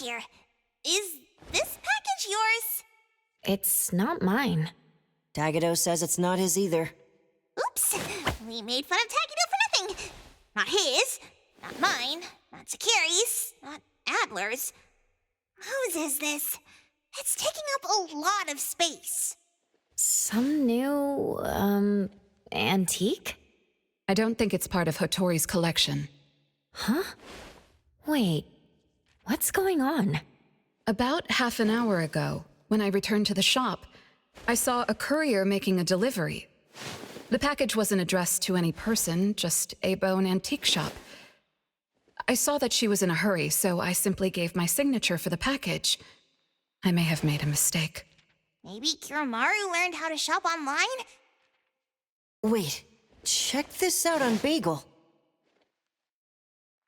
here. Is this package yours? It's not mine. Tagado says it's not his either. Oops! We made fun of Tagido for nothing. Not his, not mine, not Sakiri's, not Adler's. Whose is this? It's taking up a lot of space. Some new, antique? I don't think it's part of Hotori's collection. Huh? Wait, what's going on? About half an hour ago, when I returned to the shop, I saw a courier making a delivery. The package wasn't addressed to any person, just a bone antique shop. I saw that she was in a hurry, so I simply gave my signature for the package. I may have made a mistake. Maybe Kiromaru learned how to shop online? Wait, check this out on Bagel.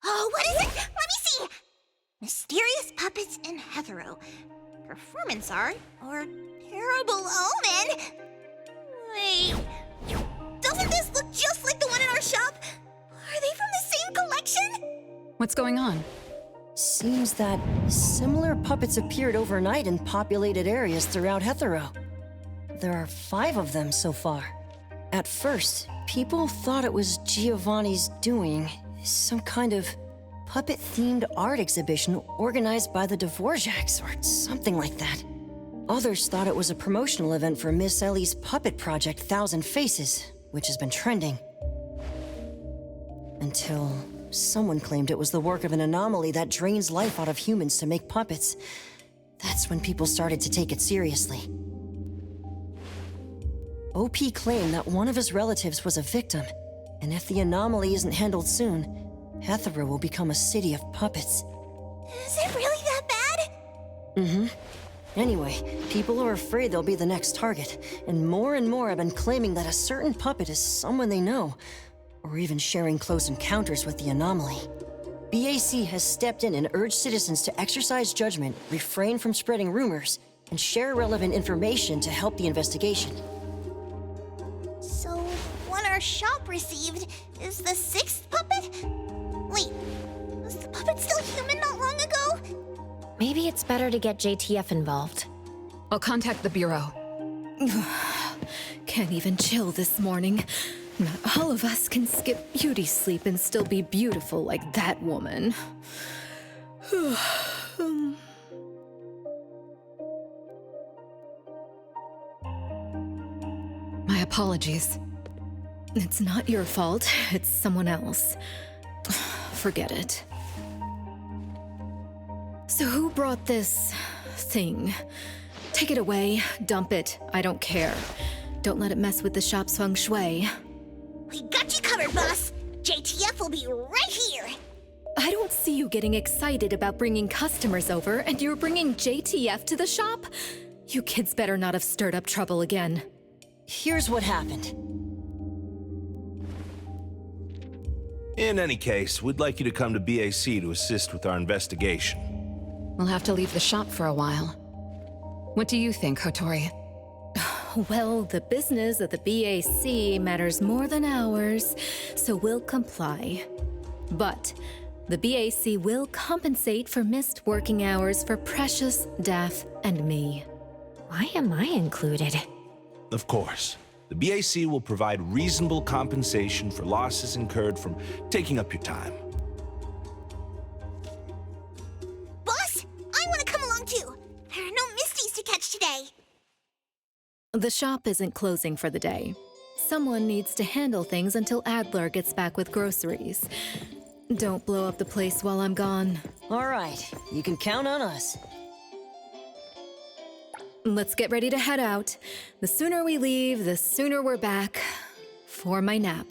Oh, what is it? Let me see! Mysterious puppets and hetero. Performance art or terrible omen? Wait, doesn't this look just like the one in our shop? Are they from the same collection? What's going on? Seems that similar puppets appeared overnight in populated areas throughout Hetero. There are 5 of them so far. At first, people thought it was Giovanni's doing, some kind of puppet-themed art exhibition organized by the Dvorak's or something like that. Others thought it was a promotional event for Miss Ellie's puppet project 1,000 Faces, which has been trending. Until someone claimed it was the work of an anomaly that drains life out of humans to make puppets. That's when people started to take it seriously. OP claimed that one of his relatives was a victim, and if the anomaly isn't handled soon, Hetero will become a city of puppets. Is it really that bad? Mm-hmm. Anyway, people are afraid they'll be the next target, and more have been claiming that a certain puppet is someone they know, or even sharing close encounters with the anomaly. BAC has stepped in and urged citizens to exercise judgment, refrain from spreading rumors, and share relevant information to help the investigation. So, one our shop received is the 6th puppet? Wait, was the puppet still human not long ago? Maybe it's better to get JTF involved. I'll contact the Bureau. Can't even chill this morning. Not all of us can skip beauty sleep and still be beautiful like that woman. My apologies. It's not your fault, it's someone else. Forget it. So who brought this thing? Take it away, dump it, I don't care. Don't let it mess with the shop's feng shui. We got you covered, boss. JTF will be right here. I don't see you getting excited about bringing customers over, and you're bringing JTF to the shop? You kids better not have stirred up trouble again. Here's what happened. In any case, we'd like you to come to BAC to assist with our investigation. We'll have to leave the shop for a while. What do you think, Hotori? Well, the business of the BAC matters more than ours, so we'll comply. But the BAC will compensate for missed working hours for Precious, Daff, and me. Why am I included? Of course. The BAC will provide reasonable compensation for losses incurred from taking up your time. Boss, I want to come along too. There are no Misties to catch today. The shop isn't closing for the day. Someone needs to handle things until Adler gets back with groceries. Don't blow up the place while I'm gone. All right, you can count on us. Let's get ready to head out. The sooner we leave, the sooner we're back for my nap.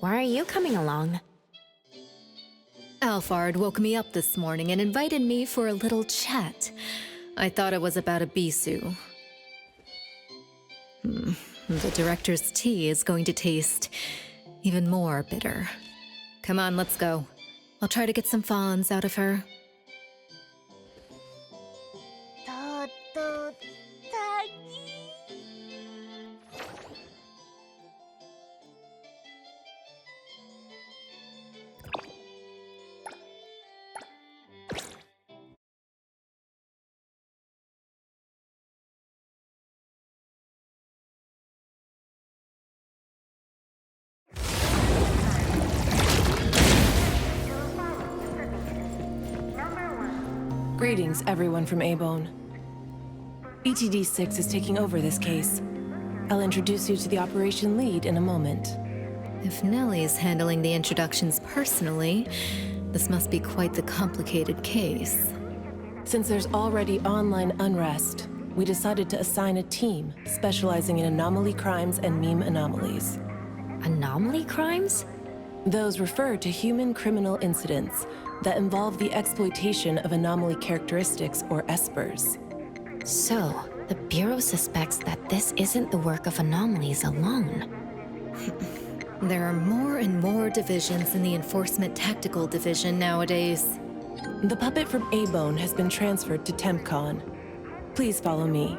Why are you coming along? Alphard woke me up this morning and invited me for a little chat. I thought it was about a Bisu. The director's tea is going to taste even more bitter. Come on, let's go. I'll try to get some fawns out of her. Greetings, everyone from A-Bone. ETD-6 is taking over this case. I'll introduce you to the operation lead in a moment. If Nellie's handling the introductions personally, this must be quite the complicated case. Since there's already online unrest, we decided to assign a team specializing in anomaly crimes and meme anomalies. Anomaly crimes? Those refer to human criminal incidents that involve the exploitation of anomaly characteristics, or espers. So, the Bureau suspects that this isn't the work of anomalies alone. There are more and more divisions in the Enforcement Tactical Division nowadays. The puppet from A-Bone has been transferred to TempCon. Please follow me.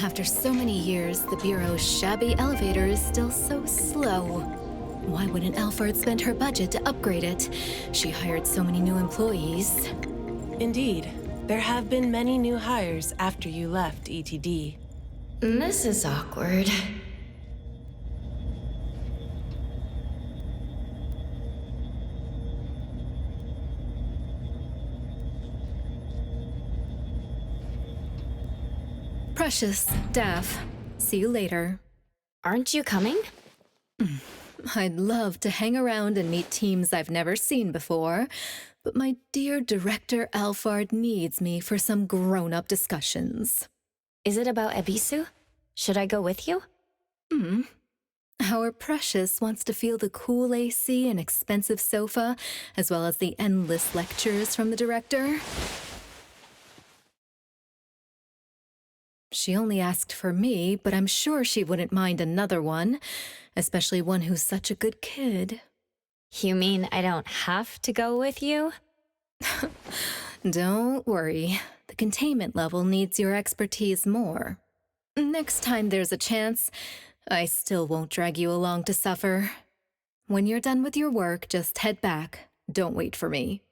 After so many years, the Bureau's shabby elevator is still so slow. Why wouldn't Alfred spend her budget to upgrade it? She hired so many new employees. Indeed, there have been many new hires after you left ETD. This is awkward. Precious, Daff, see you later. Aren't you coming? I'd love to hang around and meet teams I've never seen before, but my dear Director Alfard needs me for some grown-up discussions. Is it about Ebisu? Should I go with you? Our Precious wants to feel the cool AC and expensive sofa, as well as the endless lectures from the director. She only asked for me, but I'm sure she wouldn't mind another one, especially one who's such a good kid. You mean I don't have to go with you? Don't worry. The containment level needs your expertise more. Next time there's a chance, I still won't drag you along to suffer. When you're done with your work, just head back. Don't wait for me.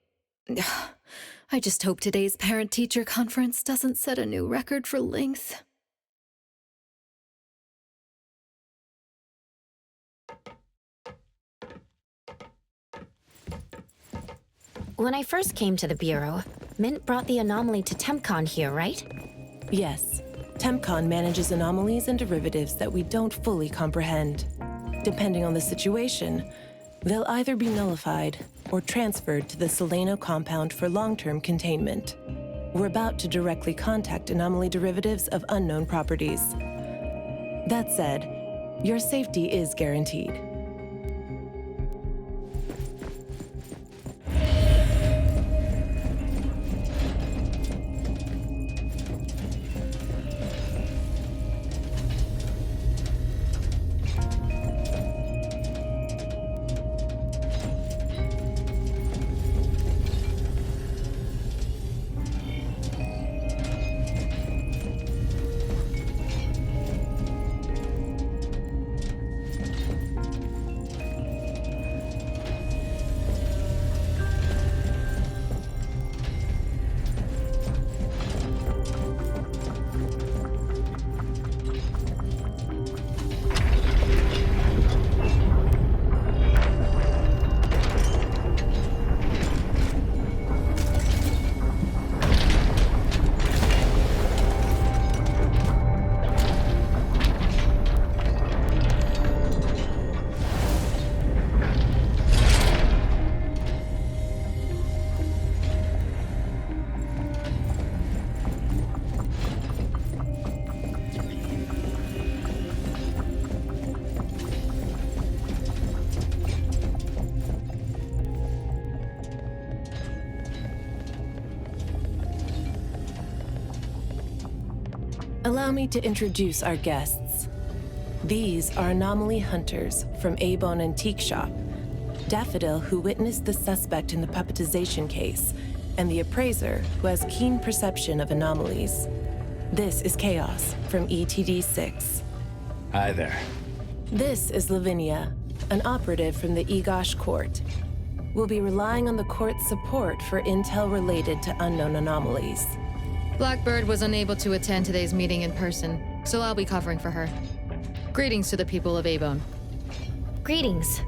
I just hope today's parent-teacher conference doesn't set a new record for length. When I first came to the Bureau, Mint brought the anomaly to TempCon here, right? Yes, TempCon manages anomalies and derivatives that we don't fully comprehend. Depending on the situation, they'll either be nullified or transferred to the Seleno compound for long-term containment. We're about to directly contact anomaly derivatives of unknown properties. That said, your safety is guaranteed. Allow me to introduce our guests. These are anomaly hunters from A-Bone Antique Shop, Daffodil, who witnessed the suspect in the puppetization case, and the appraiser, who has keen perception of anomalies. This is Chaos from ETD-6. Hi there. This is Lavinia, an operative from the Egosh Court. We'll be relying on the court's support for intel related to unknown anomalies. Blackbird was unable to attend today's meeting in person, so I'll be covering for her. Greetings to the people of A-Bone. Greetings.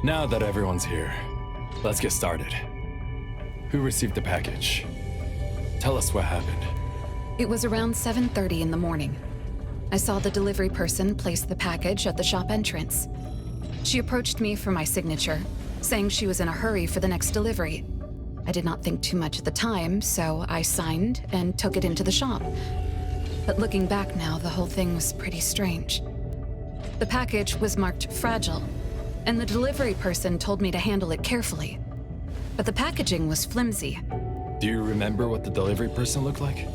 Now that everyone's here, let's get started. Who received the package? Tell us what happened. It was around 7:30 in the morning. I saw the delivery person place the package at the shop entrance. She approached me for my signature, saying she was in a hurry for the next delivery. I did not think too much at the time, so I signed and took it into the shop. But looking back now, the whole thing was pretty strange. The package was marked fragile, and the delivery person told me to handle it carefully. But the packaging was flimsy. Do you remember what the delivery person looked like?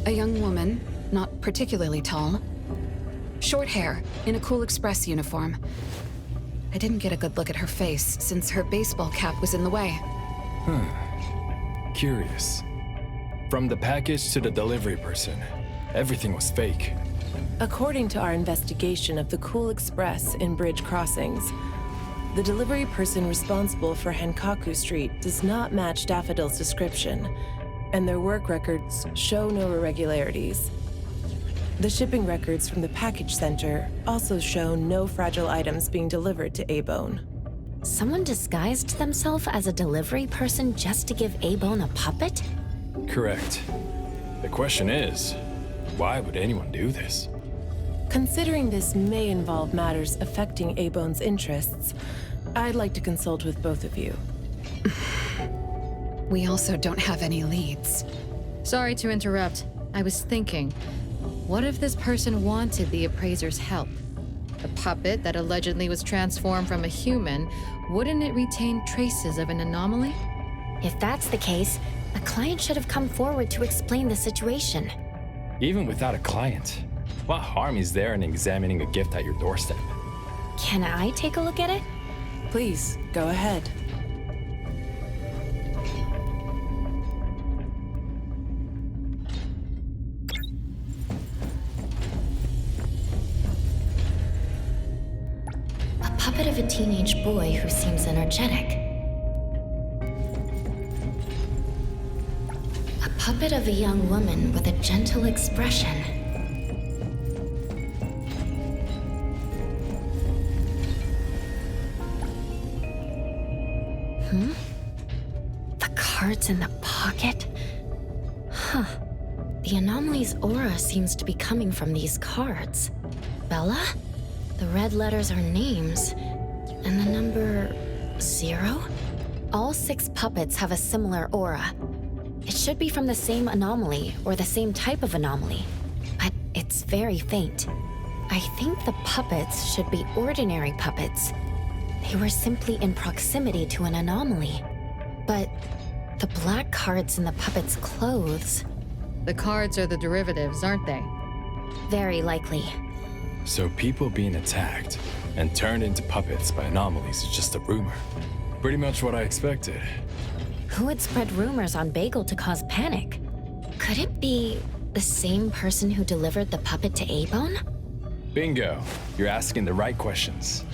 A young woman, not particularly tall. Short hair, in a Cool Express uniform. I didn't get a good look at her face since her baseball cap was in the way. Curious. From the package to the delivery person, everything was fake. According to our investigation of the Cool Express in Bridge Crossings, the delivery person responsible for Hankaku Street does not match Daffodil's description, and their work records show no irregularities. The shipping records from the package center also show no fragile items being delivered to A-Bone. Someone disguised themselves as a delivery person just to give A-Bone a puppet? Correct. The question is, why would anyone do this? Considering this may involve matters affecting A-Bone's interests, I'd like to consult with both of you. We also don't have any leads. Sorry to interrupt. I was thinking, what if this person wanted the appraiser's help? A puppet that allegedly was transformed from a human, wouldn't it retain traces of an anomaly? If that's the case, a client should have come forward to explain the situation. Even without a client, what harm is there in examining a gift at your doorstep? Can I take a look at it? Please, go ahead. A puppet of a teenage boy who seems energetic. A puppet of a young woman with a gentle expression. The cards in the pocket? Huh. The anomaly's aura seems to be coming from these cards. Bella? The red letters are names. And the number 0? All 6 puppets have a similar aura. It should be from the same anomaly or the same type of anomaly, but it's very faint. I think the puppets should be ordinary puppets. They were simply in proximity to an anomaly. But the black cards in the puppets' clothes... The cards are the derivatives, aren't they? Very likely. So people being attacked and turned into puppets by anomalies is just a rumor. Pretty much what I expected. Who would spread rumors on Bagel to cause panic? Could it be the same person who delivered the puppet to A-Bone? Bingo. You're asking the right questions.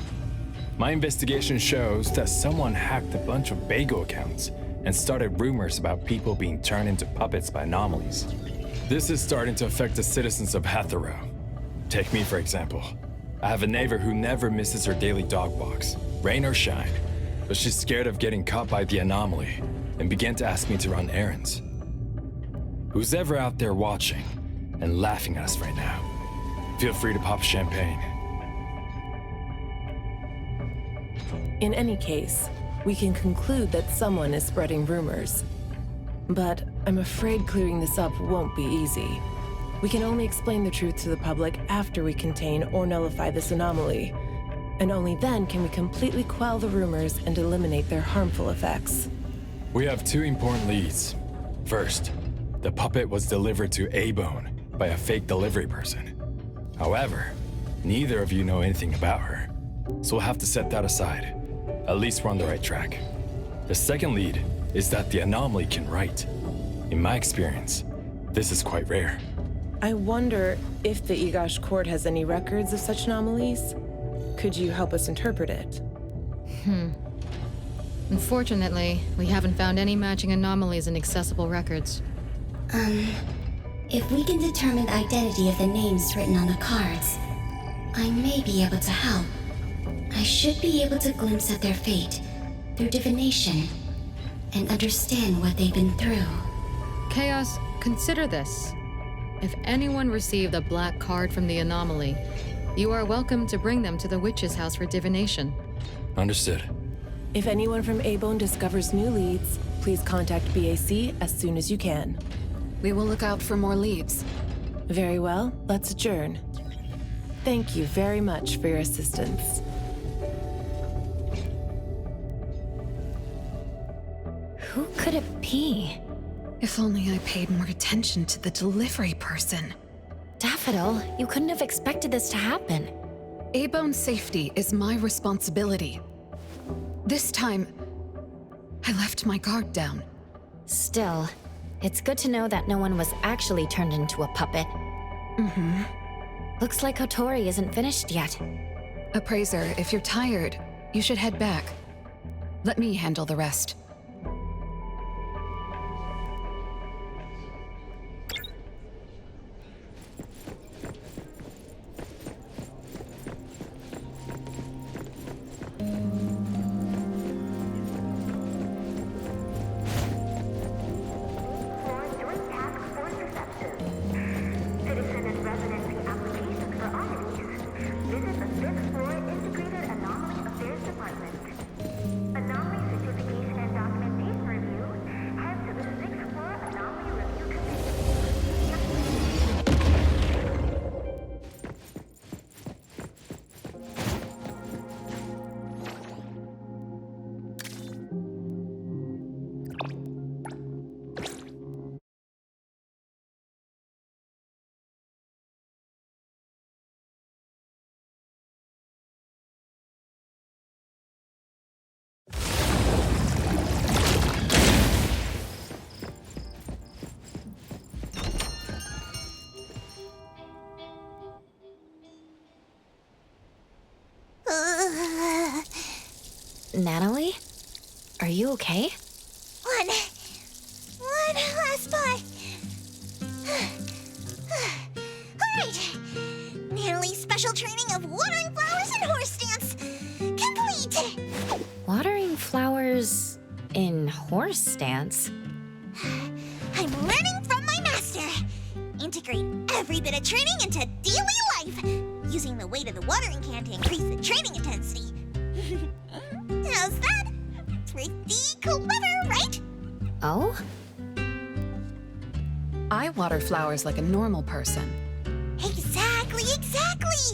My investigation shows that someone hacked a bunch of Bagel accounts and started rumors about people being turned into puppets by anomalies. This is starting to affect the citizens of Hatharo. Take me, for example. I have a neighbor who never misses her daily dog walks, rain or shine, but she's scared of getting caught by the anomaly and began to ask me to run errands. Who's ever out there watching and laughing at us right now, feel free to pop champagne. In any case, we can conclude that someone is spreading rumors. But I'm afraid clearing this up won't be easy. We can only explain the truth to the public after we contain or nullify this anomaly. And only then can we completely quell the rumors and eliminate their harmful effects. We have 2 important leads. First, the puppet was delivered to A-Bone, by a fake delivery person. However, neither of you know anything about her, so we'll have to set that aside. At least we're on the right track. The second lead is that the anomaly can write. In my experience, this is quite rare. I wonder if the Igash court has any records of such anomalies. Could you help us interpret it? Unfortunately, we haven't found any matching anomalies in accessible records. If we can determine the identity of the names written on the cards, I may be able to help. I should be able to glimpse at their fate through divination and understand what they've been through. Chaos, consider this. If anyone received a black card from the anomaly, you are welcome to bring them to the witch's house for divination. Understood. If anyone from A-Bone discovers new leads, please contact BAC as soon as you can. We will look out for more leads. Very well, let's adjourn. Thank you very much for your assistance. Who could it be? If only I paid more attention to the delivery person. Daffodil, you couldn't have expected this to happen. A-Bone's safety is my responsibility. This time, I left my guard down. Still, it's good to know that no one was actually turned into a puppet. Looks like Kotori isn't finished yet. Appraiser, if you're tired, you should head back. Let me handle the rest. Natalie? Are you okay? One last spot. Alright. Natalie's special training of watering flowers and horse dance complete. Watering flowers in horse stance? I'm learning from my master. Integrate every bit of training into daily life, using the weight of the watering can to increase the training intensity. How's that? Pretty clever, right? Oh? I water flowers like a normal person. Exactly.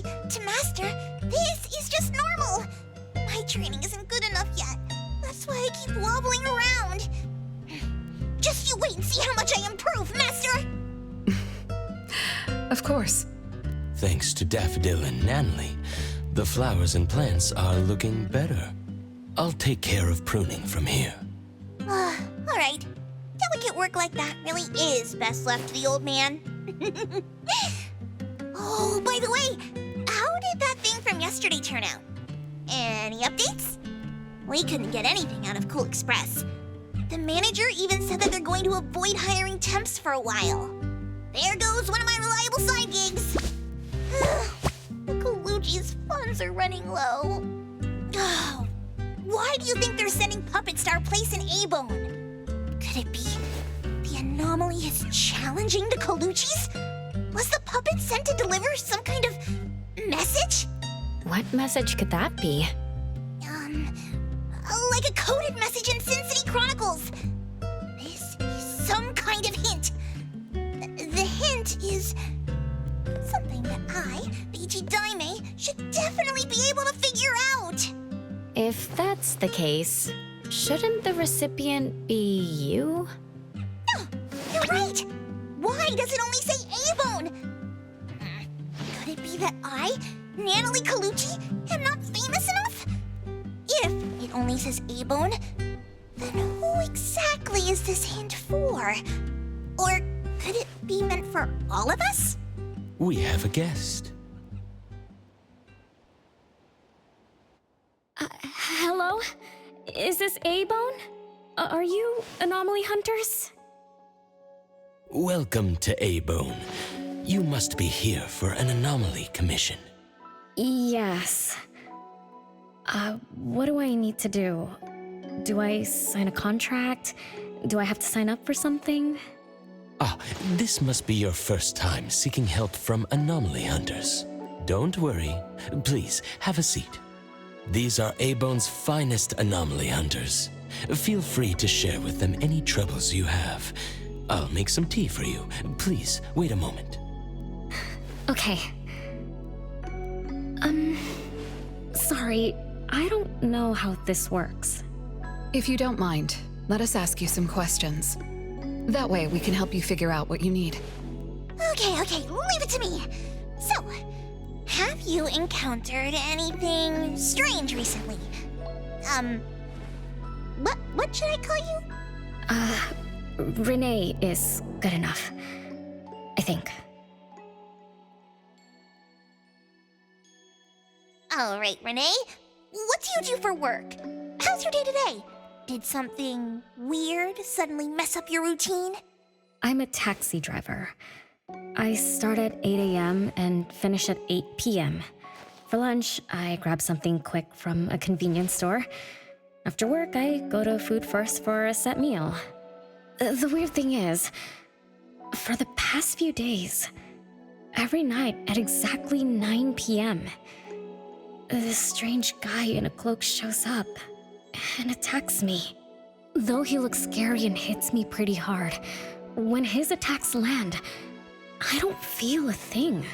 To Master, this is just normal. My training isn't good enough yet. That's why I keep wobbling around. Just you wait and see how much I improve, Master! Of course. Thanks to Daffodil and Natalie, the flowers and plants are looking better. I'll take care of pruning from here. Alright. Delicate work like that really is best left to the old man. Oh, by the way, how did that thing from yesterday turn out? Any updates? We couldn't get anything out of Cool Express. The manager even said that they're going to avoid hiring temps for a while. There goes one of my reliable side gigs. The Colucci's funds are running low. Oh, why do you think they're sending puppets to our place in A-Bone? Could it be the anomaly is challenging the Colucci's? Was the puppet sent to deliver some kind of message? What message could that be? Like a coded message in Sin City Chronicles. This is some kind of hint. The hint is something that I, Beiji Daime, should definitely be able to figure out. If that's the case, shouldn't the recipient be you? Oh, you're right. Why does it only say A-Bone! Could it be that I, Natalie Colucci, am not famous enough? If it only says A-Bone, then who exactly is this hint for? Or could it be meant for all of us? We have a guest. Hello? Is this A-Bone? Are you anomaly hunters? Welcome to A-Bone. You must be here for an anomaly commission. Yes. What do I need to do? Do I sign a contract? Do I have to sign up for something? Ah, this must be your first time seeking help from anomaly hunters. Don't worry. Please, have a seat. These are A-Bone's finest anomaly hunters. Feel free to share with them any troubles you have. I'll make some tea for you. Please, wait a moment. Okay. Sorry, I don't know how this works. If you don't mind, let us ask you some questions. That way, we can help you figure out what you need. Okay, leave it to me. So, have you encountered anything strange recently? What should I call you? Renee is good enough. I think. All right, Renee. What do you do for work? How's your day today? Did something weird suddenly mess up your routine? I'm a taxi driver. I start at 8 a.m. and finish at 8 p.m. For lunch, I grab something quick from a convenience store. After work, I go to Food First for a set meal. The weird thing is, for the past few days, every night at exactly 9 p.m., this strange guy in a cloak shows up and attacks me. Though he looks scary and hits me pretty hard, when his attacks land, I don't feel a thing.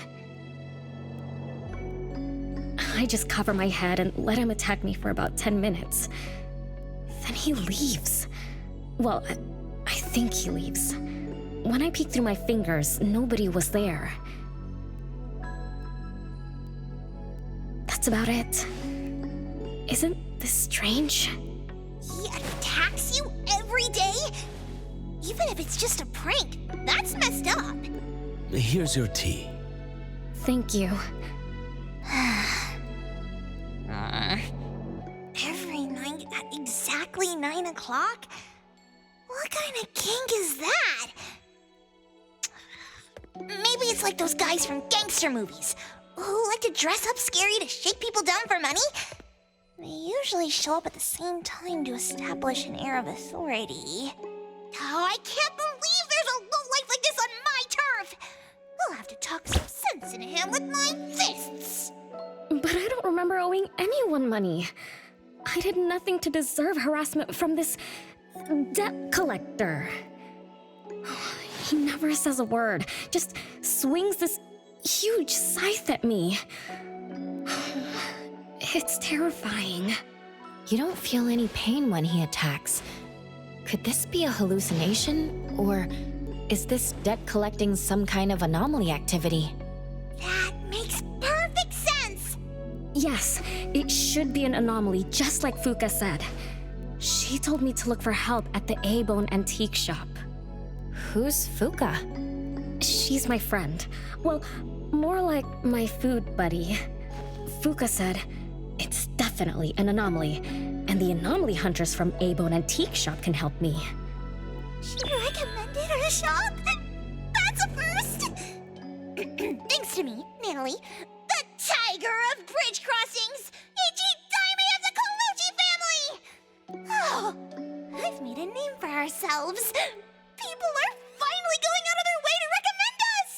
I just cover my head and let him attack me for about 10 minutes. Then he leaves. Well, I think he leaves. When I peek through my fingers, nobody was there. That's about it. Isn't this strange? He attacks you every day? Even if it's just a prank, that's messed up. Here's your tea. Thank you. Every night at exactly 9 o'clock? What kind of kink is that? Maybe it's like those guys from gangster movies who like to dress up scary to shake people down for money. They usually show up at the same time to establish an air of authority. Oh, I can't believe there's a lowlife like this on my turf! I'll have to talk some sense into him with my fists! But I don't remember owing anyone money. I did nothing to deserve harassment from this debt collector. He never says a word, just swings this huge scythe at me. It's terrifying. You don't feel any pain when he attacks. Could this be a hallucination? Or is this debt collecting some kind of anomaly activity? That makes perfect sense! Yes, it should be an anomaly, just like Fuka said. She told me to look for help at the A-Bone antique shop. Who's Fuka? She's my friend. Well, more like my food buddy. Fuka said, it's definitely an anomaly, and the anomaly hunters from A-Bone antique shop can help me. She recommended her shop? That's a first! Thanks to me, Natalie, the tiger of bridge crossings, Ichi-Daime of the Colucci family! Oh, I've made a name for ourselves. People are finally going out of their way to recommend us!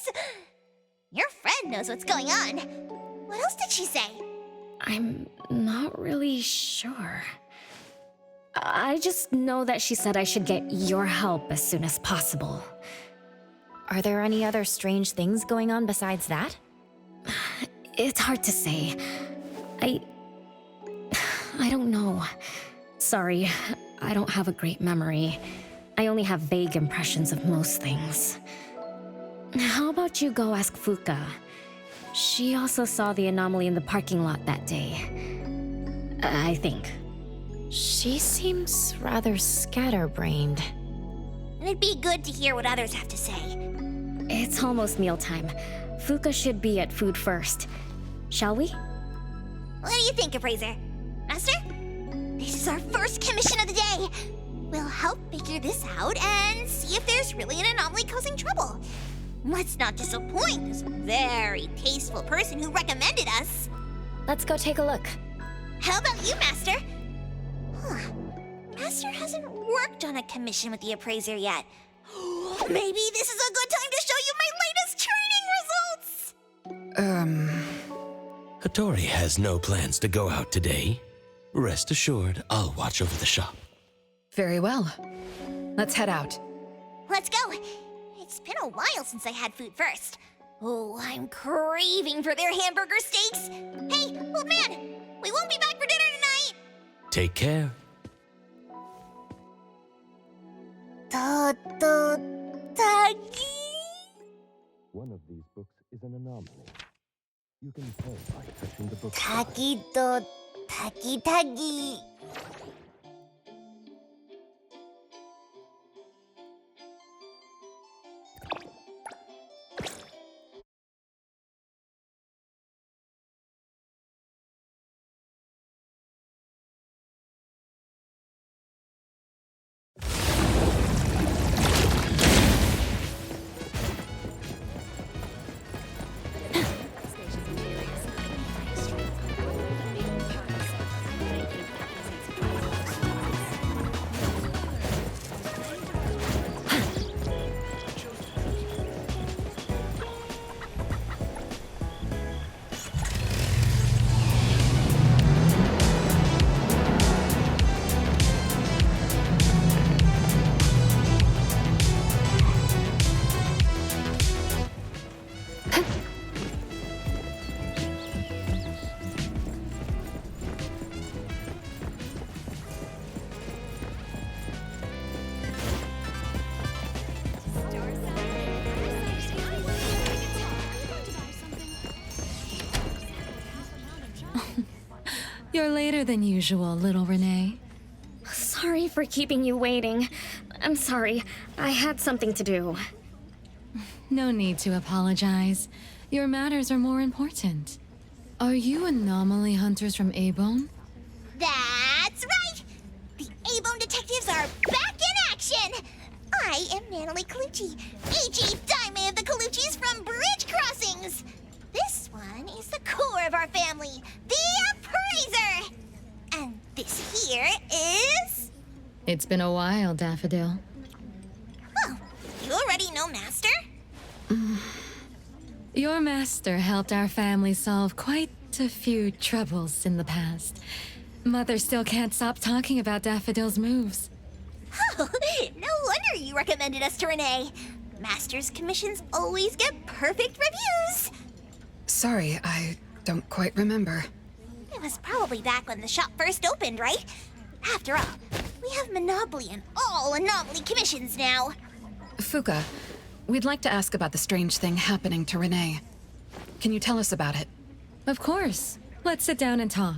Your friend knows what's going on. What else did she say? I'm not really sure. I just know that she said I should get your help as soon as possible. Are there any other strange things going on besides that? It's hard to say. I don't know. Sorry, I don't have a great memory. I only have vague impressions of most things. How about you go ask Fuka? She also saw the anomaly in the parking lot that day. I think. She seems rather scatterbrained. It'd be good to hear what others have to say. It's almost mealtime. Fuka should be at food first. Shall we? What do you think, Appraiser? Master? This is our first commission of the day. We'll help figure this out and see if there's really an anomaly causing trouble. Let's not disappoint this very tasteful person who recommended us. Let's go take a look. How about you, Master? Huh. Master hasn't worked on a commission with the Appraiser yet. Maybe this is a good time to show you my latest training results! Hattori has no plans to go out today. Rest assured, I'll watch over the shop. Very well. Let's head out. Let's go. It's been a while since I had food first. Oh, I'm craving for their hamburger steaks. Hey, old man, we won't be back for dinner tonight. Take care. Tagi. One of these books is an anomaly. You can tell by touching the book. Tagi. You're later than usual, little Renee. Sorry for keeping you waiting. I'm sorry. I had something to do. No need to apologize. Your matters are more important. Are you anomaly hunters from A-Bone? That's right! The A-Bone detectives are back in action! I am Natalie Colucci, A.G. Daime of the Coluccis from Bridge Crossings! This one is the core of our family, the Appraiser! And this here is... It's been a while, Daffodil. Oh, you already know Master? Your master helped our family solve quite a few troubles in the past. Mother still can't stop talking about Daffodil's moves. Oh, no wonder you recommended us to Renee. Master's commissions always get perfect reviews. Sorry, I don't quite remember. It was probably back when the shop first opened, right? After all, we have monopoly on all anomaly commissions now. Fuka, we'd like to ask about the strange thing happening to Renee. Can you tell us about it? Of course. Let's sit down and talk.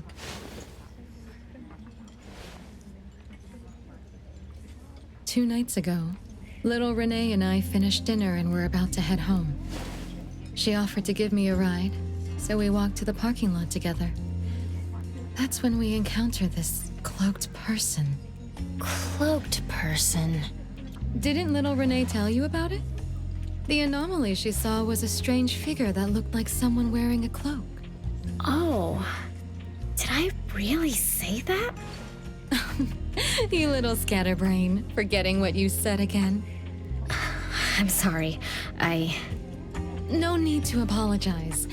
Two nights ago, little Renee and I finished dinner and were about to head home. She offered to give me a ride, so we walked to the parking lot together. That's when we encountered this cloaked person. Cloaked person. Didn't little Renee tell you about it? The anomaly she saw was a strange figure that looked like someone wearing a cloak. Oh. Did I really say that? You little scatterbrain, forgetting what you said again. I'm sorry. No need to apologize.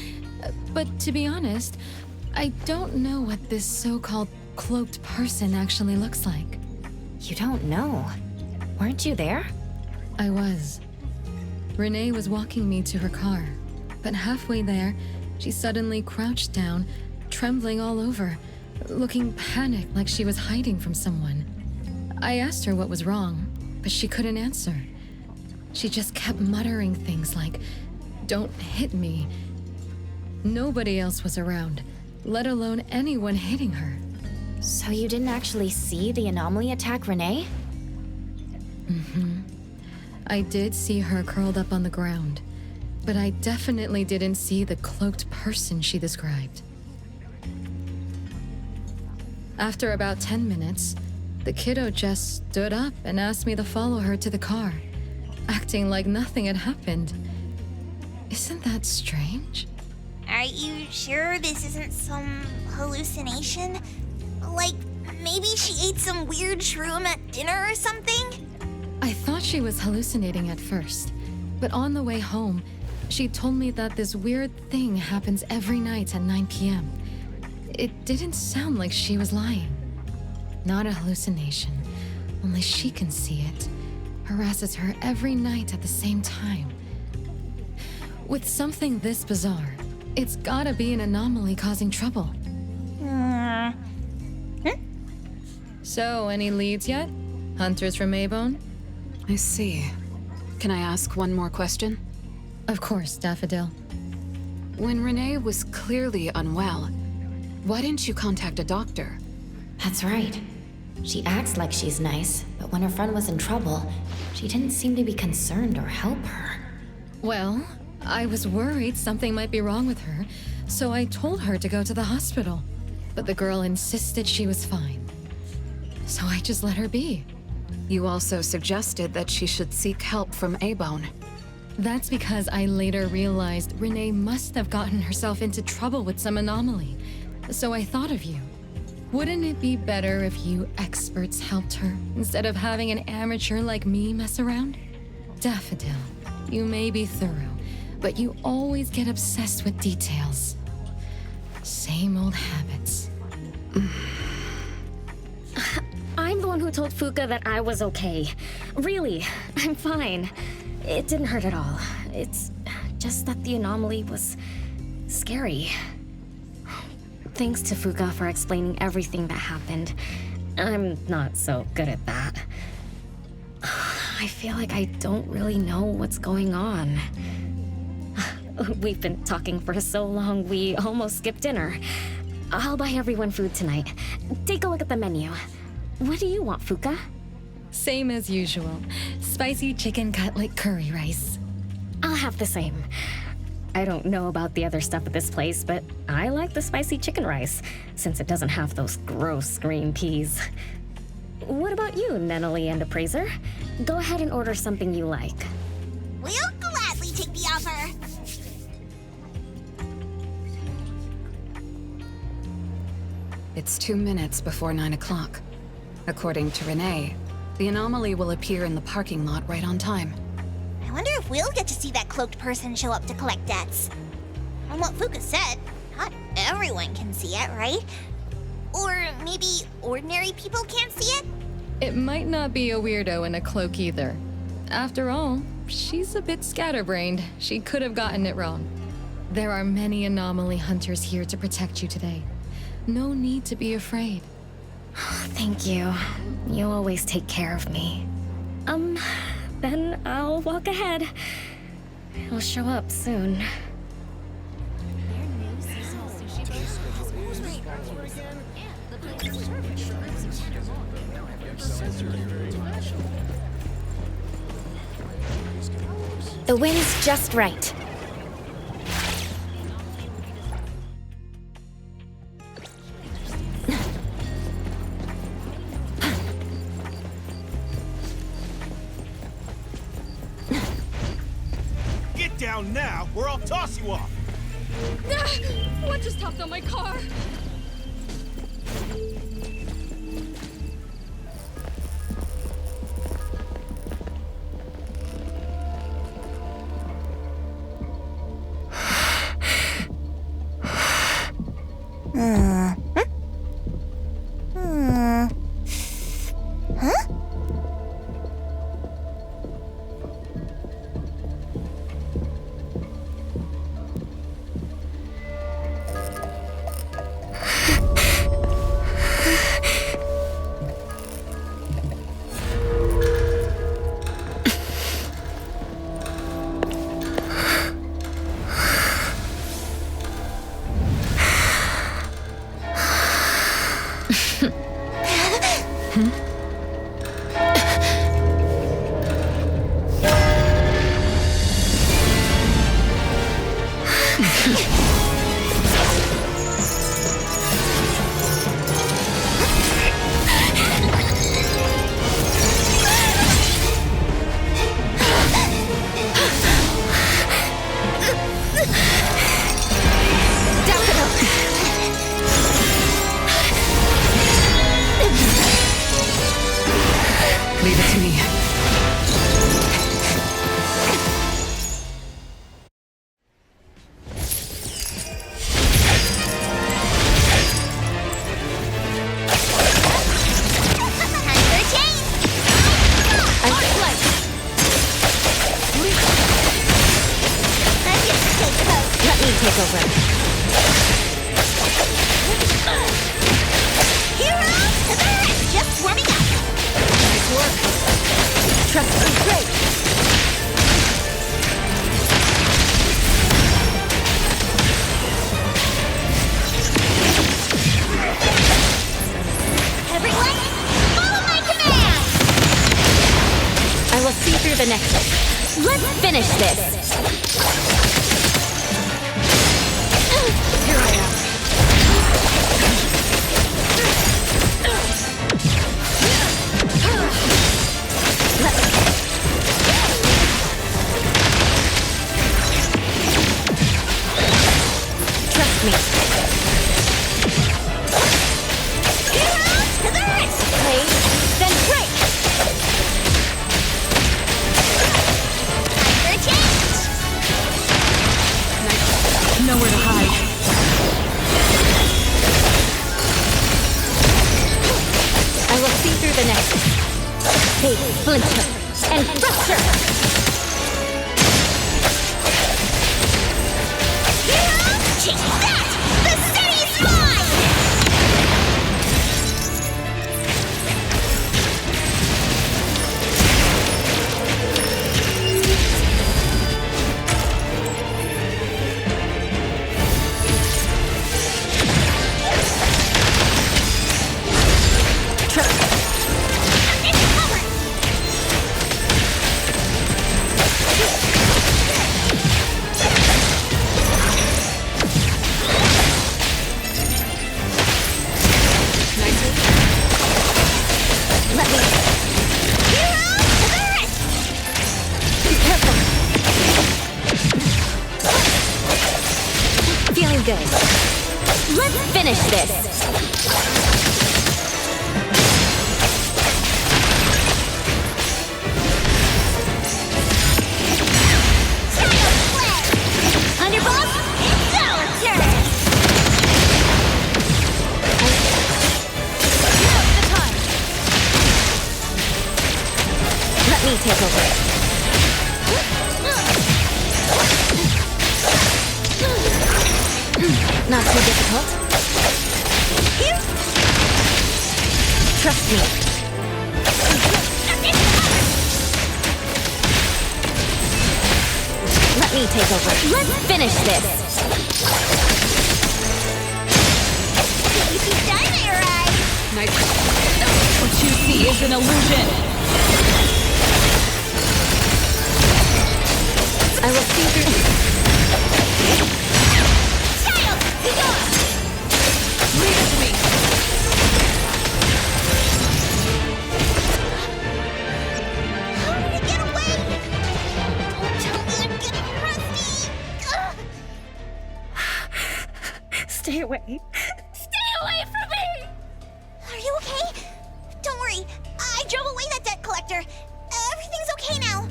But to be honest, I don't know what this so-called cloaked person actually looks like. You don't know. Weren't you there? I was. Renee was walking me to her car, but halfway there, she suddenly crouched down, trembling all over, looking panicked like she was hiding from someone. I asked her what was wrong, but she couldn't answer. She just kept muttering things like, "Don't hit me." Nobody else was around, let alone anyone hitting her. So you didn't actually see the anomaly attack Renee? I did see her curled up on the ground, but I definitely didn't see the cloaked person she described. After about 10 minutes, the kiddo just stood up and asked me to follow her to the car, acting like nothing had happened. Isn't that strange? Are you sure this isn't some hallucination? Like, maybe she ate some weird shroom at dinner or something? I thought she was hallucinating at first, but on the way home, she told me that this weird thing happens every night at 9 p.m. It didn't sound like she was lying. Not a hallucination, only she can see it. Harasses her every night at the same time. With something this bizarre, it's gotta be an anomaly causing trouble. So, any leads yet? Hunters from Maybone? I see. Can I ask one more question? Of course, Daffodil. When Renee was clearly unwell, why didn't you contact a doctor? That's right. She acts like she's nice, but when her friend was in trouble, she didn't seem to be concerned or help her. Well, I was worried something might be wrong with her, so I told her to go to the hospital. But the girl insisted she was fine. So I just let her be. You also suggested that she should seek help from A-Bone. That's because I later realized Renee must have gotten herself into trouble with some anomaly. So I thought of you. Wouldn't it be better if you experts helped her instead of having an amateur like me mess around? Daffodil, you may be thorough, but you always get obsessed with details. Same old habits. I'm the one who told Fuka that I was okay. Really, I'm fine. It didn't hurt at all. It's just that the anomaly was scary. Thanks to Fuka for explaining everything that happened. I'm not so good at that. I feel like I don't really know what's going on. We've been talking for so long, we almost skipped dinner. I'll buy everyone food tonight. Take a look at the menu. What do you want, Fuka? Same as usual. Spicy chicken cutlet curry rice. I'll have the same. I don't know about the other stuff at this place, but I like the spicy chicken rice, since it doesn't have those gross green peas. What about you, Nenali and Appraiser? Go ahead and order something you like. We'll gladly take the offer. It's 2 minutes before 9 o'clock. According to Renee, the anomaly will appear in the parking lot right on time. I wonder if we'll get to see that cloaked person show up to collect debts. From what Fuka said, not everyone can see it, right? Or maybe ordinary people can't see it? It might not be a weirdo in a cloak either. After all, she's a bit scatterbrained. She could have gotten it wrong. There are many anomaly hunters here to protect you today. No need to be afraid. Thank you. You always take care of me. Then I'll walk ahead. He'll show up soon. The wind's just right. Get down now, or I'll toss you off! What just hopped on my car? Leave it to me. The nexus. Let's finish this. Here I am. Trust me. Play, then break. Nowhere to hide. I will see through the nexus. Take splinter and fracture. Take that! The city's mine! Feeling good. Let's finish this. Underboss, it's our turn! Now's the time. Let me take over. Not too difficult. Here. Trust me. Let me take over. Let's finish this. Easy dynamite ride! Nice. What you see is an illusion. I will see through. Leave it to me. How did it get away? Don't tell me I'm getting rusty! Stay away. Stay away from me! Are you okay? Don't worry, I drove away that debt collector. Everything's okay now.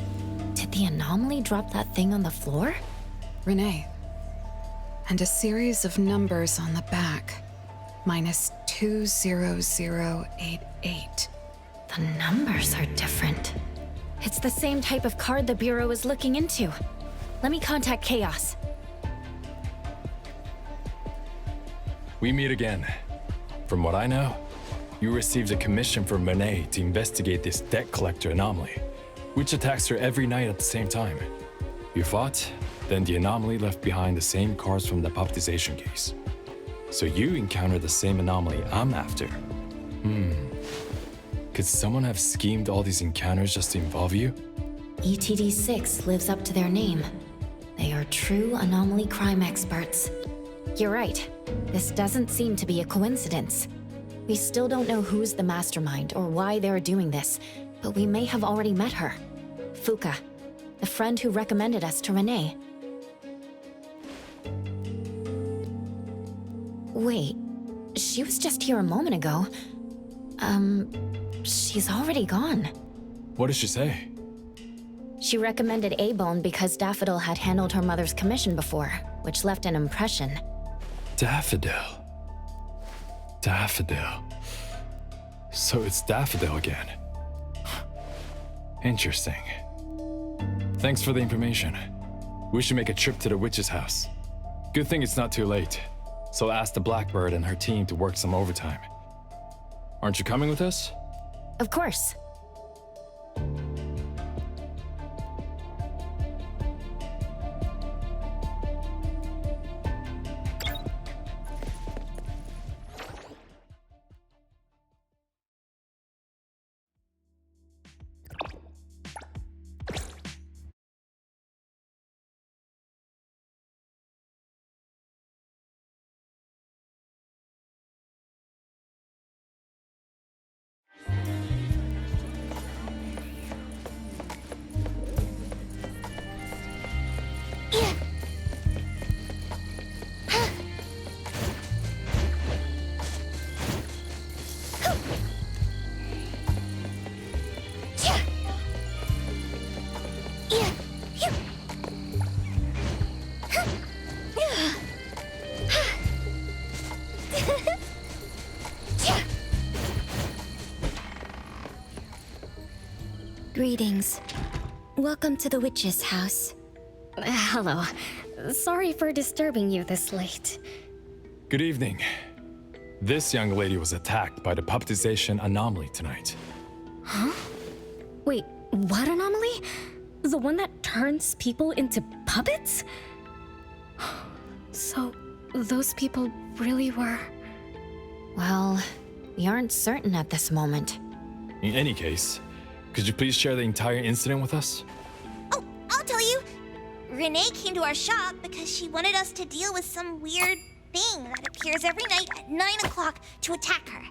Did the anomaly drop that thing on the floor? Renee. And a series of numbers on the back. -20088. The numbers are different. It's the same type of card the Bureau is looking into. Let me contact Chaos. We meet again. From what I know, you received a commission from Renee to investigate this debt collector anomaly, which attacks her every night at the same time. You fought, then the anomaly left behind the same cards from the puppetization case. So you encountered the same anomaly I'm after. Could someone have schemed all these encounters just to involve you? ETD-6 lives up to their name. They are true anomaly crime experts. You're right. This doesn't seem to be a coincidence. We still don't know who's the mastermind or why they're doing this, but we may have already met her. Fuka, the friend who recommended us to Renee. Wait, she was just here a moment ago. She's already gone. What did she say? She recommended A-Bone because Daffodil had handled her mother's commission before, which left an impression. Daffodil. Daffodil. So it's Daffodil again. Interesting. Thanks for the information. We should make a trip to the witch's house. Good thing it's not too late. So I'll ask the Blackbird and her team to work some overtime. Aren't you coming with us? Of course. Greetings. Welcome to the witch's house. Hello. Sorry for disturbing you this late. Good evening. This young lady was attacked by the puppetization anomaly tonight. Huh? Wait, what anomaly? The one that turns people into puppets? So, those people really were... Well, we aren't certain at this moment. In any case, could you please share the entire incident with us? Oh, I'll tell you. Renee came to our shop because she wanted us to deal with some weird thing that appears every night at 9 o'clock to attack her.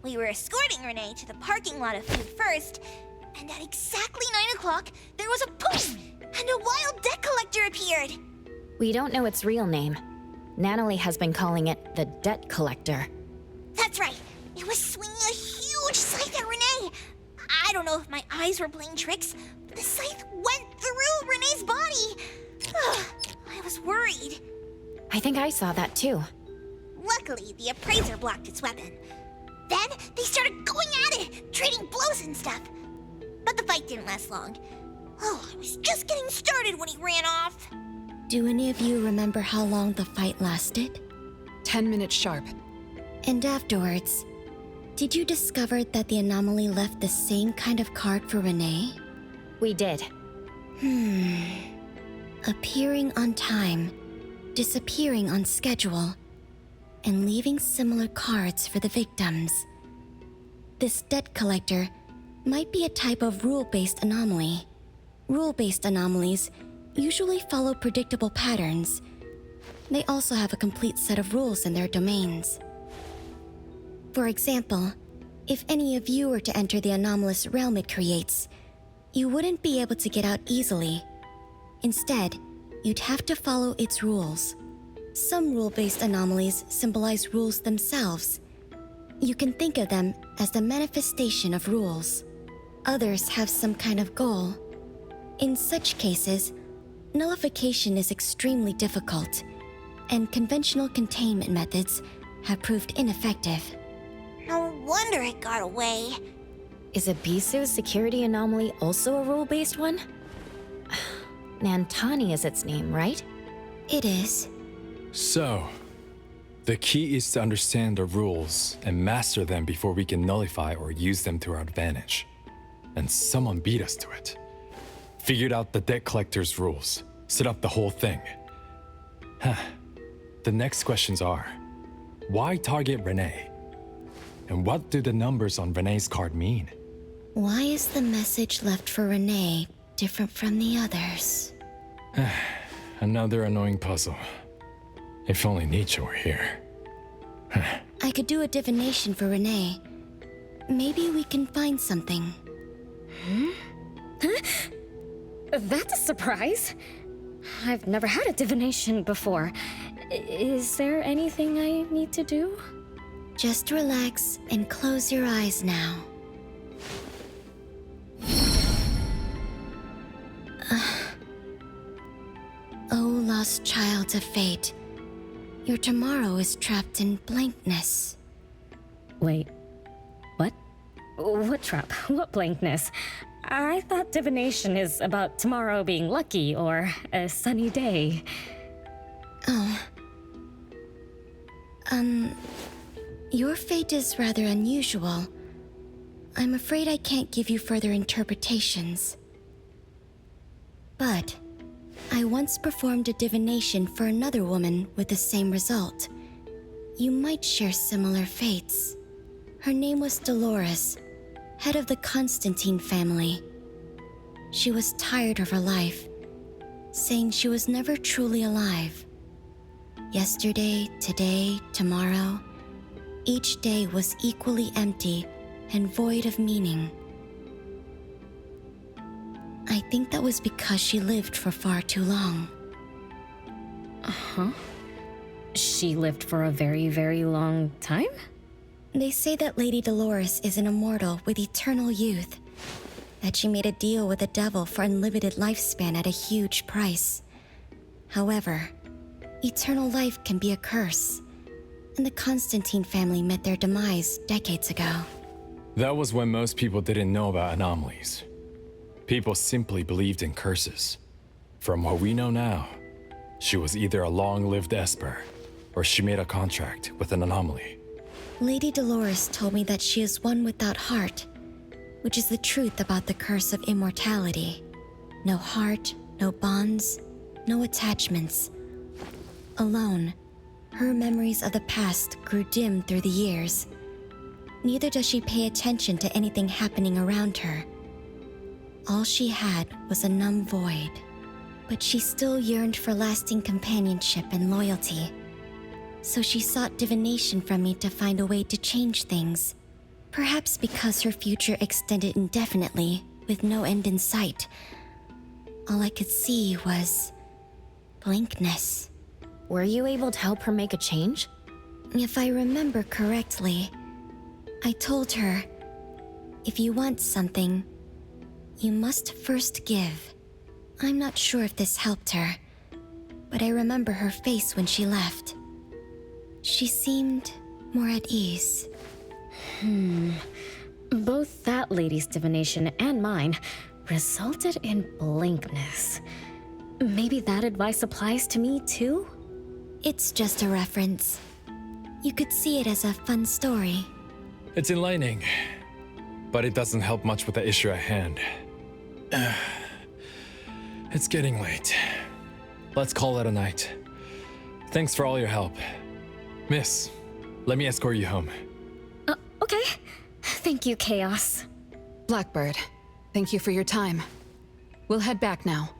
We were escorting Renee to the parking lot of food first, and at exactly 9 o'clock, there was a poof, and a wild debt collector appeared. We don't know its real name. Natalie has been calling it the Debt Collector. That's right. It was swinging a huge scythe at Renee. I don't know if my eyes were playing tricks, but the scythe went through Renee's body. I was worried. I think I saw that too. Luckily, the appraiser blocked its weapon. Then they started going at it, trading blows and stuff. But the fight didn't last long. Oh, I was just getting started when he ran off. Do any of you remember how long the fight lasted? 10 minutes sharp. And afterwards, did you discover that the anomaly left the same kind of card for Renee? We did. Appearing on time, disappearing on schedule, and leaving similar cards for the victims. This debt collector might be a type of rule-based anomaly. Rule-based anomalies usually follow predictable patterns. They also have a complete set of rules in their domains. For example, if any of you were to enter the anomalous realm it creates, you wouldn't be able to get out easily. Instead, you'd have to follow its rules. Some rule-based anomalies symbolize rules themselves. You can think of them as the manifestation of rules. Others have some kind of goal. In such cases, nullification is extremely difficult, and conventional containment methods have proved ineffective. No wonder it got away. Is Abisu's security anomaly also a rule-based one? Nantani is its name, right? It is. So, the key is to understand the rules and master them before we can nullify or use them to our advantage. And someone beat us to it. Figured out the debt collector's rules, set up the whole thing. The next questions are, why target Renee? And what do the numbers on Renee's card mean? Why is the message left for Renee different from the others? Another annoying puzzle. If only Nietzsche were here. I could do a divination for Renee. Maybe we can find something. That's a surprise. I've never had a divination before. Is there anything I need to do? Just relax and close your eyes now. Oh, lost child of fate. Your tomorrow is trapped in blankness. Wait, what? What trap? What blankness? I thought divination is about tomorrow being lucky or a sunny day. Oh. Your fate is rather unusual. I'm afraid I can't give you further interpretations. But I once performed a divination for another woman with the same result. You might share similar fates. Her name was Dolores, head of the Constantine family. She was tired of her life, saying she was never truly alive. Yesterday, today, tomorrow, each day was equally empty and void of meaning. I think that was because she lived for far too long. Uh-huh. She lived for a very, very long time? They say that Lady Dolores is an immortal with eternal youth, that she made a deal with the devil for unlimited lifespan at a huge price. However, eternal life can be a curse, and the Constantine family met their demise decades ago. That was when most people didn't know about anomalies. People simply believed in curses. From what we know now, she was either a long-lived Esper, or she made a contract with an anomaly. Lady Dolores told me that she is one without heart, which is the truth about the curse of immortality. No heart, no bonds, no attachments. Alone, her memories of the past grew dim through the years. Neither does she pay attention to anything happening around her. All she had was a numb void, but she still yearned for lasting companionship and loyalty. So she sought divination from me to find a way to change things. Perhaps because her future extended indefinitely, with no end in sight. All I could see was blankness. Were you able to help her make a change? If I remember correctly, I told her, if you want something, you must first give. I'm not sure if this helped her, but I remember her face when she left. She seemed more at ease. Both that lady's divination and mine resulted in blankness. Maybe that advice applies to me too? It's just a reference. You could see it as a fun story. It's enlightening, but it doesn't help much with the issue at hand. It's getting late. Let's call it a night. Thanks for all your help. Miss, let me escort you home. Okay. Thank you, Chaos. Blackbird, thank you for your time. We'll head back now.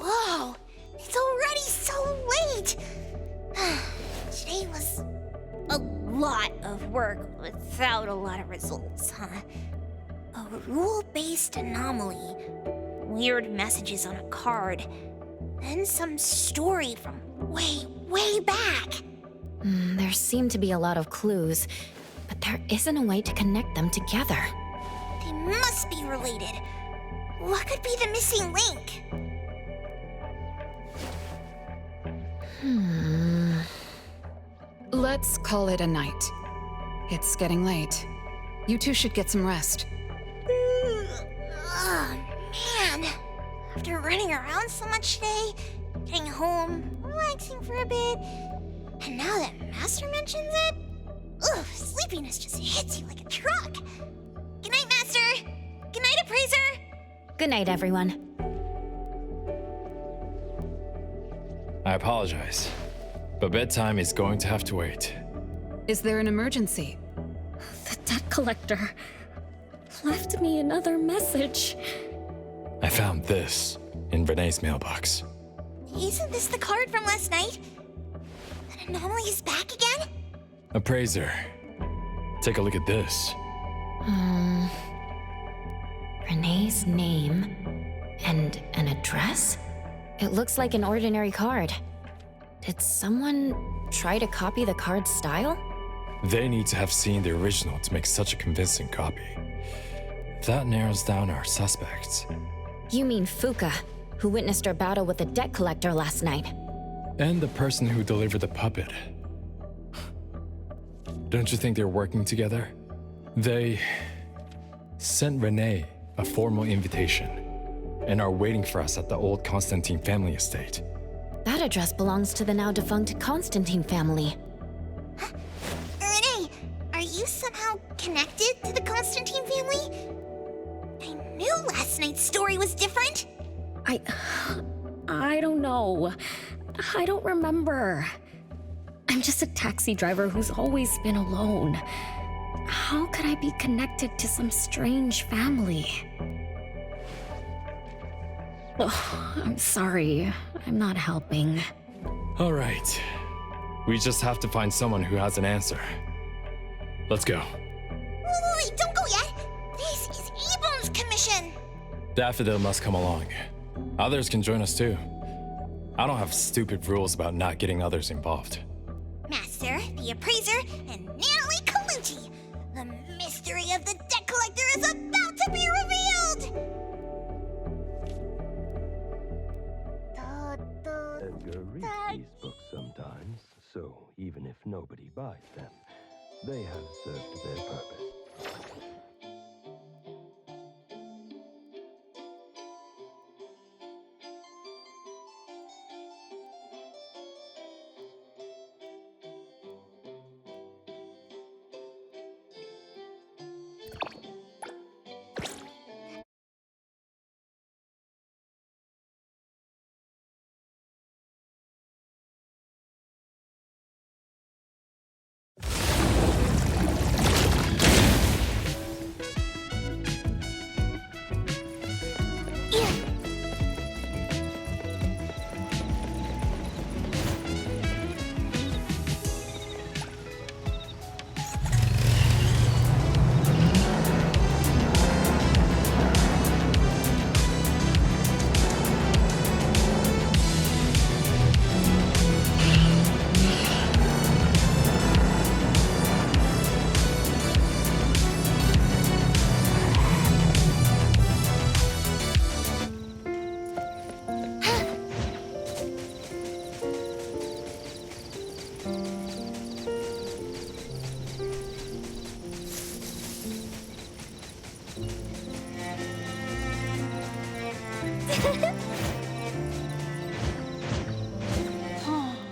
Whoa! It's already so late! Today was a lot of work without a lot of results, huh? A rule-based anomaly, weird messages on a card, then some story from way, way back. There seem to be a lot of clues. but there isn't a way to connect them together. They must be related. What could be the missing link? Let's call it a night. It's getting late. You two should get some rest. Oh, man. After running around so much today, getting home, relaxing for a bit, and now that Master mentions it, ugh, sleepiness just hits you like a truck. Good night, Master. Good night, Appraiser. Good night, everyone. I apologize, but bedtime is going to have to wait. Is there an emergency? The debt collector left me another message. I found this in Renee's mailbox. Isn't this the card from last night? That anomaly is back again? Appraiser, take a look at this. Renee's name and an address? It looks like an ordinary card. Did someone try to copy the card's style? They need to have seen the original to make such a convincing copy. That narrows down our suspects. You mean Fuka, who witnessed our battle with the debt collector last night. And the person who delivered the puppet. Don't you think they're working together? They sent Renee a formal invitation and are waiting for us at the old Constantine family estate. That address belongs to the now defunct Constantine family. Renee, are you somehow connected to the Constantine family? I knew last night's story was different. I don't know. I don't remember. I'm just a taxi driver who's always been alone. How could I be connected to some strange family? Oh, I'm sorry. I'm not helping. All right. We just have to find someone who has an answer. Let's go. Wait, don't go yet. This is Ebon's commission. Daffodil must come along. Others can join us too. I don't have stupid rules about not getting others involved. Master, the Appraiser, and Natalie Colucci. The mystery of the debt collector is about to be revealed! Edgar reads these books sometimes, so even if nobody buys them, they have served their purpose.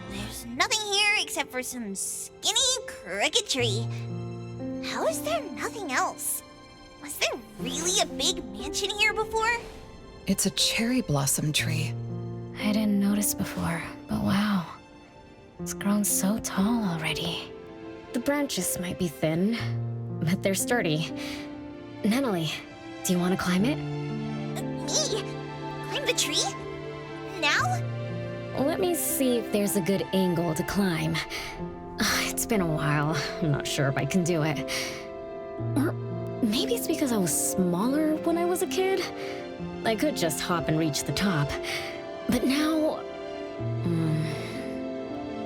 There's nothing here except for some skinny crooked tree. How is there nothing else? Was there really a big mansion here before? It's a cherry blossom tree. I didn't notice before, but wow. It's grown so tall already. The branches might be thin, but they're sturdy. Natalie, do you want to climb it? Me? Climb the tree? Now? Let me see if there's a good angle to climb. It's been a while. I'm not sure if I can do it. Or maybe it's because I was smaller when I was a kid. I could just hop and reach the top. But now...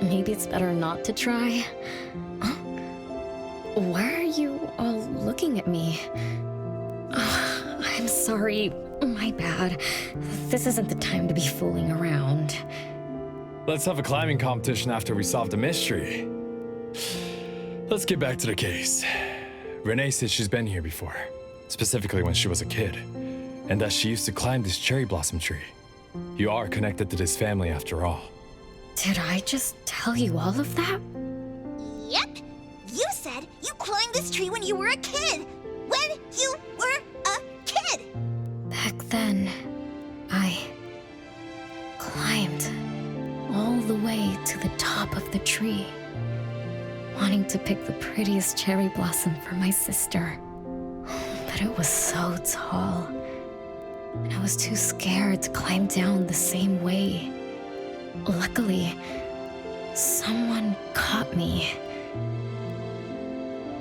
maybe it's better not to try. Huh? Why are looking at me? I'm sorry. My bad. This isn't the time to be fooling around. Let's have a climbing competition after we solve the mystery. Let's get back to the case. Renee says she's been here before, specifically when she was a kid, and that she used to climb this cherry blossom tree. You are connected to this family after all. Did I just tell you all of that? Yep. You said you climbed this tree when you were a kid. When you were a kid. Back then, I climbed all the way to the top of the tree, wanting to pick the prettiest cherry blossom for my sister. But it was so tall, and I was too scared to climb down the same way. Luckily, someone caught me.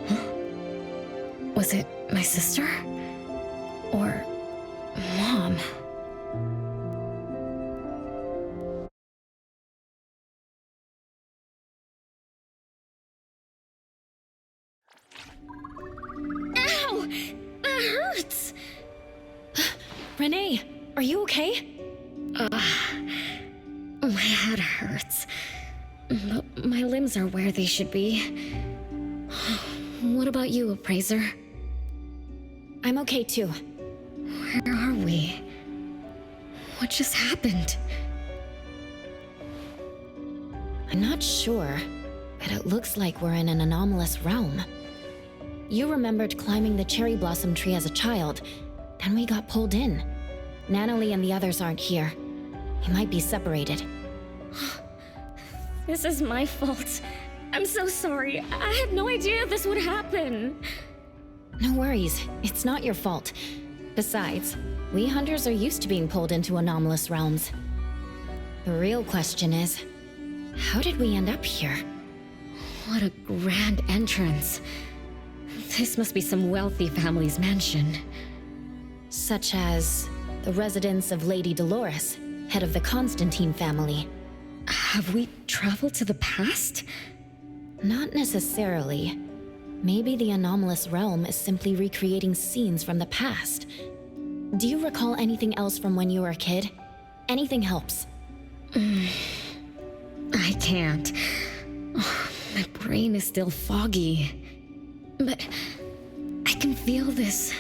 Huh? Was it my sister? Or Mom? Ow! That hurts! Renee, are you okay? My head hurts, but my limbs are where they should be. What about you, Appraiser? I'm okay too. Where are we? What just happened? I'm not sure, but it looks like we're in an anomalous realm. You remembered climbing the cherry blossom tree as a child, then we got pulled in. Natalie and the others aren't here. We might be separated. This is my fault. I'm so sorry. I had no idea this would happen. No worries, it's not your fault. Besides, we hunters are used to being pulled into anomalous realms. The real question is, how did we end up here? What a grand entrance. This must be some wealthy family's mansion. Such as the residence of Lady Dolores, head of the Constantine family. Have we traveled to the past? Not necessarily. Maybe the anomalous realm is simply recreating scenes from the past. Do you recall anything else from when you were a kid? Anything helps. I can't. My brain is still foggy. But I can feel this.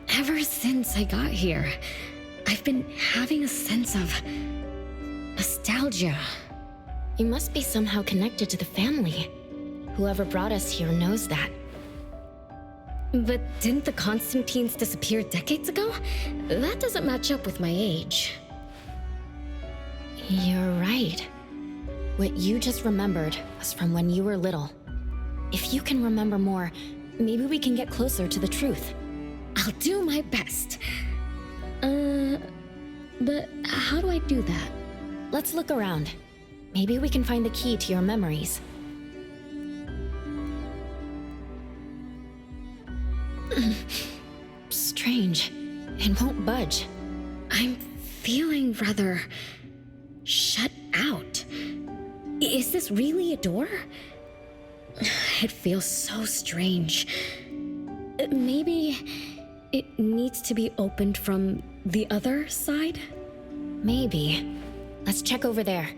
Ever since I got here, I've been having a sense of nostalgia. You must be somehow connected to the family. Whoever brought us here knows that. But didn't the Constantines disappear decades ago? That doesn't match up with my age. You're right. What you just remembered was from when you were little. If you can remember more, maybe we can get closer to the truth. I'll do my best. But how do I do that? Let's look around. Maybe we can find the key to your memories. Strange. It won't budge. I'm feeling rather shut out. Is this really a door? It feels so strange. Maybe it needs to be opened from the other side? Maybe. Let's check over there.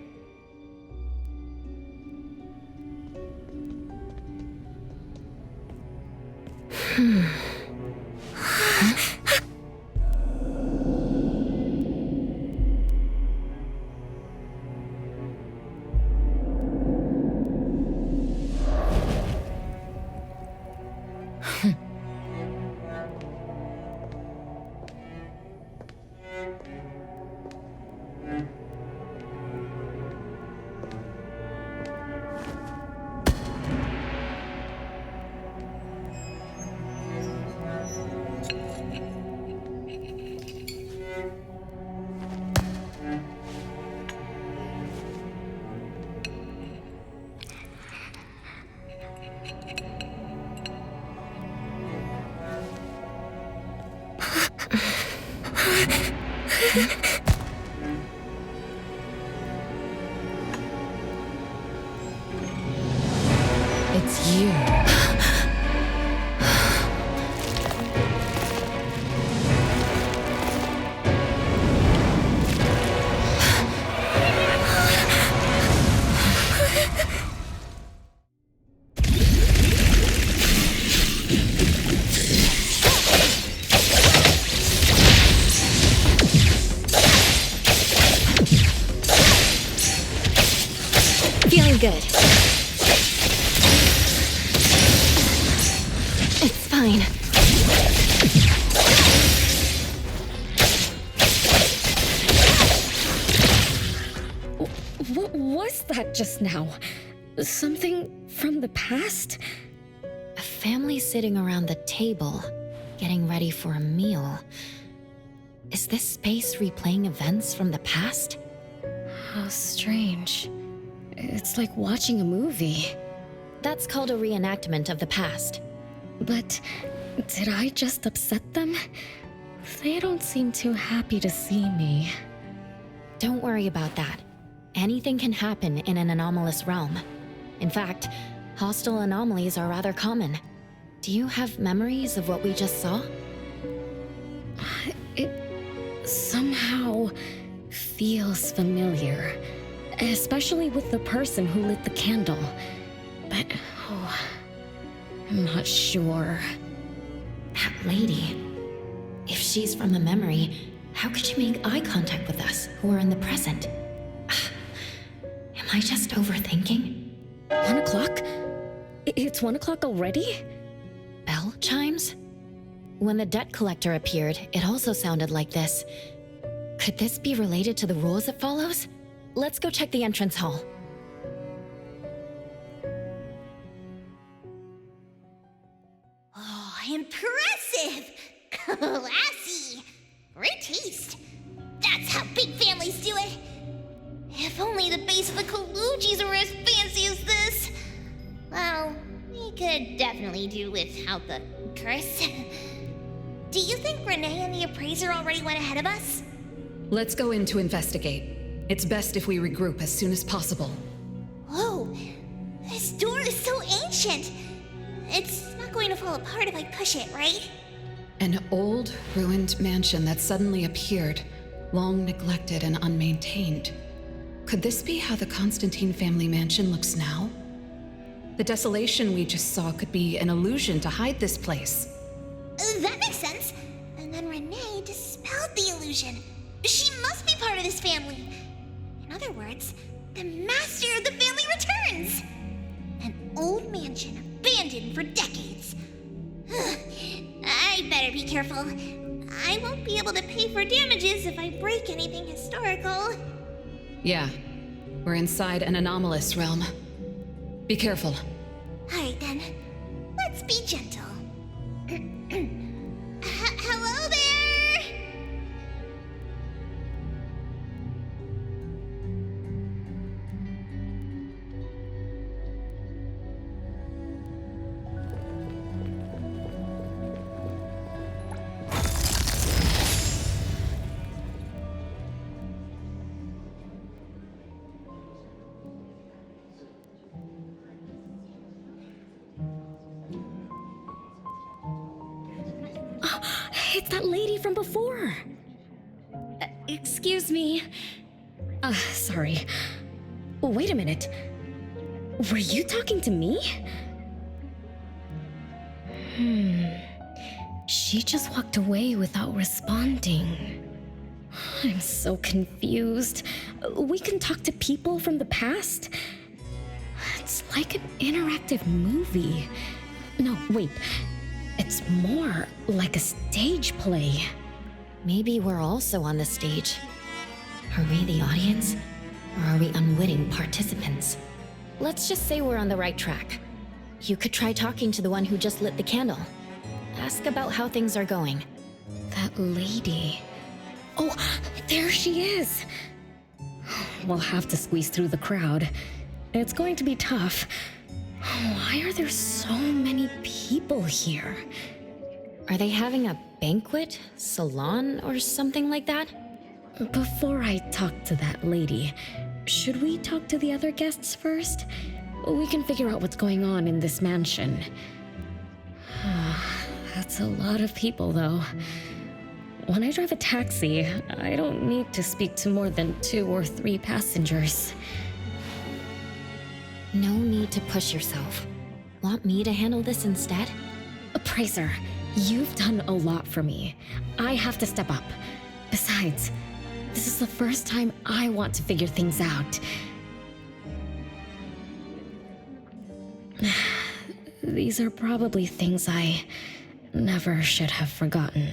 It's you. just now? Something from the past? A family sitting around the table, getting ready for a meal. Is this space replaying events from the past? How strange. It's like watching a movie. That's called a reenactment of the past. But did I just upset them? They don't seem too happy to see me. Don't worry about that. Anything can happen in an anomalous realm. In fact, hostile anomalies are rather common. Do you have memories of what we just saw? It somehow feels familiar, especially with the person who lit the candle. But, I'm not sure. That lady. If she's from a memory, how could she make eye contact with us, who are in the present? Am I just overthinking? 1 o'clock? It's 1 o'clock already? Bell chimes? When the debt collector appeared, it also sounded like this. Could this be related to the rules it follows? Let's go check the entrance hall. Oh, impressive! Classy! Great taste. That's how big families do it. If only the base of the Kalujis were as fancy as this. Well, we could definitely do without the curse. Do you think Renee and the appraiser already went ahead of us? Let's go in to investigate. It's best if we regroup as soon as possible. Whoa, this door is so ancient. It's not going to fall apart if I push it, right? An old, ruined mansion that suddenly appeared, long neglected and unmaintained. Could this be how the Constantine family mansion looks now? The desolation we just saw could be an illusion to hide this place. That makes sense. And then Renee dispelled the illusion. She must be part of this family. In other words, the master of the family returns. An old mansion abandoned for decades. I better be careful. I won't be able to pay for damages if I break anything historical. Yeah, we're inside an anomalous realm. Be careful. Alright then, let's be gentle. Hello there! It's that lady from before. Excuse me. Sorry. Wait a minute. Were you talking to me? She just walked away without responding. I'm so confused. We can talk to people from the past? It's like an interactive movie. No, wait. It's more like a stage play. Maybe we're also on the stage. Are we the audience? Or are we unwitting participants? Let's just say we're on the right track. You could try talking to the one who just lit the candle. Ask about how things are going. That lady. Oh, there she is. We'll have to squeeze through the crowd. It's going to be tough. Why are there so many people here? Are they having a banquet, salon, or something like that? Before I talk to that lady, should we talk to the other guests first? We can figure out what's going on in this mansion. That's a lot of people, though. When I drive a taxi, I don't need to speak to more than 2 or 3 passengers. No need to push yourself. Want me to handle this instead? Appraiser, you've done a lot for me. I have to step up. Besides, this is the first time I want to figure things out. These are probably things I never should have forgotten.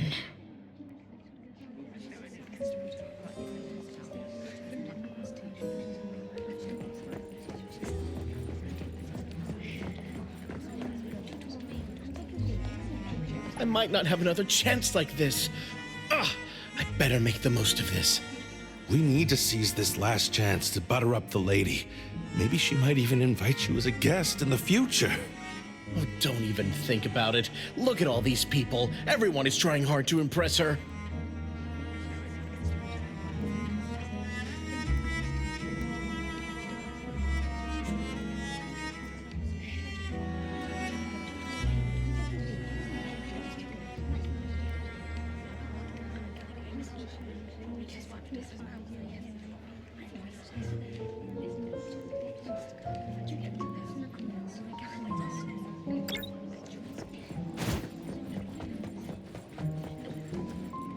might not have another chance like this. Ugh, I better make the most of this. We need to seize this last chance to butter up the lady. Maybe she might even invite you as a guest in the future. Oh, don't even think about it. Look at all these people. Everyone is trying hard to impress her.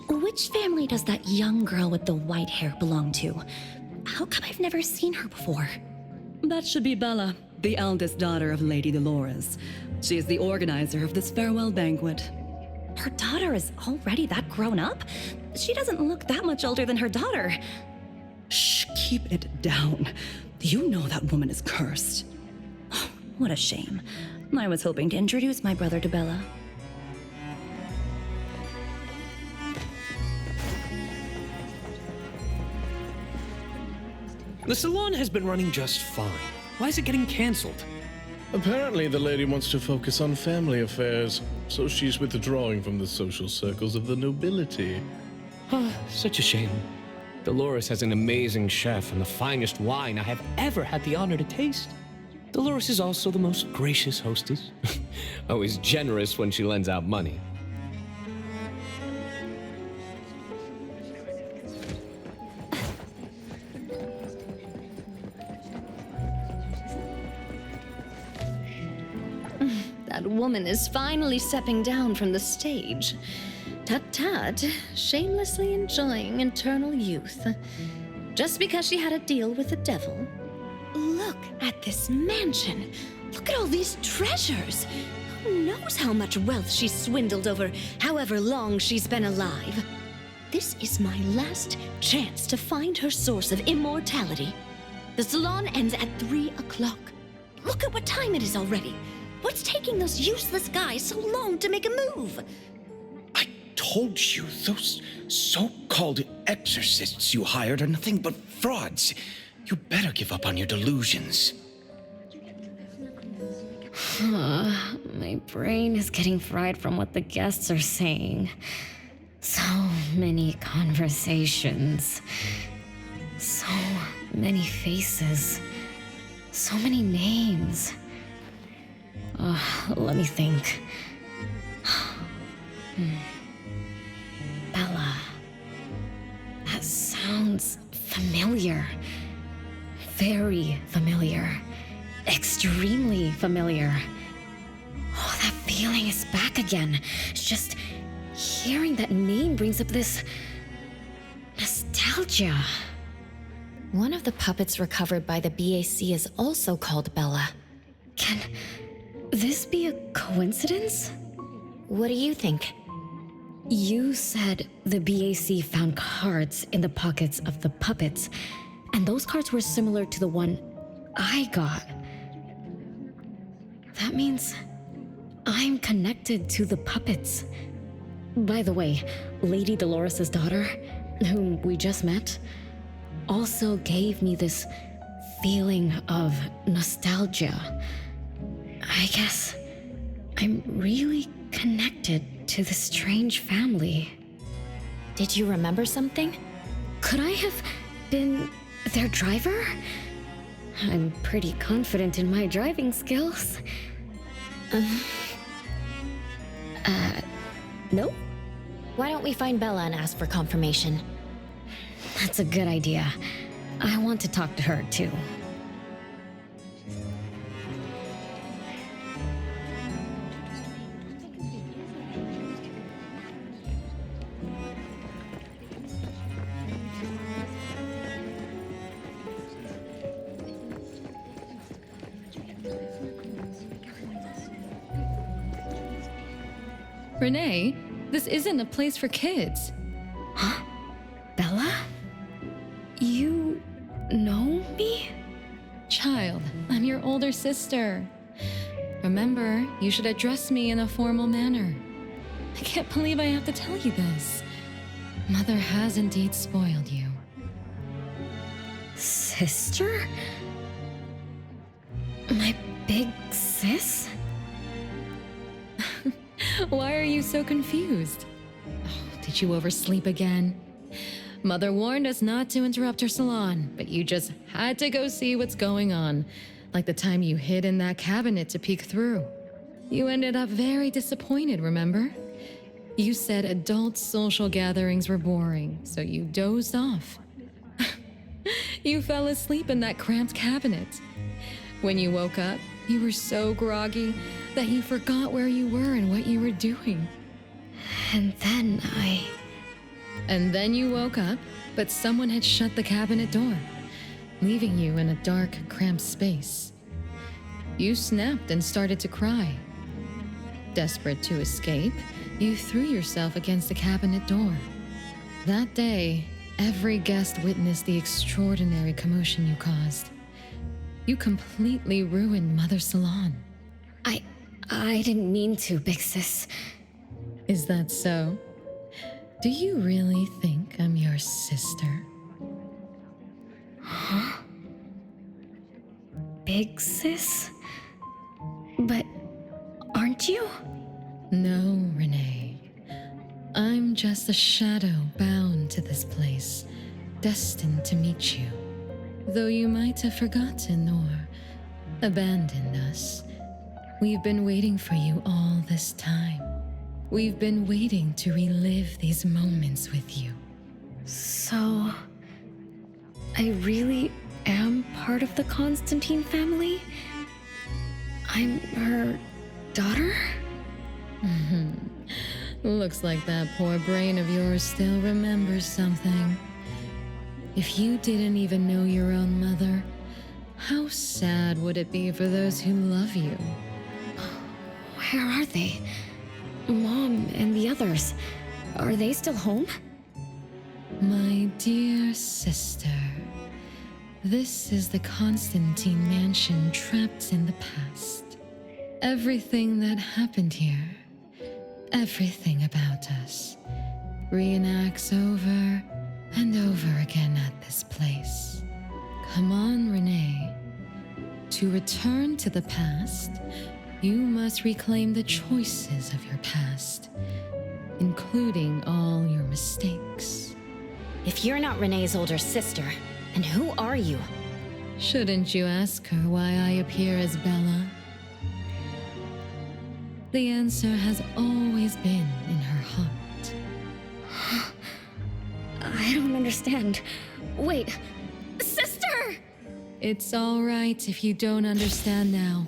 Which family does that young girl with the white hair belong to? How come I've never seen her before? That should be Bella, the eldest daughter of Lady Dolores. She is the organizer of this farewell banquet. Her daughter is already that grown up? She doesn't look that much older than her daughter. Shh, keep it down. You know that woman is cursed. What a shame. I was hoping to introduce my brother to Bella. The salon has been running just fine. Why is it getting canceled? Apparently, the lady wants to focus on family affairs, so she's withdrawing from the social circles of the nobility. Such a shame. Dolores has an amazing chef and the finest wine I have ever had the honor to taste. Dolores is also the most gracious hostess. Always generous when she lends out money. That woman is finally stepping down from the stage. Tut-tut, shamelessly enjoying eternal youth. Just because she had a deal with the devil. Look at this mansion. Look at all these treasures. Who knows how much wealth she's swindled over however long she's been alive. This is my last chance to find her source of immortality. The salon ends at 3 o'clock. Look at what time it is already. What's taking those useless guys so long to make a move? Told you, those so-called exorcists you hired are nothing but frauds. You better give up on your delusions. My brain is getting fried from what the guests are saying. So many conversations. So many faces. So many names. Let me think. Bella. That sounds familiar. Very familiar. Extremely familiar. Oh, that feeling is back again. It's just hearing that name brings up this nostalgia. One of the puppets recovered by the BAC is also called Bella. Can this be a coincidence? What do you think? You said the BAC found cards in the pockets of the puppets, and those cards were similar to the one I got. That means I'm connected to the puppets. By the way, Lady Dolores' daughter, whom we just met, also gave me this feeling of nostalgia. I guess I'm really connected to this strange family. Did you remember something? Could I have been their driver? I'm pretty confident in my driving skills. No? Why don't we find Bella and ask for confirmation? That's a good idea. I want to talk to her, too. Renee, this isn't a place for kids. Huh? Bella? You know me? Child, I'm your older sister. Remember, you should address me in a formal manner. I can't believe I have to tell you this. Mother has indeed spoiled you. Sister? My big sis? Why are you so confused? Oh, did you oversleep again? Mother warned us not to interrupt her salon, but you just had to go see what's going on. Like the time you hid in that cabinet to peek through. You ended up very disappointed, remember? You said adult social gatherings were boring, so you dozed off. You fell asleep in that cramped cabinet. When you woke up, you were so groggy that you forgot where you were and what you were doing. And then you woke up, but someone had shut the cabinet door, leaving you in a dark, cramped space. You snapped and started to cry. Desperate to escape, you threw yourself against the cabinet door. That day, every guest witnessed the extraordinary commotion you caused. You completely ruined Mother's salon. I didn't mean to, big sis. Is that so? Do you really think I'm your sister? Huh? Big sis? But aren't you? No, Renee. I'm just a shadow bound to this place, destined to meet you. Though you might have forgotten or abandoned us, we've been waiting for you all this time. We've been waiting to relive these moments with you. So, I really am part of the Constantine family? I'm her daughter? Looks like that poor brain of yours still remembers something. If you didn't even know your own mother, how sad would it be for those who love you? Where are they? Mom and the others. Are they still home? My dear sister, this is the Constantine mansion trapped in the past. Everything that happened here, everything about us, reenacts over and over again at this place. Come on, Renee. To return to the past, you must reclaim the choices of your past, including all your mistakes. If you're not Renee's older sister, then who are you? Shouldn't you ask her why I appear as Bella? The answer has always been in her heart. I don't understand. Wait, sister! It's all right if you don't understand now.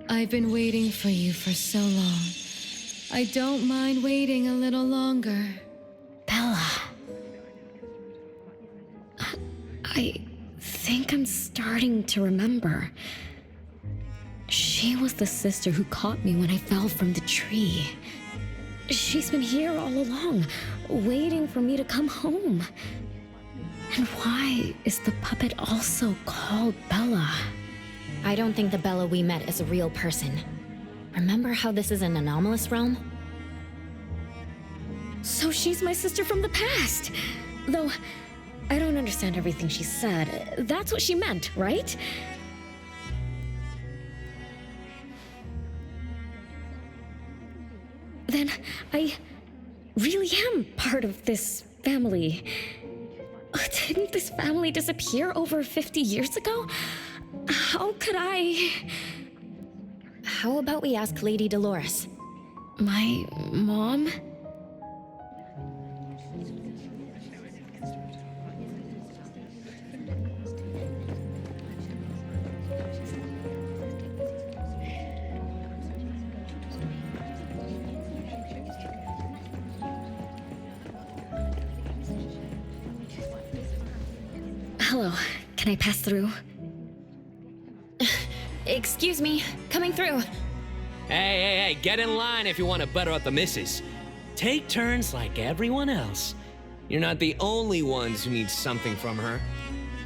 I've been waiting for you for so long. I don't mind waiting a little longer. Bella. I think I'm starting to remember. She was the sister who caught me when I fell from the tree. She's been here all along, waiting for me to come home. And why is the puppet also called Bella? I don't think the Bella we met is a real person. Remember how this is an anomalous realm? So she's my sister from the past. Though, I don't understand everything she said. That's what she meant, right? Then I really am part of this family. Didn't this family disappear over 50 years ago? How could I... How about we ask Lady Dolores? My mom? Hello, can I pass through? Excuse me, coming through. Hey, get in line if you want to butter up the missus. Take turns like everyone else. You're not the only ones who need something from her.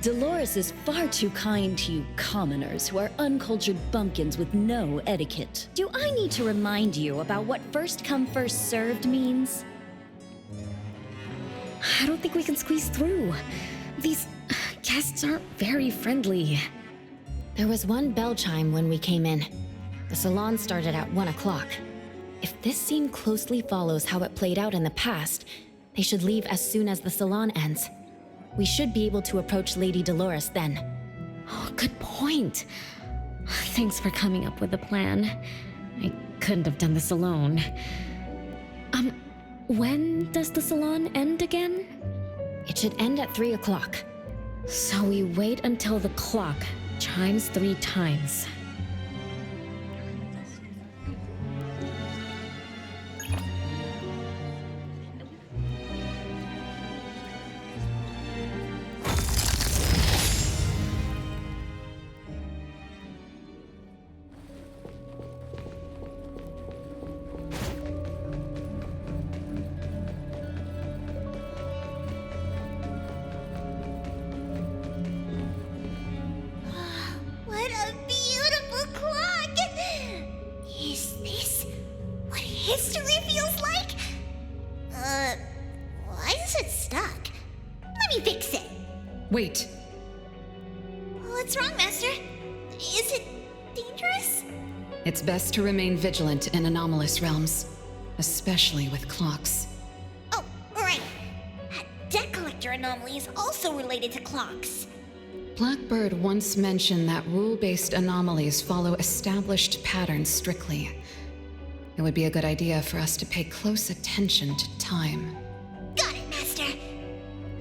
Dolores is far too kind to you commoners who are uncultured bumpkins with no etiquette. Do I need to remind you about what first come first served means? I don't think we can squeeze through. These guests aren't very friendly. There was one bell chime when we came in. The salon started at 1 o'clock. If this scene closely follows how it played out in the past, they should leave as soon as the salon ends. We should be able to approach Lady Dolores then. Oh, good point. Thanks for coming up with a plan. I couldn't have done this alone. When does the salon end again? It should end at 3 o'clock. So we wait until the clock chimes 3 times. What a beautiful clock! Is this what history feels like? Why is it stuck? Let me fix it. Wait. What's wrong, Master? Is it dangerous? It's best to remain vigilant in anomalous realms, especially with clocks. Oh, right. A debt collector anomaly is also related to clocks. Blackbird once mentioned that rule-based anomalies follow established patterns strictly. It would be a good idea for us to pay close attention to time. Got it, Master.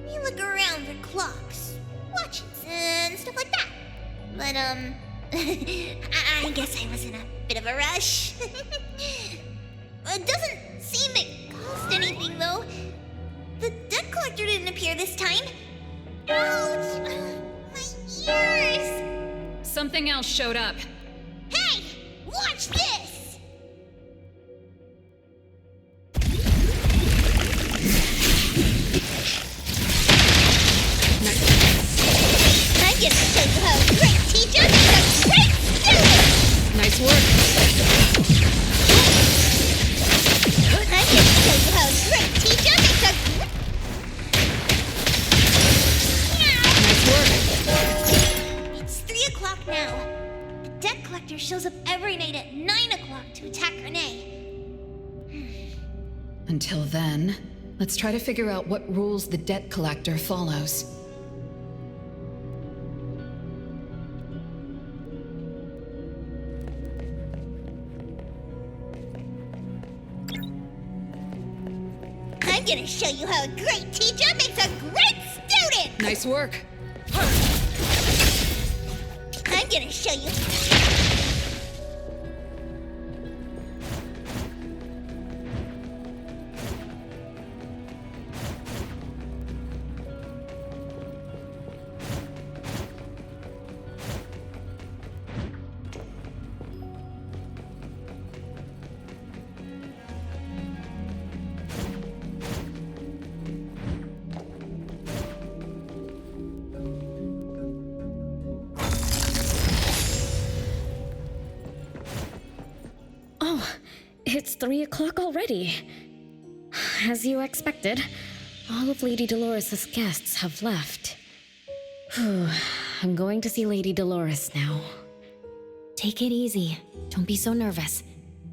We look around for clocks, watches, and stuff like that. But, I guess I was in a bit of a rush. It doesn't seem it cost anything, though. The debt collector didn't appear this time. Ouch! My ears! Something else showed up. Hey! Watch this! I'm gonna show you how a great teacher makes a great student! Nice work. I'm gonna show you how a great teacher makes a Nice work. It's 3 o'clock now. The debt collector shows up every night at 9 o'clock to attack Renee. Until then, let's try to figure out what rules the debt collector follows. I'm gonna show you how a great teacher makes a great student! Nice work. I'm gonna show you. Oh, it's 3 o'clock already. As you expected, all of Lady Dolores' guests have left. Whew, I'm going to see Lady Dolores now. Take it easy. Don't be so nervous.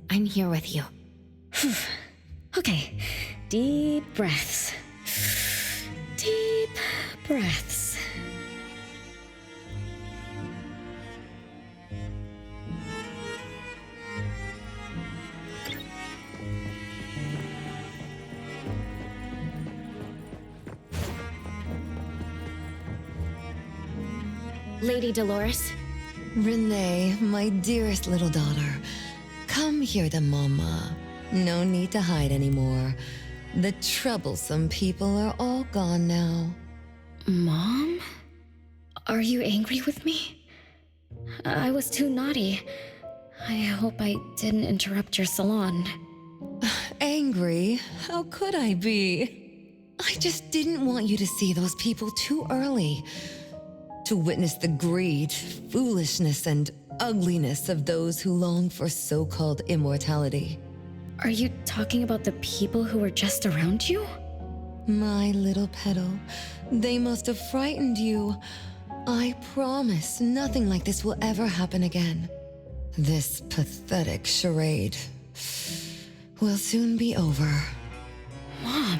I'm here with you. Okay, deep breaths. Deep breaths. Lady Dolores? Renee, my dearest little daughter, come here to Mama. No need to hide anymore. The troublesome people are all gone now. Mom? Are you angry with me? I was too naughty. I hope I didn't interrupt your salon. Angry? How could I be? I just didn't want you to see those people too early. To witness the greed, foolishness, and ugliness of those who long for so-called immortality. Are you talking about the people who were just around you? My little petal, they must have frightened you. I promise nothing like this will ever happen again. This pathetic charade will soon be over. Mom,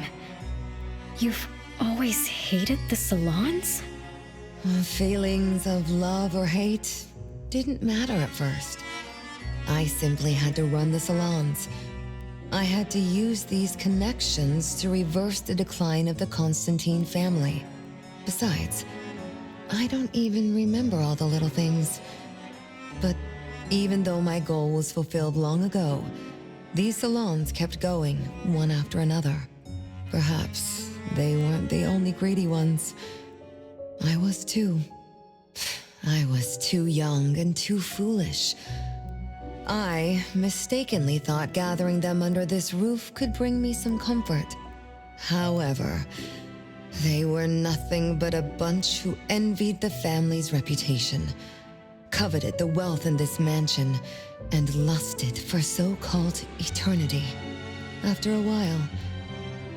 you've always hated the salons? Feelings of love or hate didn't matter at first. I simply had to run the salons. I had to use these connections to reverse the decline of the Constantine family. Besides, I don't even remember all the little things. But even though my goal was fulfilled long ago, these salons kept going, one after another. Perhaps they weren't the only greedy ones. I was too. I was too young and too foolish. I mistakenly thought gathering them under this roof could bring me some comfort. However, they were nothing but a bunch who envied the family's reputation, coveted the wealth in this mansion, and lusted for so-called eternity. After a while,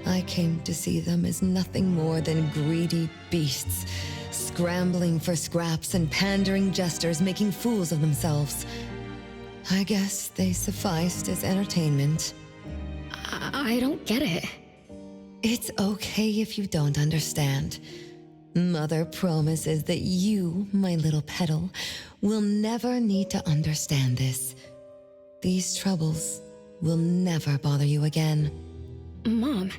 I came to see them as nothing more than greedy beasts, scrambling for scraps and pandering jesters making fools of themselves. I guess they sufficed as entertainment. I don't get it. It's okay if you don't understand. Mother promises that you, my little petal, will never need to understand this. These troubles will never bother you again. Mom,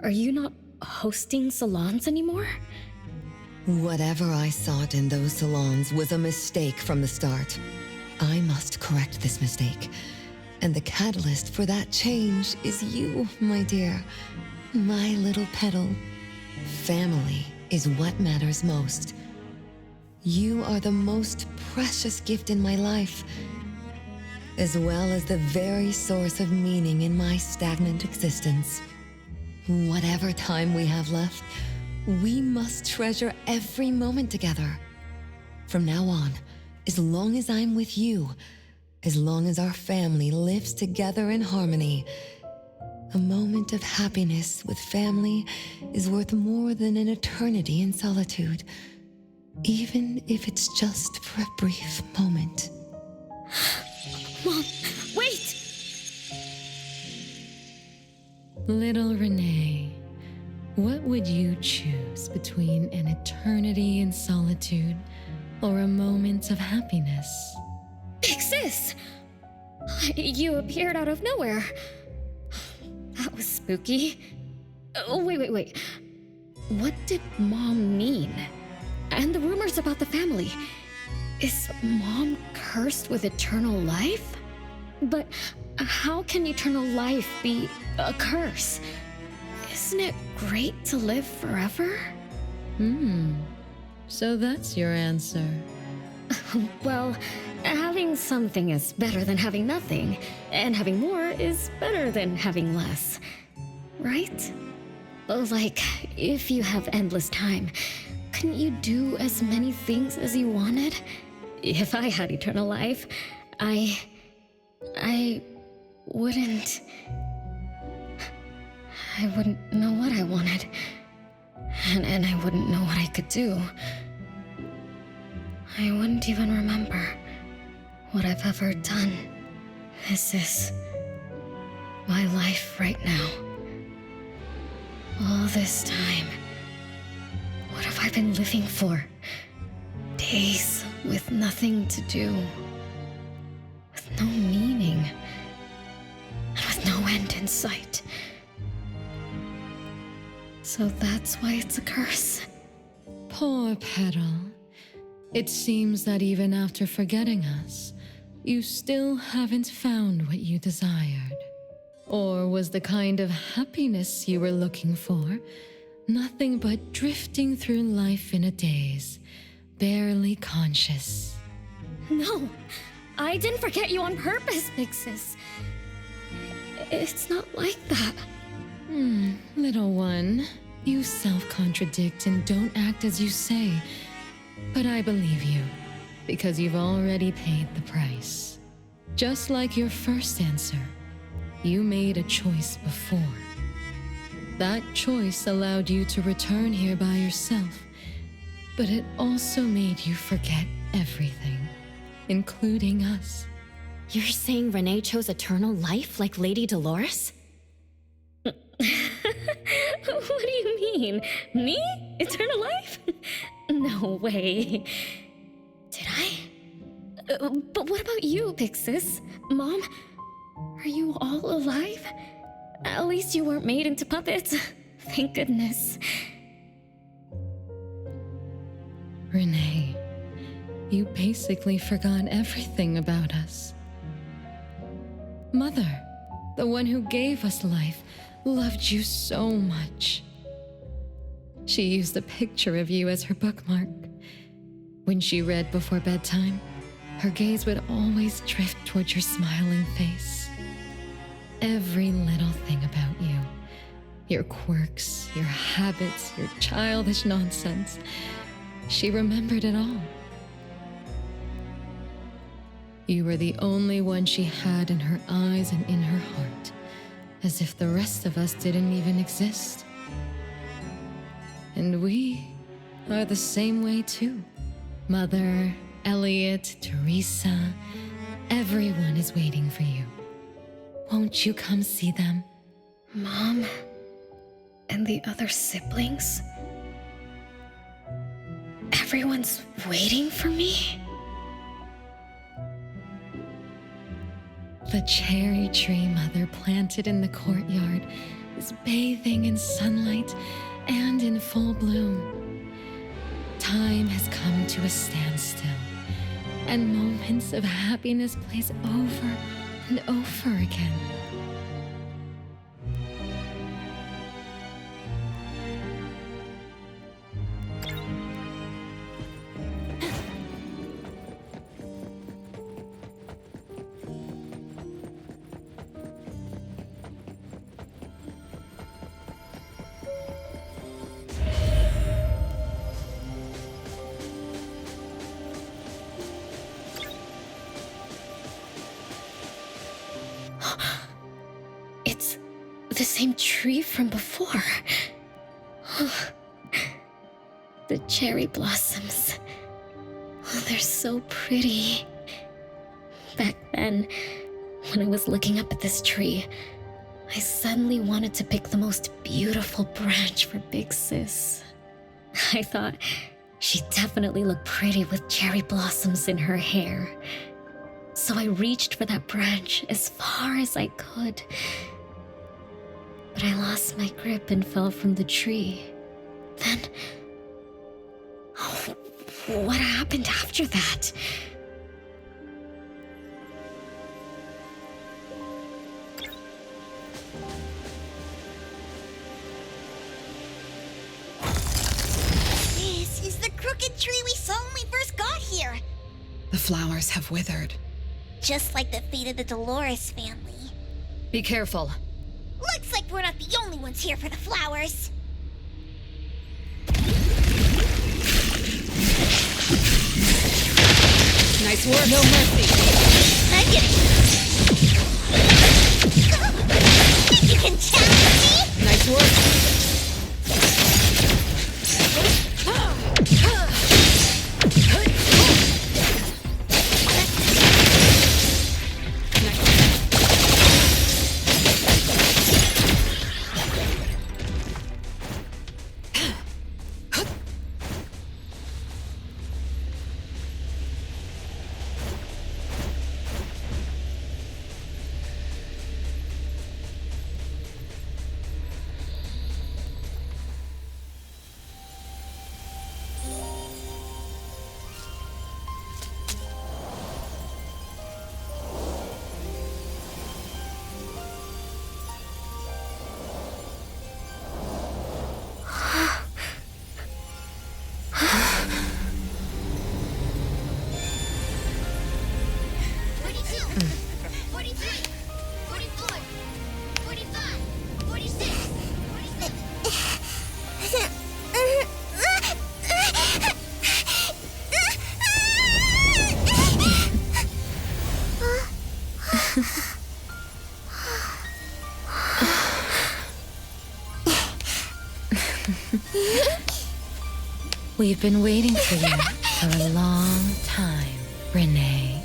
are you not hosting salons anymore? Whatever I sought in those salons was a mistake from the start. I must correct this mistake. And the catalyst for that change is you, my dear. My little petal. Family is what matters most. You are the most precious gift in my life, as well as the very source of meaning in my stagnant existence. Whatever time we have left, we must treasure every moment together. From now on, as long as I'm with you, as long as our family lives together in harmony, a moment of happiness with family is worth more than an eternity in solitude, even if it's just for a brief moment. Mom, wait! Little Renee, what would you choose between an eternity in solitude or a moment of happiness? Big Sis! You appeared out of nowhere. That was spooky. Oh, wait. What did Mom mean? And the rumors about the family. Is Mom cursed with eternal life? But how can eternal life be a curse? Isn't it great to live forever? So that's your answer. Well, having something is better than having nothing, and having more is better than having less. Right? Like, if you have endless time, couldn't you do as many things as you wanted? If I had eternal life, I wouldn't know what I wanted. And I wouldn't know what I could do. I wouldn't even remember what I've ever done. This is my life right now. All this time. What have I been living for? Days with nothing to do. With no meaning. And with no end in sight. So that's why it's a curse. Poor Petal. It seems that even after forgetting us, you still haven't found what you desired. Or was the kind of happiness you were looking for nothing but drifting through life in a daze, barely conscious? No, I didn't forget you on purpose, Big Sis. It's not like that. Little one, you self-contradict and don't act as you say. But I believe you, because you've already paid the price. Just like your first answer, you made a choice before. That choice allowed you to return here by yourself, but it also made you forget everything, including us. You're saying Renee chose eternal life like Lady Dolores? What do you mean? Me? Eternal life? No way. Did I? But what about you, Pixis? Mom? Are you all alive? At least you weren't made into puppets. Thank goodness. Renee, you basically forgot everything about us. Mother, the one who gave us life, loved you so much. She used a picture of you as her bookmark. When she read before bedtime, her gaze would always drift toward your smiling face. Every little thing about you, your quirks, your habits, your childish nonsense, she remembered it all. You were the only one she had in her eyes and in her heart, as if the rest of us didn't even exist. And we are the same way too. Mother, Elliot, Teresa, everyone is waiting for you. Won't you come see them? Mom and the other siblings? Everyone's waiting for me? The cherry tree Mother planted in the courtyard is bathing in sunlight and in full bloom. Time has come to a standstill, and moments of happiness place over and over again. It's the same tree from before. The cherry blossoms. Oh, they're so pretty. Back then, when I was looking up at this tree, I suddenly wanted to pick the most beautiful branch for Big Sis. I thought she'd definitely look pretty with cherry blossoms in her hair. So I reached for that branch as far as I could. But I lost my grip and fell from the tree. Then... oh, what happened after that? This is the crooked tree we saw when we first got here. The flowers have withered. Just like the fate of the Dolores family. Be careful. Looks like we're not the only ones here for the flowers. Nice work. No mercy. I'm getting... You can challenge me? Nice work. We've been waiting for you for a long time, Renee.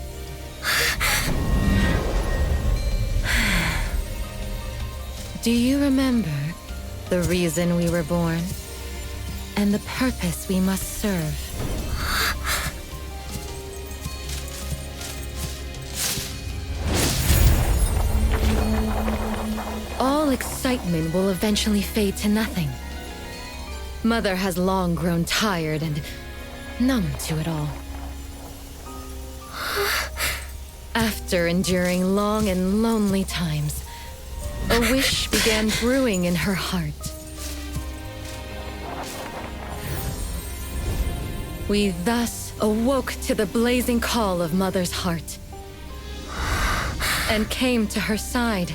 Do you remember the reason we were born? And the purpose we must serve? All excitement will eventually fade to nothing. Mother has long grown tired and numb to it all. After enduring long and lonely times, a wish began brewing in her heart. We thus awoke to the blazing call of Mother's heart and came to her side.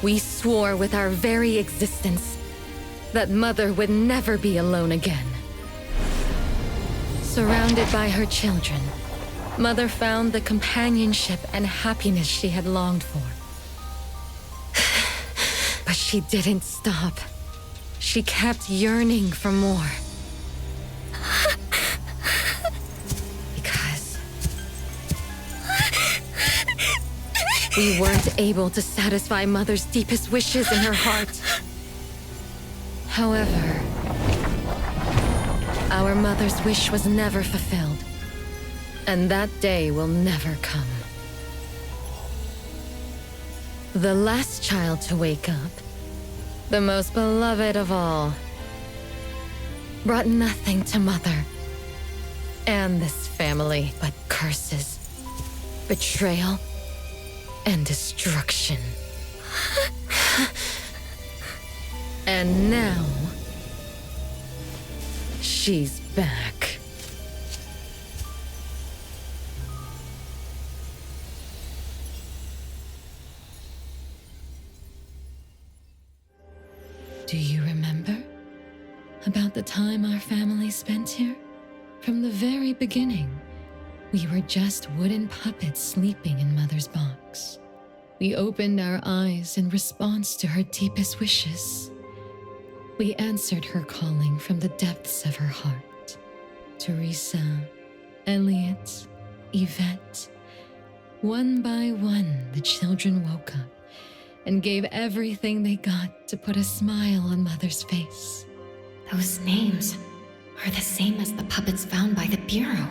We swore with our very existence that Mother would never be alone again. Surrounded by her children, Mother found the companionship and happiness she had longed for. But she didn't stop. She kept yearning for more. Because we weren't able to satisfy Mother's deepest wishes in her heart. However, our mother's wish was never fulfilled, and that day will never come. The last child to wake up, the most beloved of all, brought nothing to Mother and this family but curses, betrayal, and destruction. And now, she's back. Do you remember about the time our family spent here? From the very beginning, we were just wooden puppets sleeping in Mother's box. We opened our eyes in response to her deepest wishes. We answered her calling from the depths of her heart. Teresa, Elliot, Yvette. One by one, the children woke up and gave everything they got to put a smile on Mother's face. Those names are the same as the puppets found by the Bureau.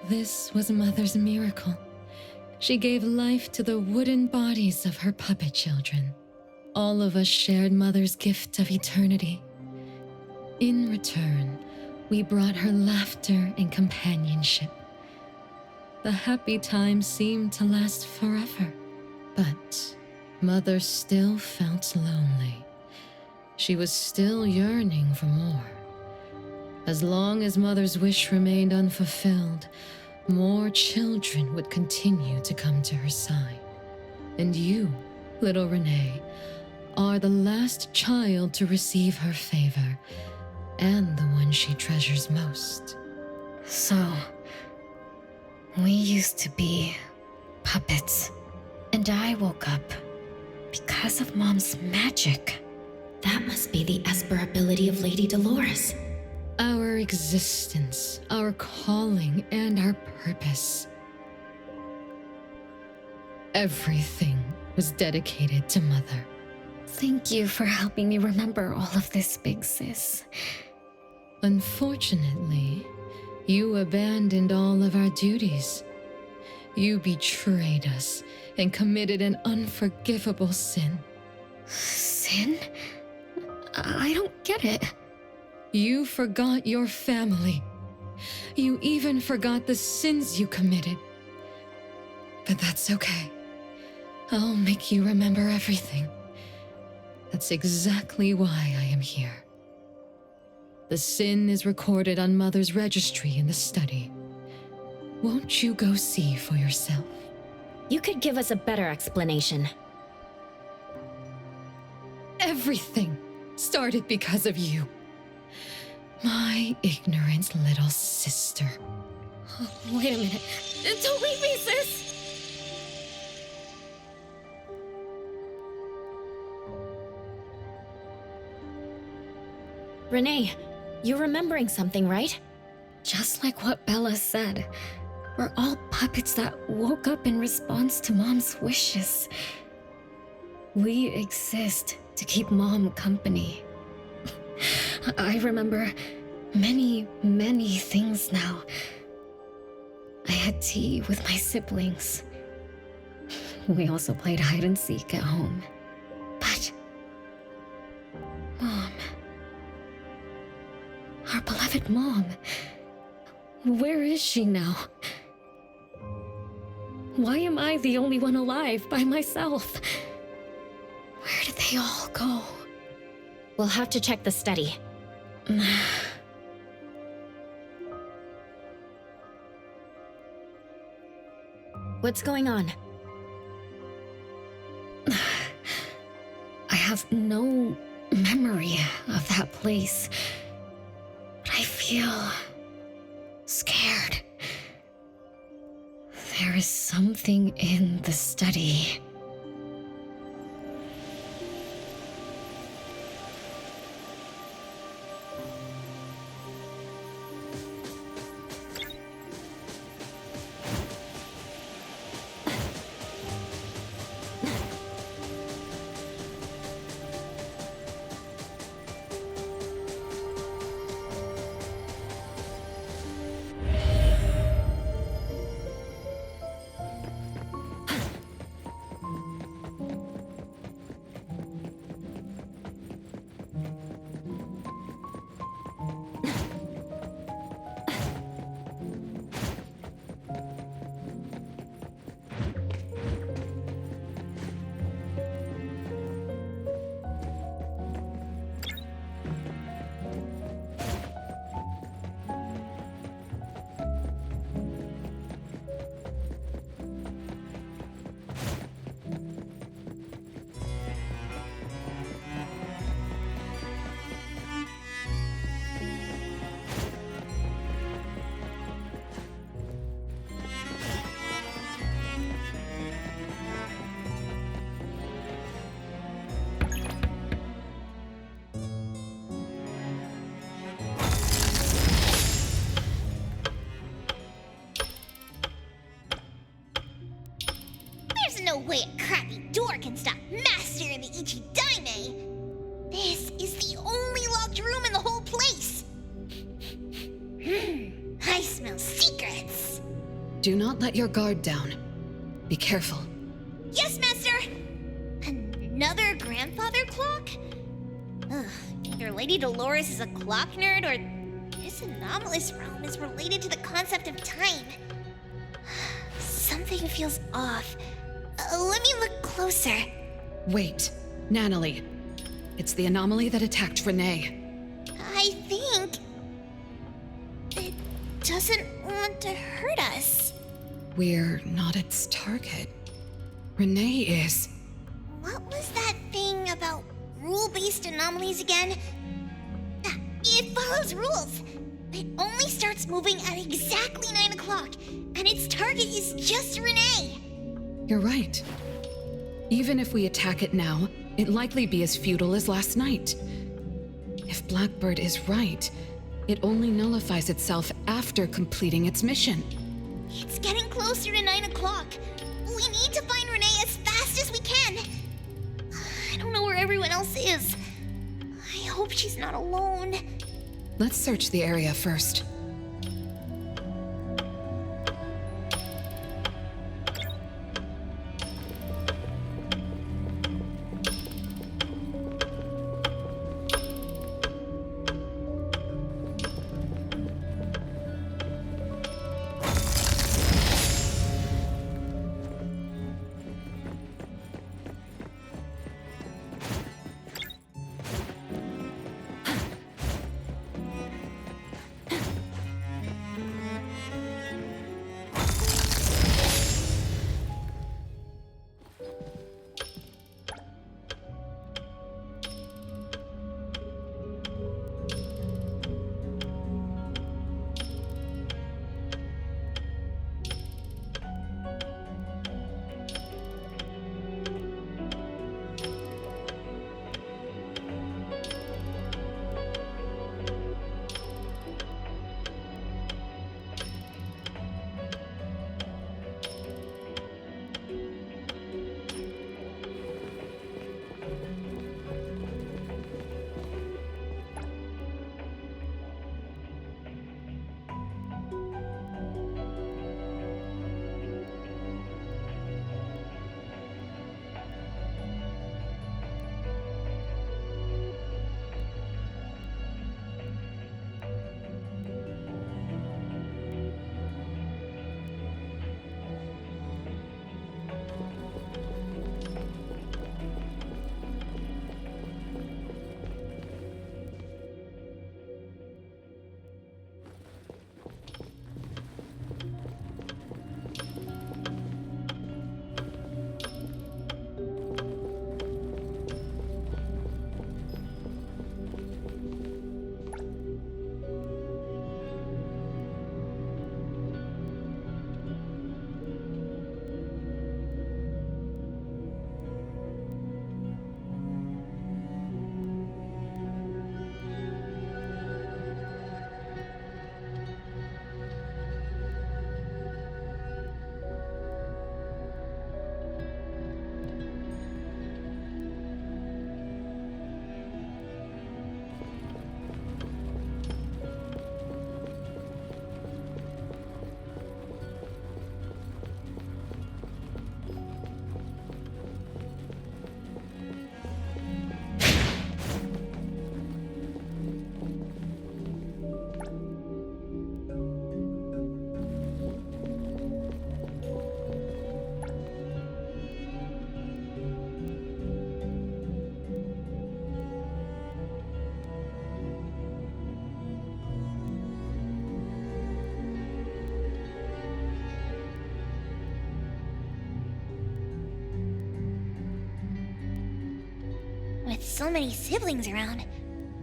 This was Mother's miracle. She gave life to the wooden bodies of her puppet children. All of us shared Mother's gift of eternity. In return, we brought her laughter and companionship. The happy times seemed to last forever, but Mother still felt lonely. She was still yearning for more. As long as Mother's wish remained unfulfilled, more children would continue to come to her side. And you, little Renee, are the last child to receive her favor, and the one she treasures most. So, we used to be puppets, and I woke up because of Mom's magic. That must be the Esper ability of Lady Dolores. Our existence, our calling, and our purpose. Everything was dedicated to Mother. Thank you for helping me remember all of this, Big Sis. Unfortunately, you abandoned all of our duties. You betrayed us and committed an unforgivable sin. Sin? I don't get it. You forgot your family. You even forgot the sins you committed. But that's okay. I'll make you remember everything. That's exactly why I am here. The sin is recorded on Mother's registry in the study. Won't you go see for yourself? You could give us a better explanation. Everything started because of you. My ignorant little sister. Oh, wait a minute. Don't leave me, sis! Renee, you're remembering something, right? Just like what Bella said, we're all puppets that woke up in response to Mom's wishes. We exist to keep Mom company. I remember many, many things now. I had tea with my siblings. We also played hide and seek at home. But Mom, our beloved Mom, where is she now? Why am I the only one alive by myself? Where did they all go? We'll have to check the study. What's going on? I have no memory of that place, but I feel scared. There is something in the study. There's no way a crappy door can stop Master and the Ichidaime! This is the only locked room in the whole place! I smell secrets! Do not let your guard down. Be careful. Yes, Master! Another grandfather clock? Ugh, either Lady Dolores is a clock nerd or this anomalous realm is related to the concept of time. Something feels off. Let me look closer. Wait, Nanalie. It's the anomaly that attacked Renee. I think it doesn't want to hurt us. We're not its target. Renee is. What was that thing about rule-based anomalies again? It follows rules. It only starts moving at exactly 9 o'clock, and its target is just Renee. You're right. Even if we attack it now, it'd likely be as futile as last night. If Blackbird is right, it only nullifies itself after completing its mission. It's getting closer to 9 o'clock. We need to find Renee as fast as we can. I don't know where everyone else is. I hope she's not alone. Let's search the area first. With so many siblings around,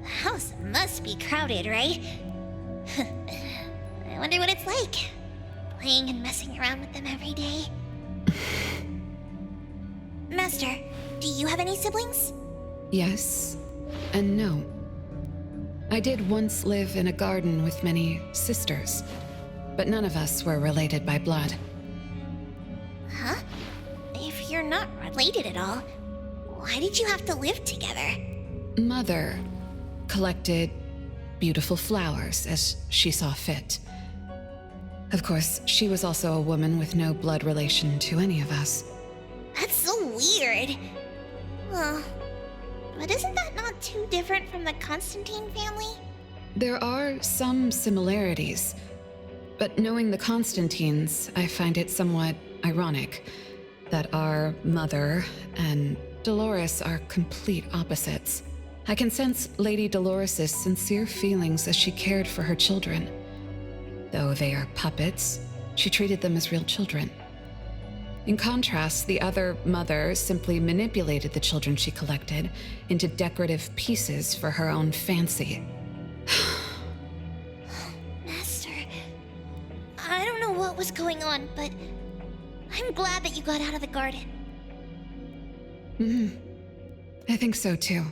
the house must be crowded, right? I wonder what it's like, playing and messing around with them every day. Master, do you have any siblings? Yes and no. I did once live in a garden with many sisters, but none of us were related by blood. Huh? If you're not related at all, why did you have to live together? Mother collected beautiful flowers as she saw fit. Of course, she was also a woman with no blood relation to any of us. That's so weird. Well, but isn't that not too different from the Constantine family? There are some similarities, but knowing the Constantines, I find it somewhat ironic that our mother and Dolores are complete opposites. I can sense Lady Dolores' sincere feelings as she cared for her children. Though they are puppets, she treated them as real children. In contrast, the other mother simply manipulated the children she collected into decorative pieces for her own fancy. Master, I don't know what was going on, but I'm glad that you got out of the garden. I think so too.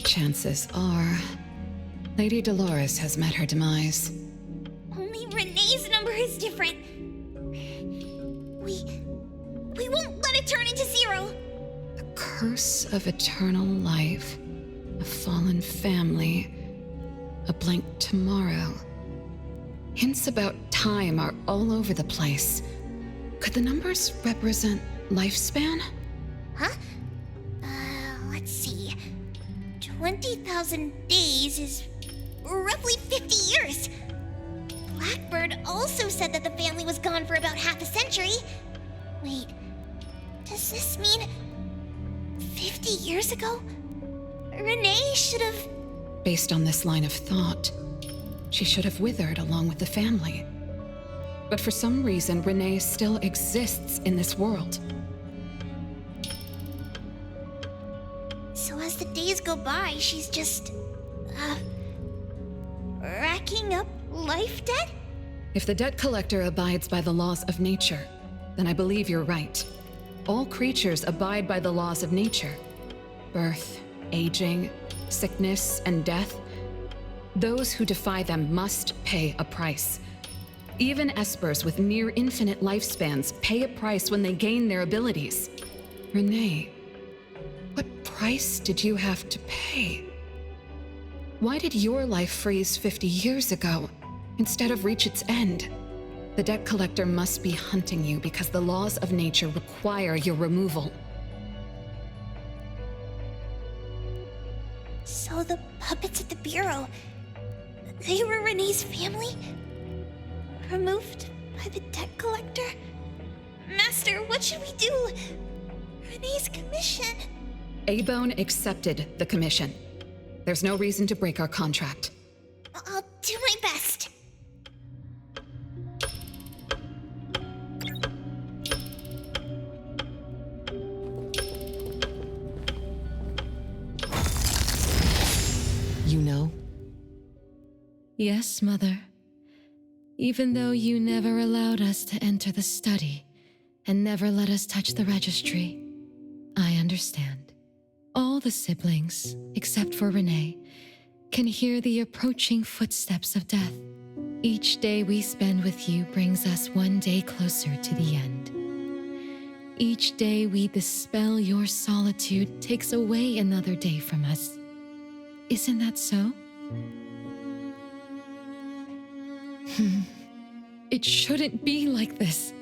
Chances are, Lady Dolores has met her demise. Only Renee's number is different. We won't let it turn into 0. The curse of eternal life, a fallen family, a blank tomorrow. Hints about time are all over the place. Could the numbers represent lifespan? Huh? Let's see. 20,000 days is roughly 50 years. Blackbird also said that the family was gone for about half a century. Wait, does this mean 50 years ago? Renee should have... Based on this line of thought, she should have withered along with the family. But for some reason, Renee still exists in this world. So as the days go by, she's just... racking up life debt? If the debt collector abides by the laws of nature, then I believe you're right. All creatures abide by the laws of nature. Birth, aging, sickness, and death. Those who defy them must pay a price. Even espers with near infinite lifespans pay a price when they gain their abilities. Renee, what price did you have to pay? Why did your life freeze 50 years ago instead of reach its end? The debt collector must be hunting you because the laws of nature require your removal. So the puppets at the Bureau, they were Renee's family? Removed by the debt collector? Master, what should we do? Renee's commission. A-Bone accepted the commission. There's no reason to break our contract. I'll do my best. You know? Yes, Mother. Even though you never allowed us to enter the study and never let us touch the registry, I understand. All the siblings, except for Renee, can hear the approaching footsteps of death Each day we spend with you brings us one day closer to the end. Each day we dispel your solitude takes away another day from us. Isn't that so? It shouldn't be like this.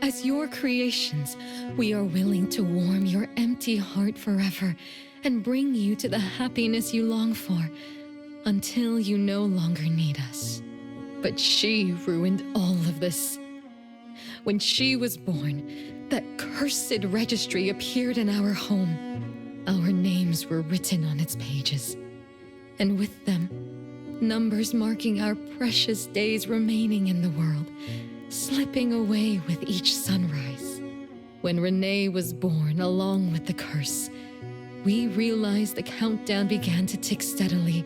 As your creations, we are willing to warm your empty heart forever and bring you to the happiness you long for until you no longer need us. But she ruined all of this. When she was born, that cursed registry appeared in our home. Our names were written on its pages, and with them, numbers marking our precious days remaining in the world, slipping away with each sunrise. When Renee was born along with the curse, we realized the countdown began to tick steadily,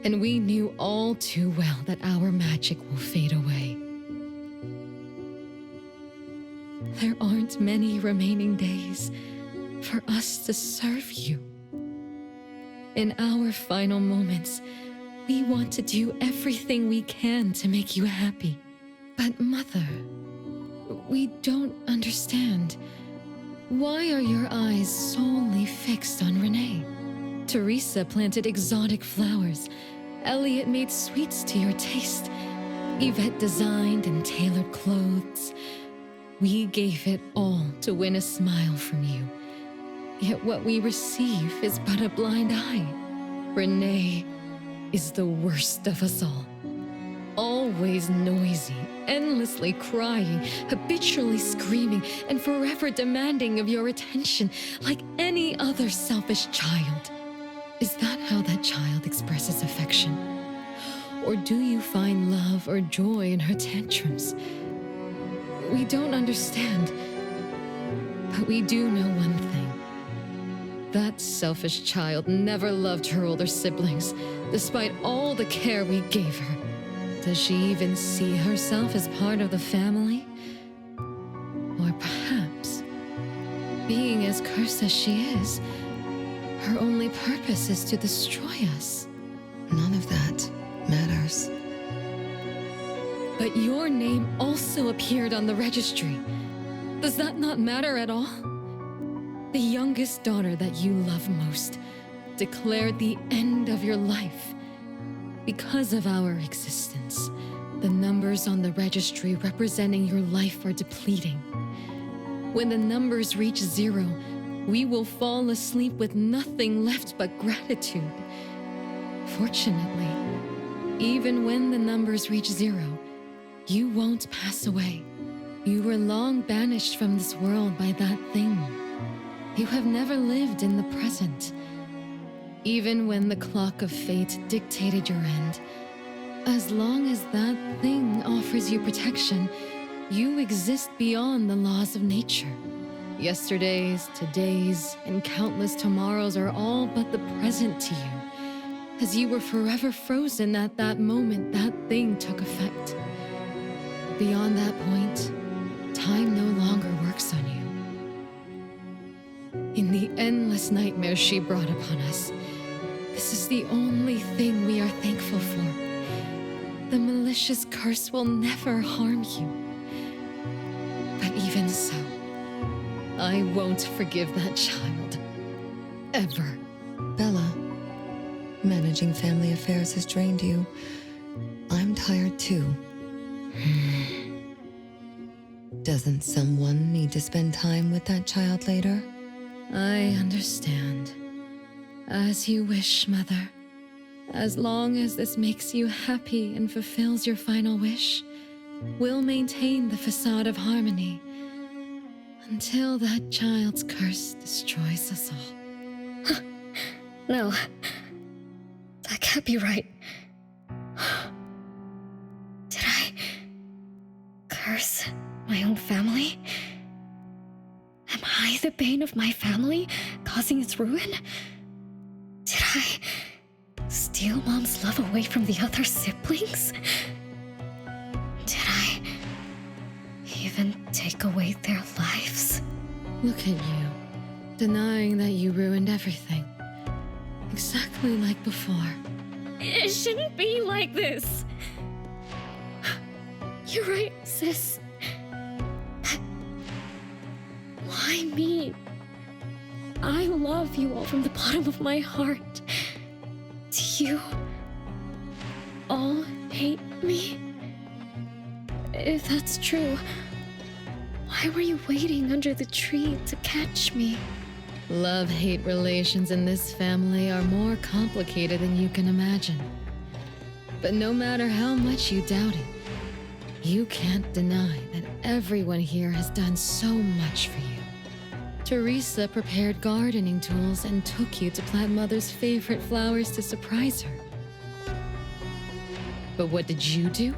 and we knew all too well that our magic will fade away. There aren't many remaining days for us to serve you. In our final moments, we want to do everything we can to make you happy. But Mother, we don't understand. Why are your eyes solely fixed on Renee? Teresa planted exotic flowers. Elliot made sweets to your taste. Yvette designed and tailored clothes. We gave it all to win a smile from you. Yet what we receive is but a blind eye. Renee is the worst of us all. Always noisy, endlessly crying, habitually screaming, and forever demanding of your attention like any other selfish child. Is that how that child expresses affection? Or do you find love or joy in her tantrums? We don't understand, but we do know one thing. That selfish child never loved her older siblings, despite all the care we gave her. Does she even see herself as part of the family? Or perhaps, being as cursed as she is, her only purpose is to destroy us. None of that matters. But your name also appeared on the registry. Does that not matter at all? The youngest daughter that you love most declared the end of your life. Because of our existence, the numbers on the registry representing your life are depleting. When the numbers reach 0, we will fall asleep with nothing left but gratitude. Fortunately, even when the numbers reach 0, you won't pass away. You were long banished from this world by that thing. You have never lived in the present. Even when the clock of fate dictated your end, as long as that thing offers you protection, you exist beyond the laws of nature. Yesterdays, todays, and countless tomorrows are all but the present to you, as you were forever frozen at that moment that thing took effect. Beyond that point, time no longer works on you. In the endless nightmares she brought upon us, this is the only thing we are thankful for. The malicious curse will never harm you. But even so, I won't forgive that child. Ever. Bella, managing family affairs has drained you. I'm tired too. Doesn't someone need to spend time with that child later? I understand. As you wish, Mother. As long as this makes you happy and fulfills your final wish, we'll maintain the facade of harmony until that child's curse destroys us all. No. That can't be right. Did I curse my own family? Am I the bane of my family, causing its ruin? Did I steal Mom's love away from the other siblings? Did I even take away their lives? Look at you, denying that you ruined everything. Exactly like before. It shouldn't be like this. You're right, sis. But why me? I love you all from the bottom of my heart. Do you all hate me? If that's true, why were you waiting under the tree to catch me? Love-hate relations in this family are more complicated than you can imagine. But no matter how much you doubt it, you can't deny that everyone here has done so much for you. Teresa prepared gardening tools and took you to plant Mother's favorite flowers to surprise her. But what did you do?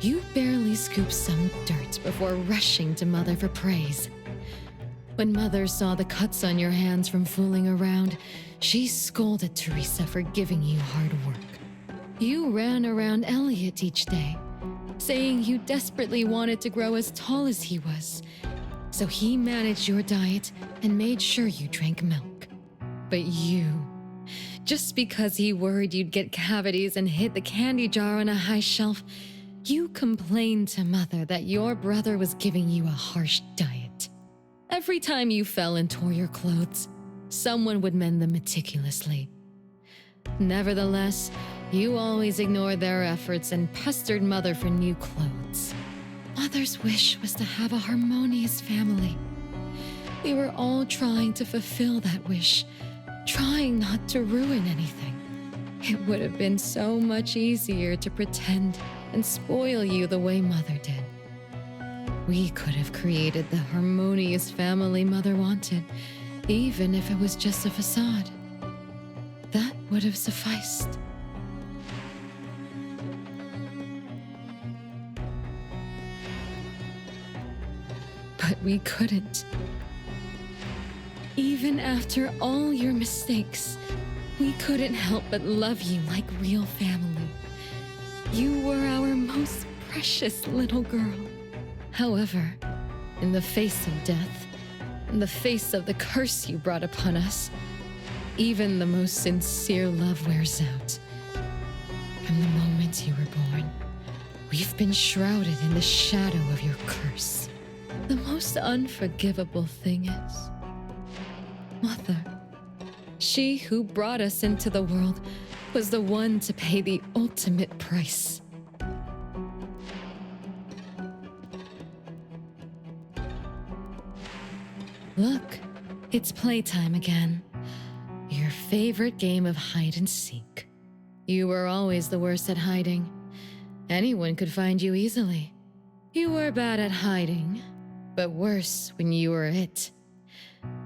You barely scooped some dirt before rushing to Mother for praise. When Mother saw the cuts on your hands from fooling around, she scolded Teresa for giving you hard work. You ran around Elliot each day, saying you desperately wanted to grow as tall as he was. So he managed your diet and made sure you drank milk. But you, just because he worried you'd get cavities and hid the candy jar on a high shelf, you complained to Mother that your brother was giving you a harsh diet. Every time you fell and tore your clothes, someone would mend them meticulously. Nevertheless, you always ignored their efforts and pestered Mother for new clothes. Mother's wish was to have a harmonious family. We were all trying to fulfill that wish, trying not to ruin anything. It would have been so much easier to pretend and spoil you the way Mother did. We could have created the harmonious family Mother wanted, even if it was just a facade. That would have sufficed. But we couldn't. Even after all your mistakes, we couldn't help but love you like real family. You were our most precious little girl. However, in the face of death, in the face of the curse you brought upon us, even the most sincere love wears out. From the moment you were born, we've been shrouded in the shadow of your curse. The most unforgivable thing is, Mother, she who brought us into the world, was the one to pay the ultimate price. Look, it's playtime again. Your favorite game of hide and seek. You were always the worst at hiding. Anyone could find you easily. You were bad at hiding, but worse when you were it.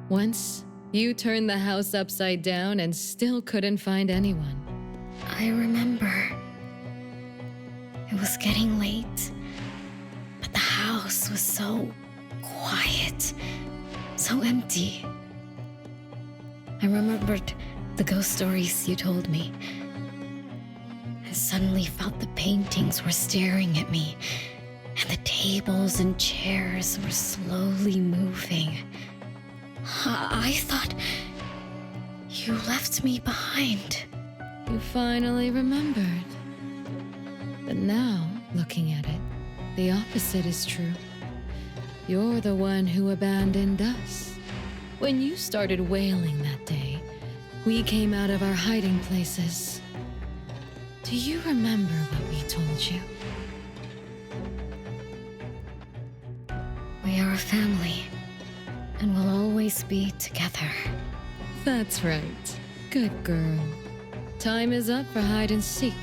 Once, you turned the house upside down and still couldn't find anyone. I remember. It was getting late, but the house was so quiet, so empty. I remembered the ghost stories you told me. I suddenly felt the paintings were staring at me, and the tables and chairs were slowly moving. I thought you left me behind. You finally remembered. But now, looking at it, the opposite is true. You're the one who abandoned us. When you started wailing that day, we came out of our hiding places. Do you remember what we told you? We are a family, and we'll always be together. That's right. Good girl. Time is up for hide and seek.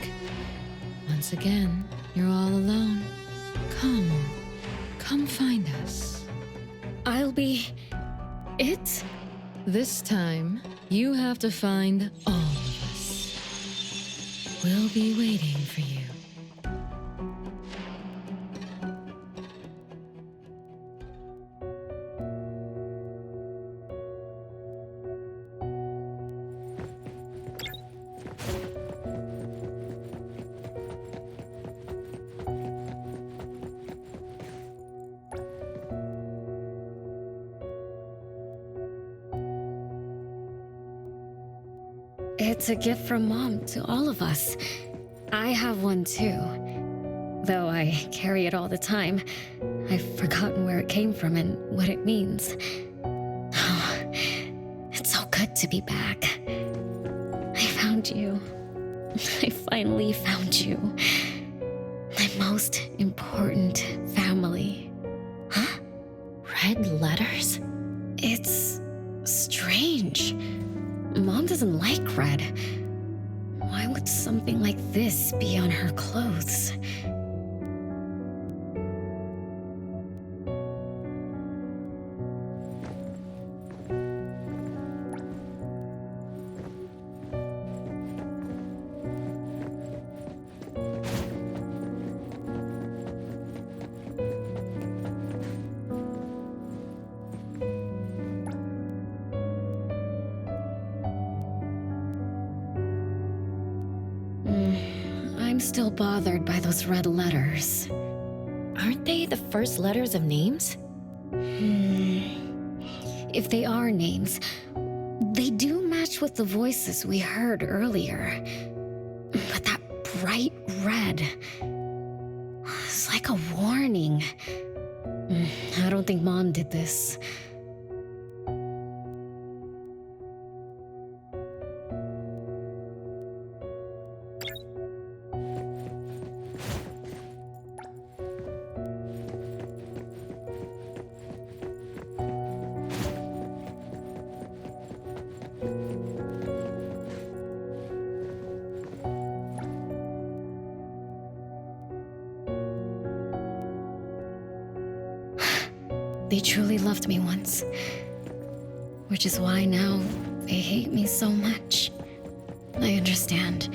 Once again, you're all alone. Come find us. I'll be it? This time, you have to find all of us. We'll be waiting for you. It's a gift from Mom to all of us. I have one too. Though I carry it all the time, I've forgotten where it came from and what it means. Oh, it's so good to be back. I found you. I finally found you. My most important family. Huh? Red letters? It's strange. Mom doesn't like red. Why would something like this be on her clothes? I'm still bothered by those red letters. Aren't they the first letters of names? If they are names, they do match with the voices we heard earlier. But that bright red, it's like a warning. I don't think Mom did this. They truly loved me once, which is why now they hate me so much. I understand.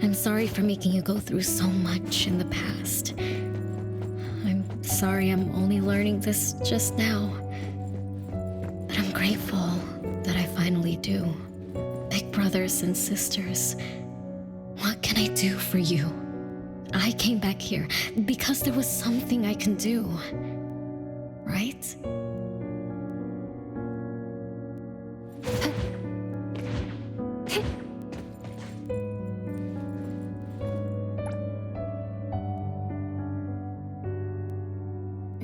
I'm sorry for making you go through so much in the past. I'm sorry I'm only learning this just now. But I'm grateful that I finally do. Big brothers and sisters, what can I do for you? I came back here because there was something I can do. Right?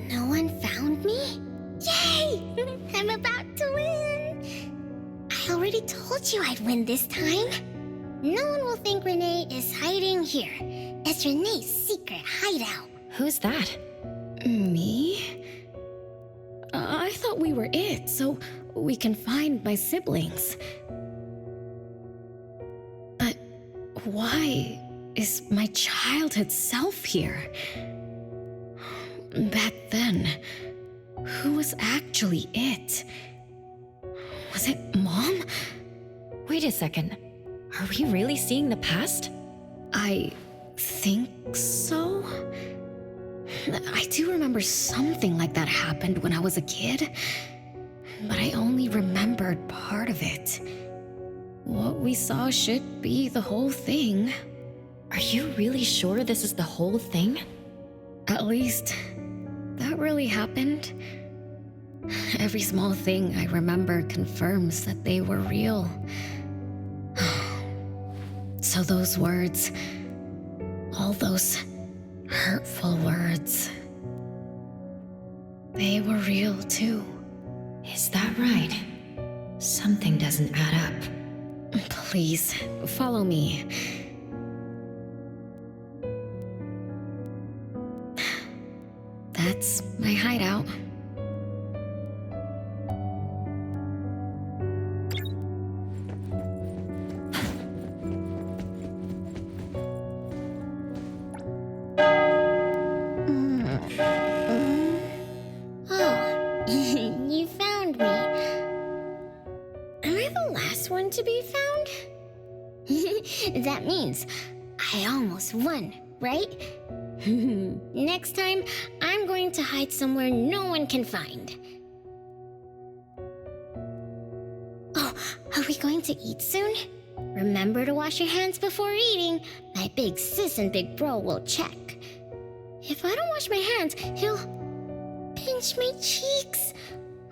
No one found me? Yay! I'm about to win! I already told you I'd win this time. No one will think Renee is hiding here. It's Renee's secret hideout. Who's that? Me? I thought we were it, so we can find my siblings. But why is my childhood self here? Back then, who was actually it? Was it Mom? Wait a second. Are we really seeing the past? I think so. I do remember something like that happened when I was a kid, but I only remembered part of it. What we saw should be the whole thing. Are you really sure this is the whole thing? At least, that really happened. Every small thing I remember confirms that they were real. So those words, all those hurtful words, they were real too. Is that right? Something doesn't add up. Please, follow me. That's my hideout. Oh, you found me. Am I the last one to be found? That means I almost won, right? Next time, I'm going to hide somewhere no one can find. Oh, are we going to eat soon? Remember to wash your hands before eating. My big sis and big bro will check. If I don't wash my hands, he'll pinch my cheeks.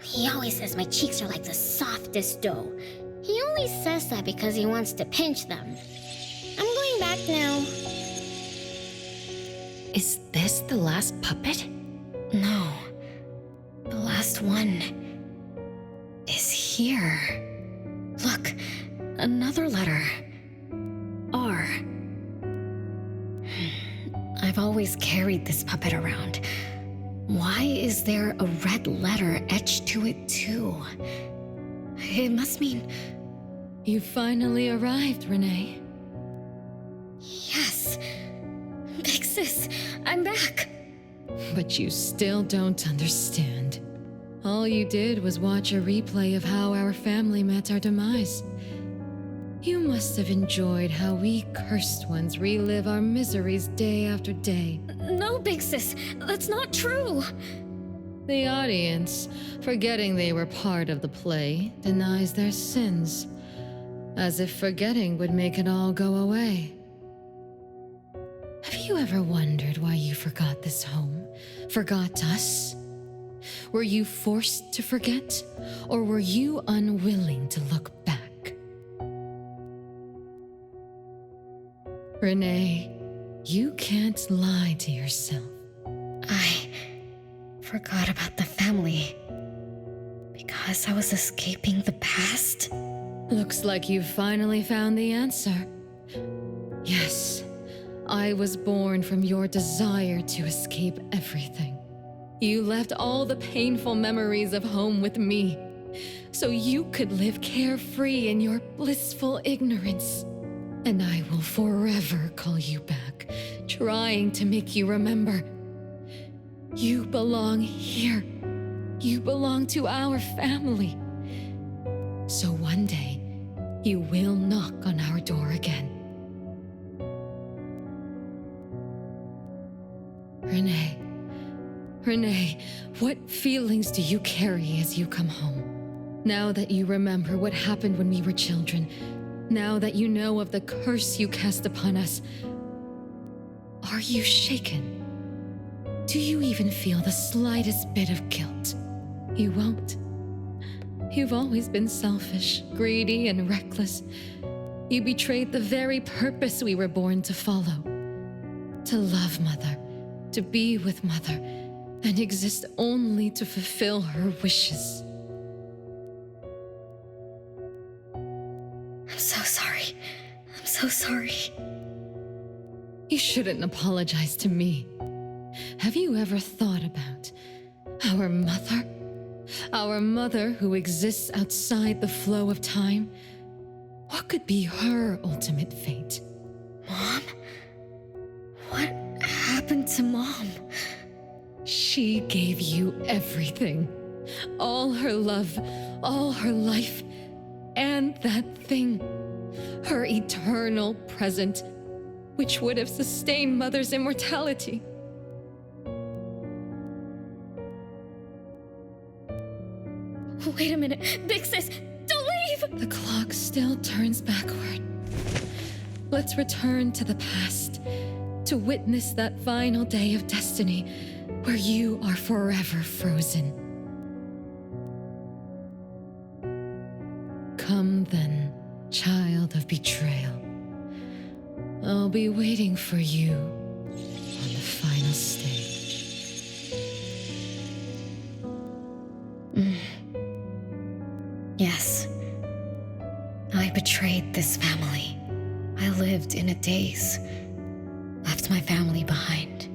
He always says my cheeks are like the softest dough. He only says that because he wants to pinch them. I'm going back now. Is this the last puppet? No. The last one is here. Look, another letter. R. I've always carried this puppet around. Why is there a red letter etched to it too? It must mean... You finally arrived, Renee. Yes. Big Sis, I'm back. But you still don't understand. All you did was watch a replay of how our family met our demise. You must have enjoyed how we cursed ones relive our miseries day after day. No, Big Sis, that's not true. The audience, forgetting they were part of the play, denies their sins, as if forgetting would make it all go away. Have you ever wondered why you forgot this home? Forgot us? Were you forced to forget, or were you unwilling to look back? Renee, you can't lie to yourself. I forgot about the family because I was escaping the past. Looks like you've finally found the answer. Yes, I was born from your desire to escape everything. You left all the painful memories of home with me, so you could live carefree in your blissful ignorance. And I will forever call you back, trying to make you remember. You belong here. You belong to our family. So one day, you will knock on our door again. Renee, what feelings do you carry as you come home? Now that you remember what happened when we were children, now that you know of the curse you cast upon us, are you shaken? Do you even feel the slightest bit of guilt? You won't. You've always been selfish, greedy, and reckless. You betrayed the very purpose we were born to follow. To love Mother, to be with Mother, and exist only to fulfill her wishes. I'm so sorry. I'm so sorry. You shouldn't apologize to me. Have you ever thought about our mother? Our mother who exists outside the flow of time? What could be her ultimate fate? Mom? What happened to Mom? She gave you everything. All her love, all her life, and that thing. Her eternal present, which would have sustained Mother's immortality. Wait a minute. Big Sis, don't leave! The clock still turns backward. Let's return to the past to witness that final day of destiny where you are forever frozen. Come then, child of betrayal. I'll be waiting for you on the final stage. Yes. I betrayed this family. I lived in a daze. Left my family behind.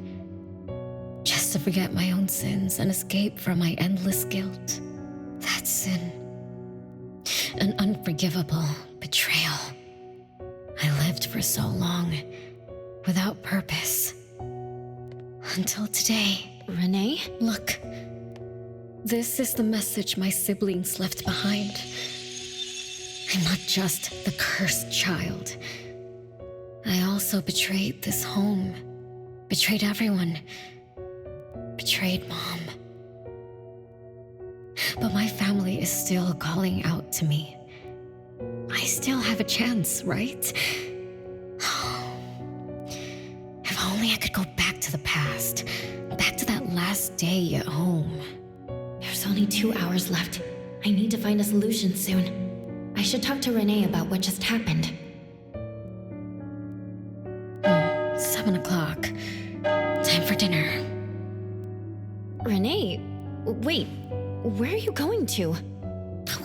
Just to forget my own sins and escape from my endless guilt. That sin. An unforgivable betrayal. I lived for so long, without purpose. Until today. Renee? Look. This is the message my siblings left behind. I'm not just the cursed child. I also betrayed this home. Betrayed everyone. Betrayed Mom. But my family is still calling out to me. I still have a chance, right? If only I could go back to the past. Back to that last day at home. There's only 2 hours left. I need to find a solution soon. I should talk to Renee about what just happened. 7 o'clock. Time for dinner. Renee, wait, where are you going to?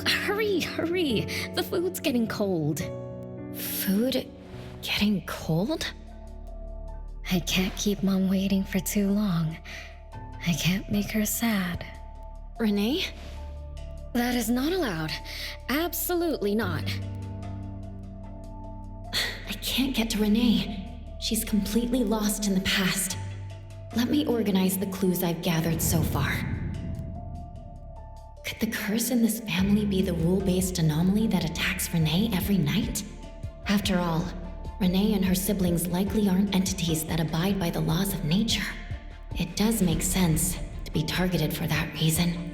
Hurry, hurry. The food's getting cold. Food getting cold? I can't keep Mom waiting for too long. I can't make her sad. Renee? That is not allowed. Absolutely not. I can't get to Renee. She's completely lost in the past. Let me organize the clues I've gathered so far. Could the curse in this family be the rule-based anomaly that attacks Renee every night? After all, Renee and her siblings likely aren't entities that abide by the laws of nature. It does make sense to be targeted for that reason.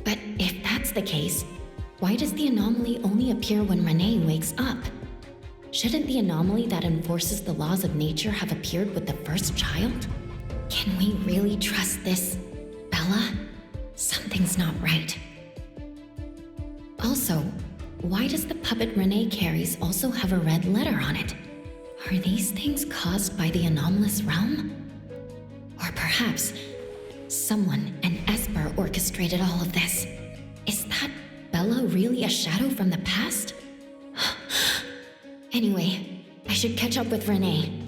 But if that's the case, why does the anomaly only appear when Renee wakes up? Shouldn't the anomaly that enforces the laws of nature have appeared with the first child? Can we really trust this, Bella? Something's not right. Also, why does the puppet Renee carries also have a red letter on it? Are these things caused by the anomalous realm? Or perhaps someone, an Esper, orchestrated all of this. Is that Bella really a shadow from the past? Anyway, I should catch up with Renee.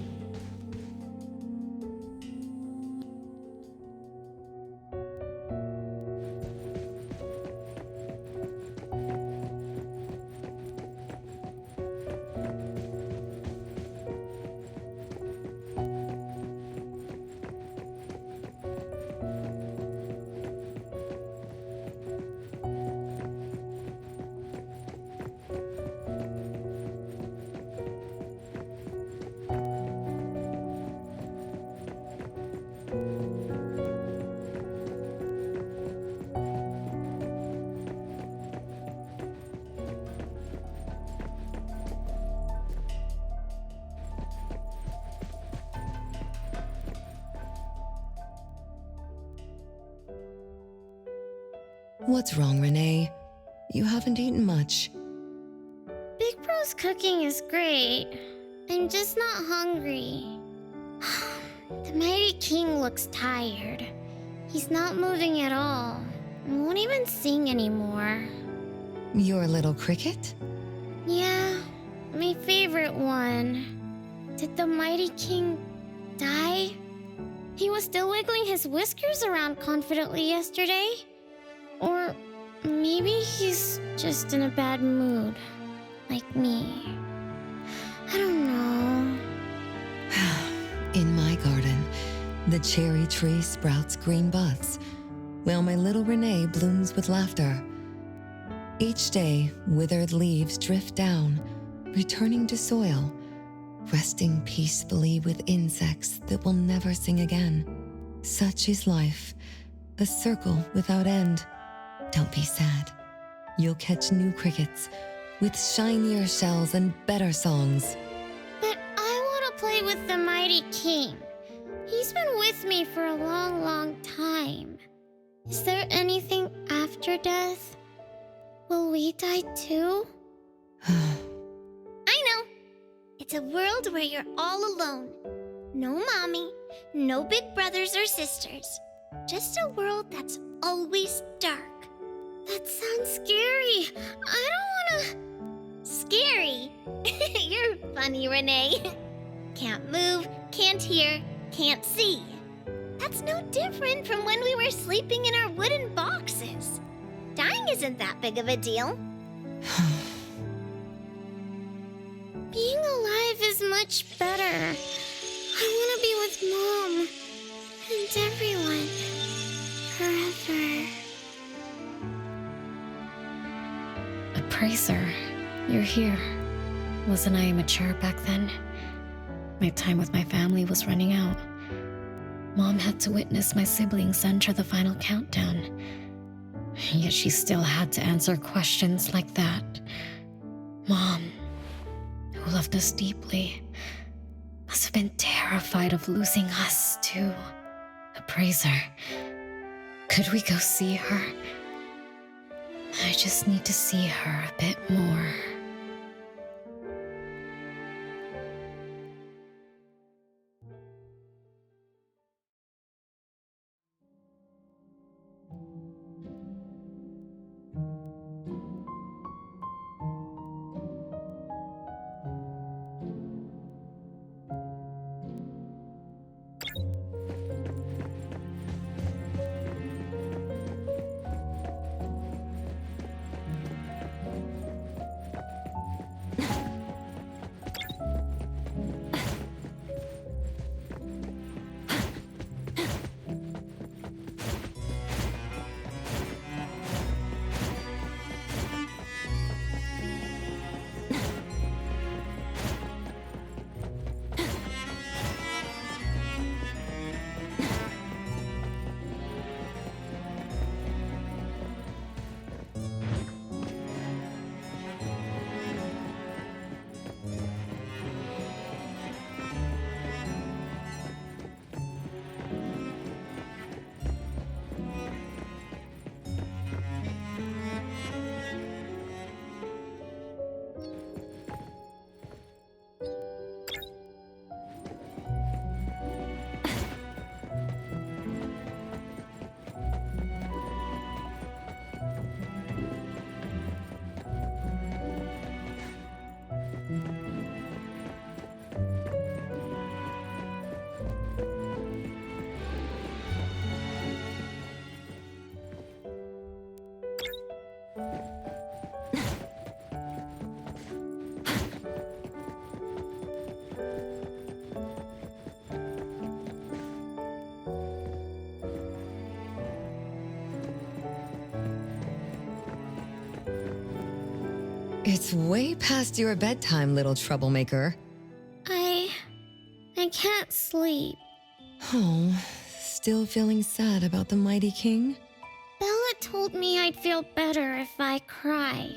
What's wrong, Renee? You haven't eaten much. Big Bro's cooking is great. I'm just not hungry. The Mighty King looks tired. He's not moving at all. And won't even sing anymore. Your little cricket? Yeah, my favorite one. Did the Mighty King die? He was still wiggling his whiskers around confidently yesterday. Or maybe he's just in a bad mood, like me. I don't know. In my garden, the cherry tree sprouts green buds, while my little Renee blooms with laughter. Each day, withered leaves drift down, returning to soil, resting peacefully with insects that will never sing again. Such is life, a circle without end. Don't be sad. You'll catch new crickets with shinier shells and better songs. But I want to play with the Mighty King. He's been with me for a long, long time. Is there anything after death? Will we die too? I know. It's a world where you're all alone. No mommy, no big brothers or sisters. Just a world that's always dark. That sounds scary. I don't wanna... Scary? You're funny, Renee. Can't move, can't hear, can't see. That's no different from when we were sleeping in our wooden boxes. Dying isn't that big of a deal. Being alive is much better. I want to be with Mom and everyone forever. Appraiser, you're here. Wasn't I immature back then? My time with my family was running out. Mom had to witness my siblings enter the final countdown. Yet she still had to answer questions like that. Mom, who loved us deeply, must have been terrified of losing us, too. Appraiser, could we go see her? I just need to see her a bit more. It's way past your bedtime, little troublemaker. I can't sleep. Oh, still feeling sad about the mighty king? Bella told me I'd feel better if I cry.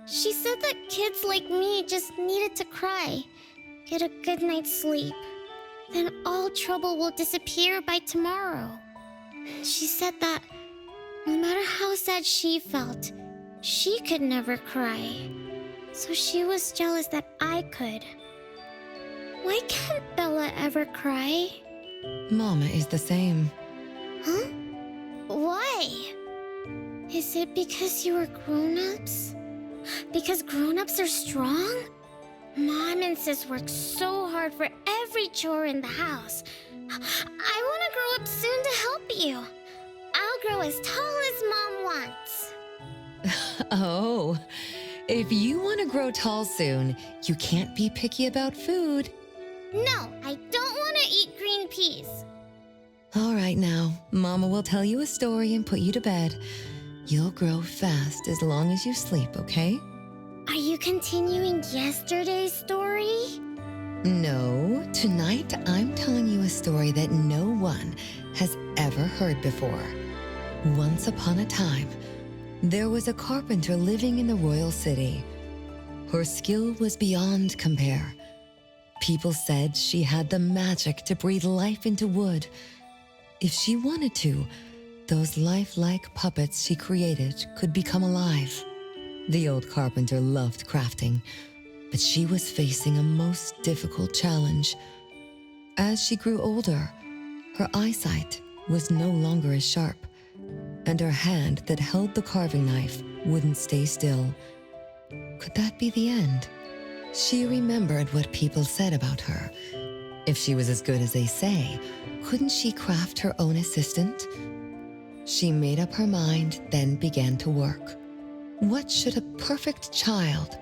She said that kids like me just needed to cry, get a good night's sleep. Then all trouble will disappear by tomorrow. She said that no matter how sad she felt, she could never cry. So she was jealous that I could. Why can't Bella ever cry? Mama is the same. Huh? Why? Is it because you were grown-ups? Because grown-ups are strong? Mom and Sis work so hard for every chore in the house. I want to grow up soon to help you. I'll grow as tall as Mom wants. Oh, if you want to grow tall soon, you can't be picky about food. No, I don't want to eat green peas. All right now, Mama will tell you a story and put you to bed. You'll grow fast as long as you sleep, okay? Are you continuing yesterday's story? No, tonight I'm telling you a story that no one has ever heard before. Once upon a time, there was a carpenter living in the royal city. Her skill was beyond compare. People said she had the magic to breathe life into wood. If she wanted to, those lifelike puppets she created could become alive. The old carpenter loved crafting, but she was facing a most difficult challenge. As she grew older, her eyesight was no longer as sharp, and her hand that held the carving knife wouldn't stay still. Could that be the end? She remembered what people said about her. If she was as good as they say, couldn't she craft her own assistant? She made up her mind, then began to work. What should a perfect child,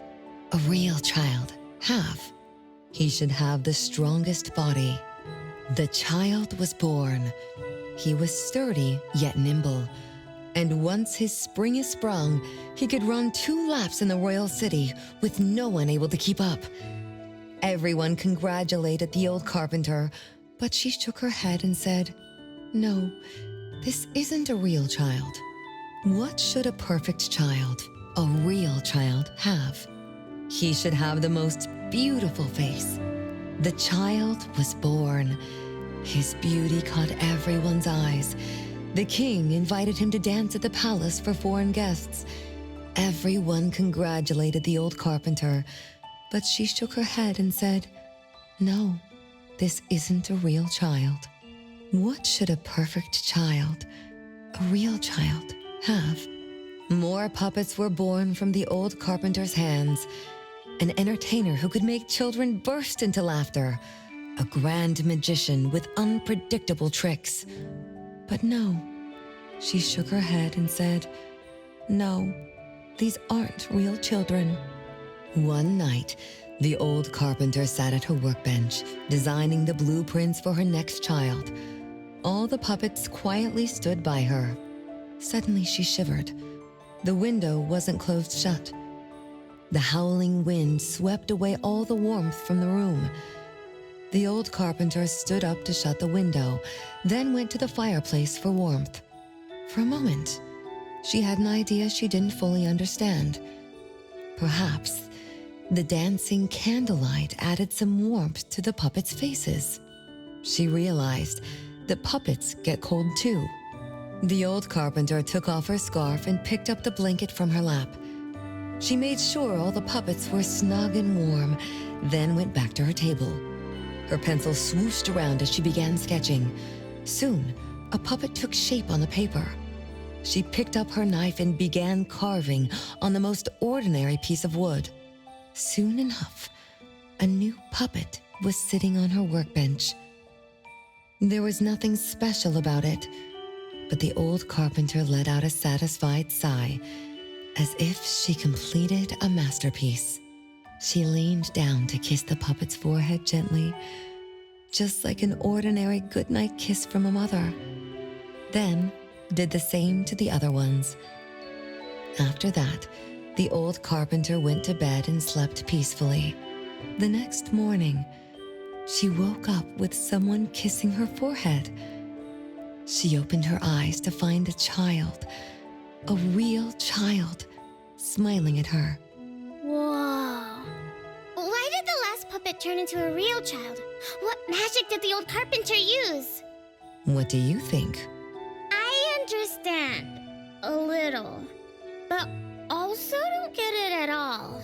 a real child, have? He should have the strongest body. The child was born. He was sturdy yet nimble. And once his spring is sprung, he could run 2 laps in the royal city with no one able to keep up. Everyone congratulated the old carpenter, but she shook her head and said, "No, this isn't a real child. What should a perfect child, a real child, have? He should have the most beautiful face." The child was born. His beauty caught everyone's eyes. The king invited him to dance at the palace for foreign guests. Everyone congratulated the old carpenter, but she shook her head and said, "No, this isn't a real child. What should a perfect child, a real child, have?" More puppets were born from the old carpenter's hands. An entertainer who could make children burst into laughter. A grand magician with unpredictable tricks. But no, she shook her head and said, "No, these aren't real children." One night, the old carpenter sat at her workbench, designing the blueprints for her next child. All the puppets quietly stood by her. Suddenly she shivered. The window wasn't closed shut. The howling wind swept away all the warmth from the room. The old carpenter stood up to shut the window, then went to the fireplace for warmth. For a moment, she had an idea she didn't fully understand. Perhaps the dancing candlelight added some warmth to the puppets' faces. She realized that puppets get cold too. The old carpenter took off her scarf and picked up the blanket from her lap. She made sure all the puppets were snug and warm, then went back to her table. Her pencil swooshed around as she began sketching. Soon, a puppet took shape on the paper. She picked up her knife and began carving on the most ordinary piece of wood. Soon enough, a new puppet was sitting on her workbench. There was nothing special about it, but the old carpenter let out a satisfied sigh, as if she completed a masterpiece. She leaned down to kiss the puppet's forehead gently, just like an ordinary goodnight kiss from a mother. Then did the same to the other ones. After that, The old carpenter went to bed and slept peacefully. The next morning, she woke up with someone kissing her forehead. She opened her eyes to find a child, a real child, smiling at her. Whoa. Why did the last puppet turn into a real child? What magic did the old carpenter use? What do you think? I understand. A little. But also don't get it at all.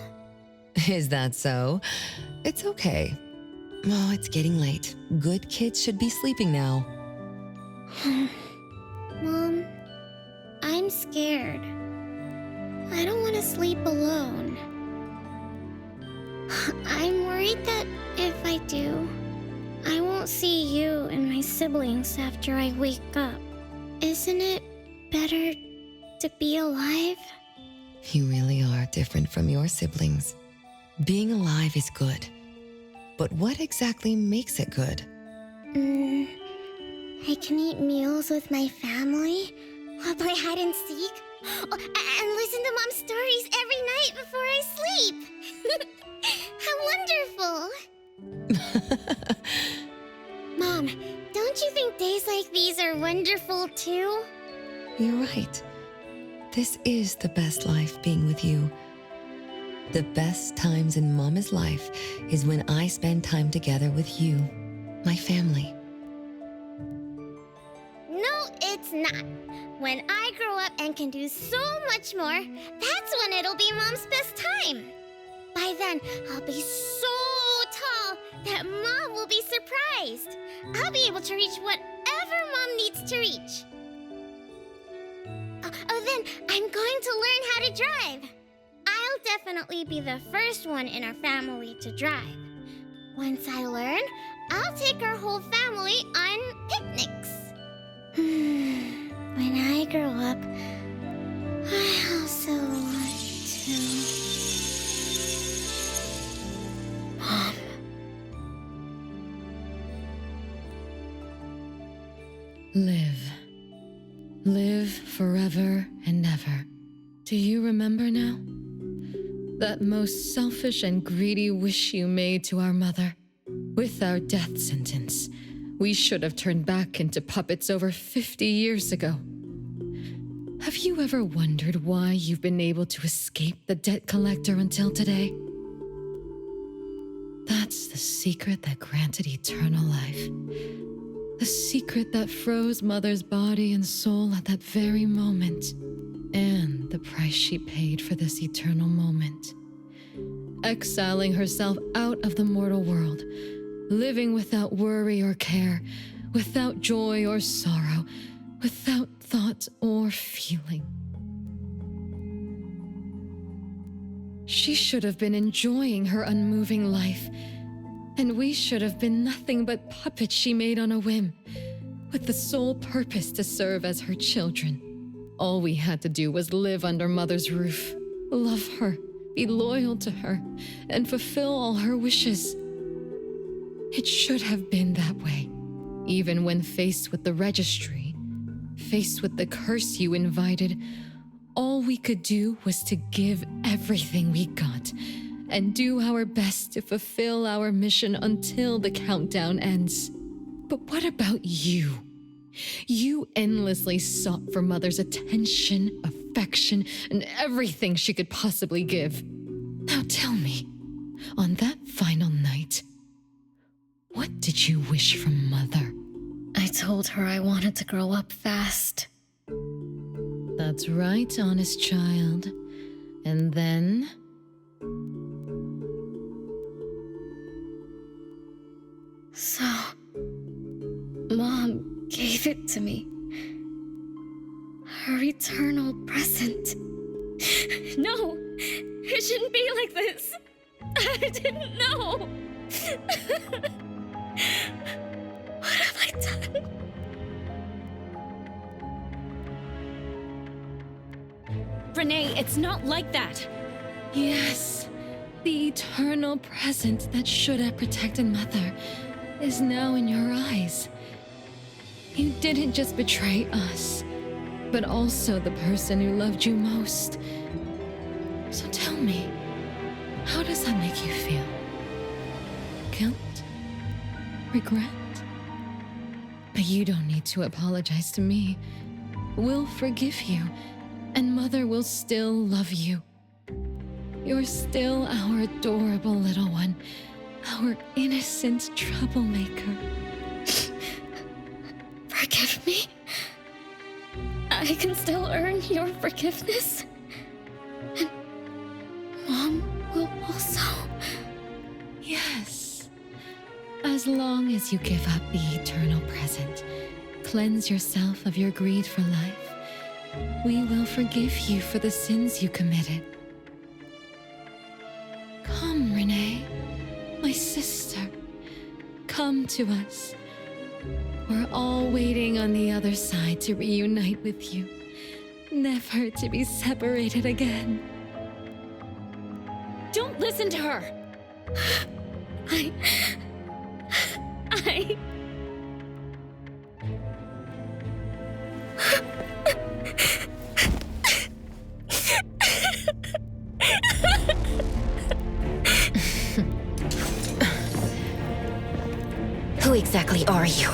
Is that so? It's okay. Oh, it's getting late. Good kids should be sleeping now. Mom, I'm scared. I don't want to sleep alone. I'm worried that if I do, I won't see you and my siblings after I wake up. Isn't it better to be alive? You really are different from your siblings. Being alive is good. But what exactly makes it good? I can eat meals with my family, play hide and seek, and listen to Mom's stories every night before I sleep. How wonderful! Mom, don't you think days like these are wonderful too? You're right. This is the best life being with you. The best times in Mama's life is when I spend time together with you, my family. No, it's not. When I grow up and can do so much more, that's when it'll be Mom's best time. By then, I'll be so tall that Mom will be surprised. I'll be able to reach whatever Mom needs to reach. Then I'm going to learn how to drive. I'll definitely be the first one in our family to drive. Once I learn, I'll take our whole family on picnics. When I grow up, I also want to... Mom. Live. Live forever and ever. Do you remember now? That most selfish and greedy wish you made to our mother. With our death sentence, we should have turned back into puppets over 50 years ago. Have you ever wondered why you've been able to escape the debt collector until today? That's the secret that granted eternal life. The secret that froze Mother's body and soul at that very moment. And the price she paid for this eternal moment. Exiling herself out of the mortal world, living without worry or care, without joy or sorrow, without thought or feeling. She should have been enjoying her unmoving life, and we should have been nothing but puppets she made on a whim, with the sole purpose to serve as her children. All we had to do was live under Mother's roof, love her, be loyal to her, and fulfill all her wishes. It should have been that way, even when faced with the registry, faced with the curse you invited. All we could do was to give everything we got and do our best to fulfill our mission until the countdown ends. But what about you? You endlessly sought for Mother's attention, affection, and everything she could possibly give. Now tell me, on that final night, what did you wish from Mother? I told her I wanted to grow up fast. That's right, honest child. And then? So, Mom gave it to me. Her eternal present. No! It shouldn't be like this! I didn't know! What have I done? Renee, it's not like that! Yes, the eternal present that should have protected Mother is now in your eyes. You didn't just betray us, but also the person who loved you most. So tell me, how does that make you feel? Guilt? Regret? But you don't need to apologize to me. We'll forgive you, and Mother will still love you. You're still our adorable little one, our innocent troublemaker. Forgive me? I can still earn your forgiveness? And Mom will also? Yes. As long as you give up the eternal present, cleanse yourself of your greed for life, we will forgive you for the sins you committed. Come, Renee, my sister. Come to us. We're all waiting on the other side to reunite with you, never to be separated again. Don't listen to her! I... Who exactly are you?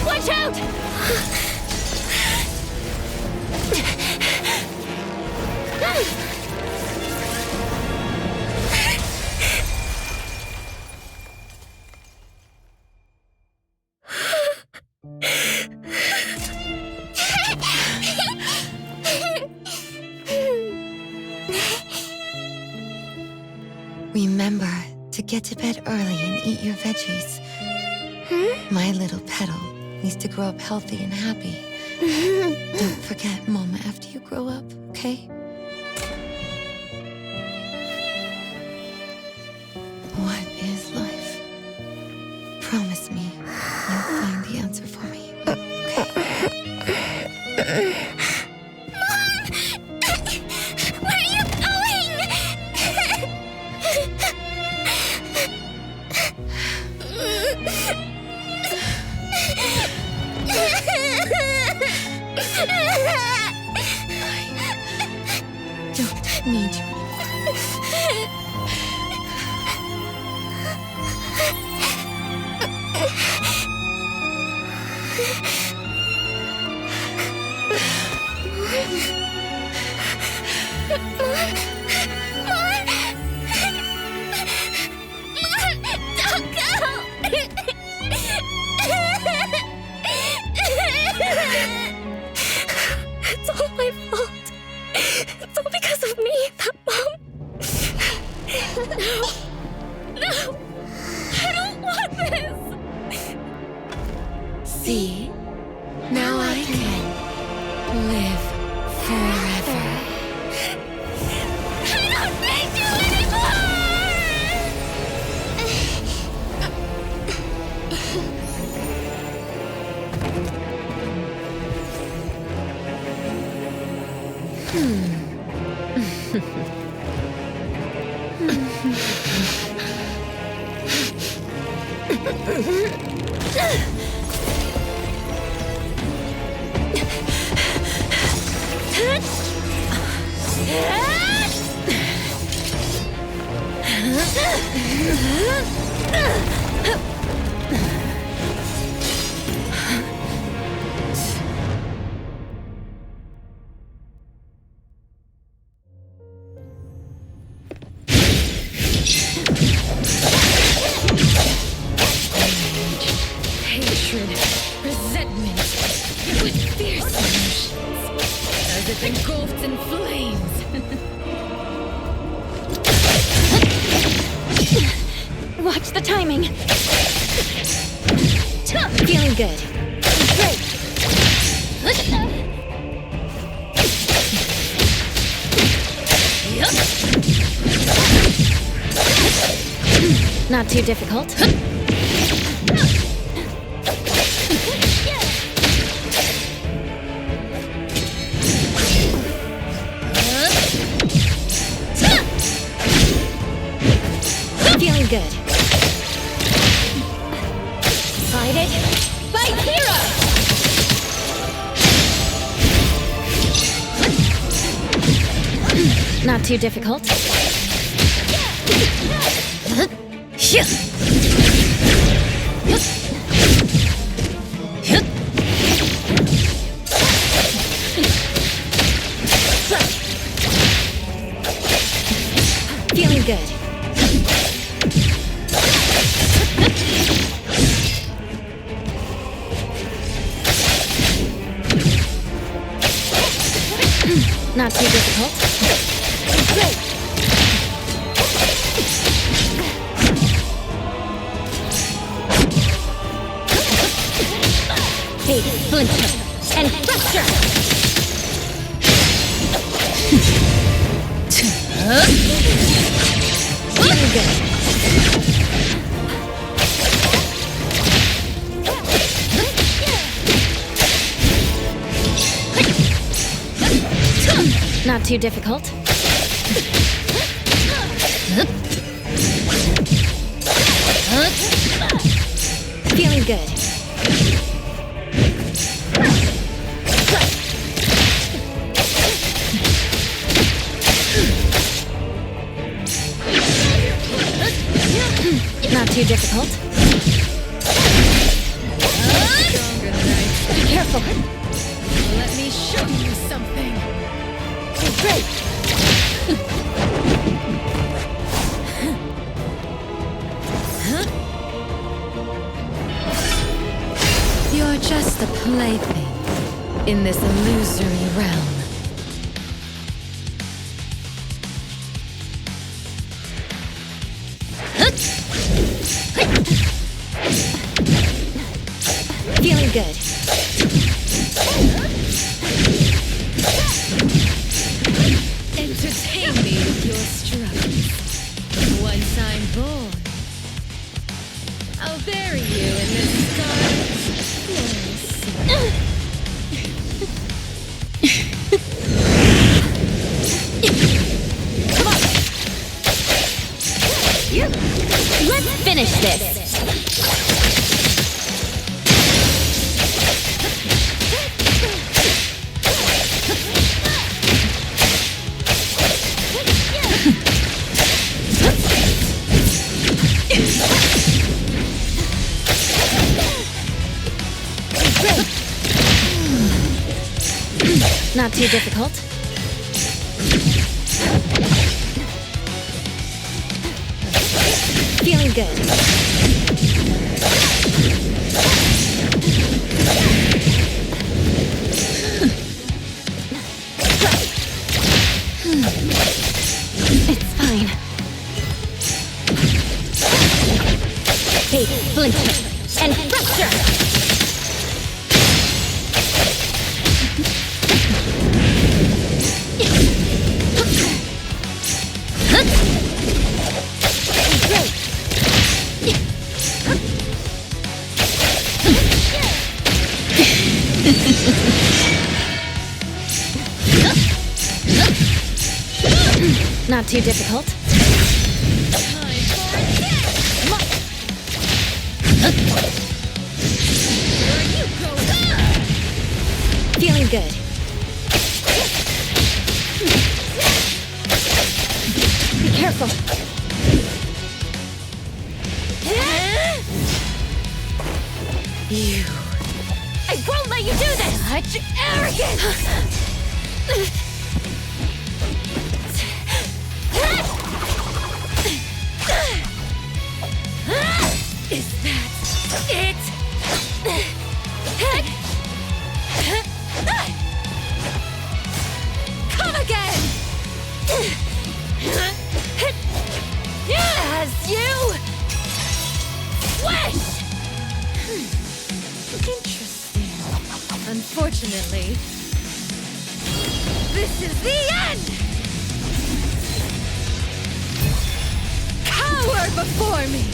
Watch out! Remember to get to bed early and eat your veggies. My little petal needs to grow up healthy and happy. Don't forget Mama after you grow up, okay? What is life? Promise me you'll find the answer for me, okay? Where are you going? Don't need you. Don't go! It's all my fault. It's all because of me that Mom... No! I don't want this! See? Now I can live forever. I don't need you anymore! Hatred, resentment, with fierce emotions, as if engulfed in flames. Watch the timing. Feeling good. Great. Not too difficult. good. Fight it. Fight hero! Not too difficult. Feeling good. Not too difficult. Great. Hey, flincher and fracture. Feeling good. Not too difficult. Feeling good. Not too difficult. Be careful. Let me show you something. Great. You're just a plaything in this illusory realm. Feeling good. Entertain me with your struggles. Once I'm born, I'll bury you in this scarlet Come on. Let's finish this. Not too difficult. Feeling good. It's fine. Hey, flincher and fracture! Not too difficult. Feeling good. Be careful. You. I won't let you do this! Such arrogance! Is that it? Come again! As you wish! Interesting. Unfortunately, this is the end! Cower before me!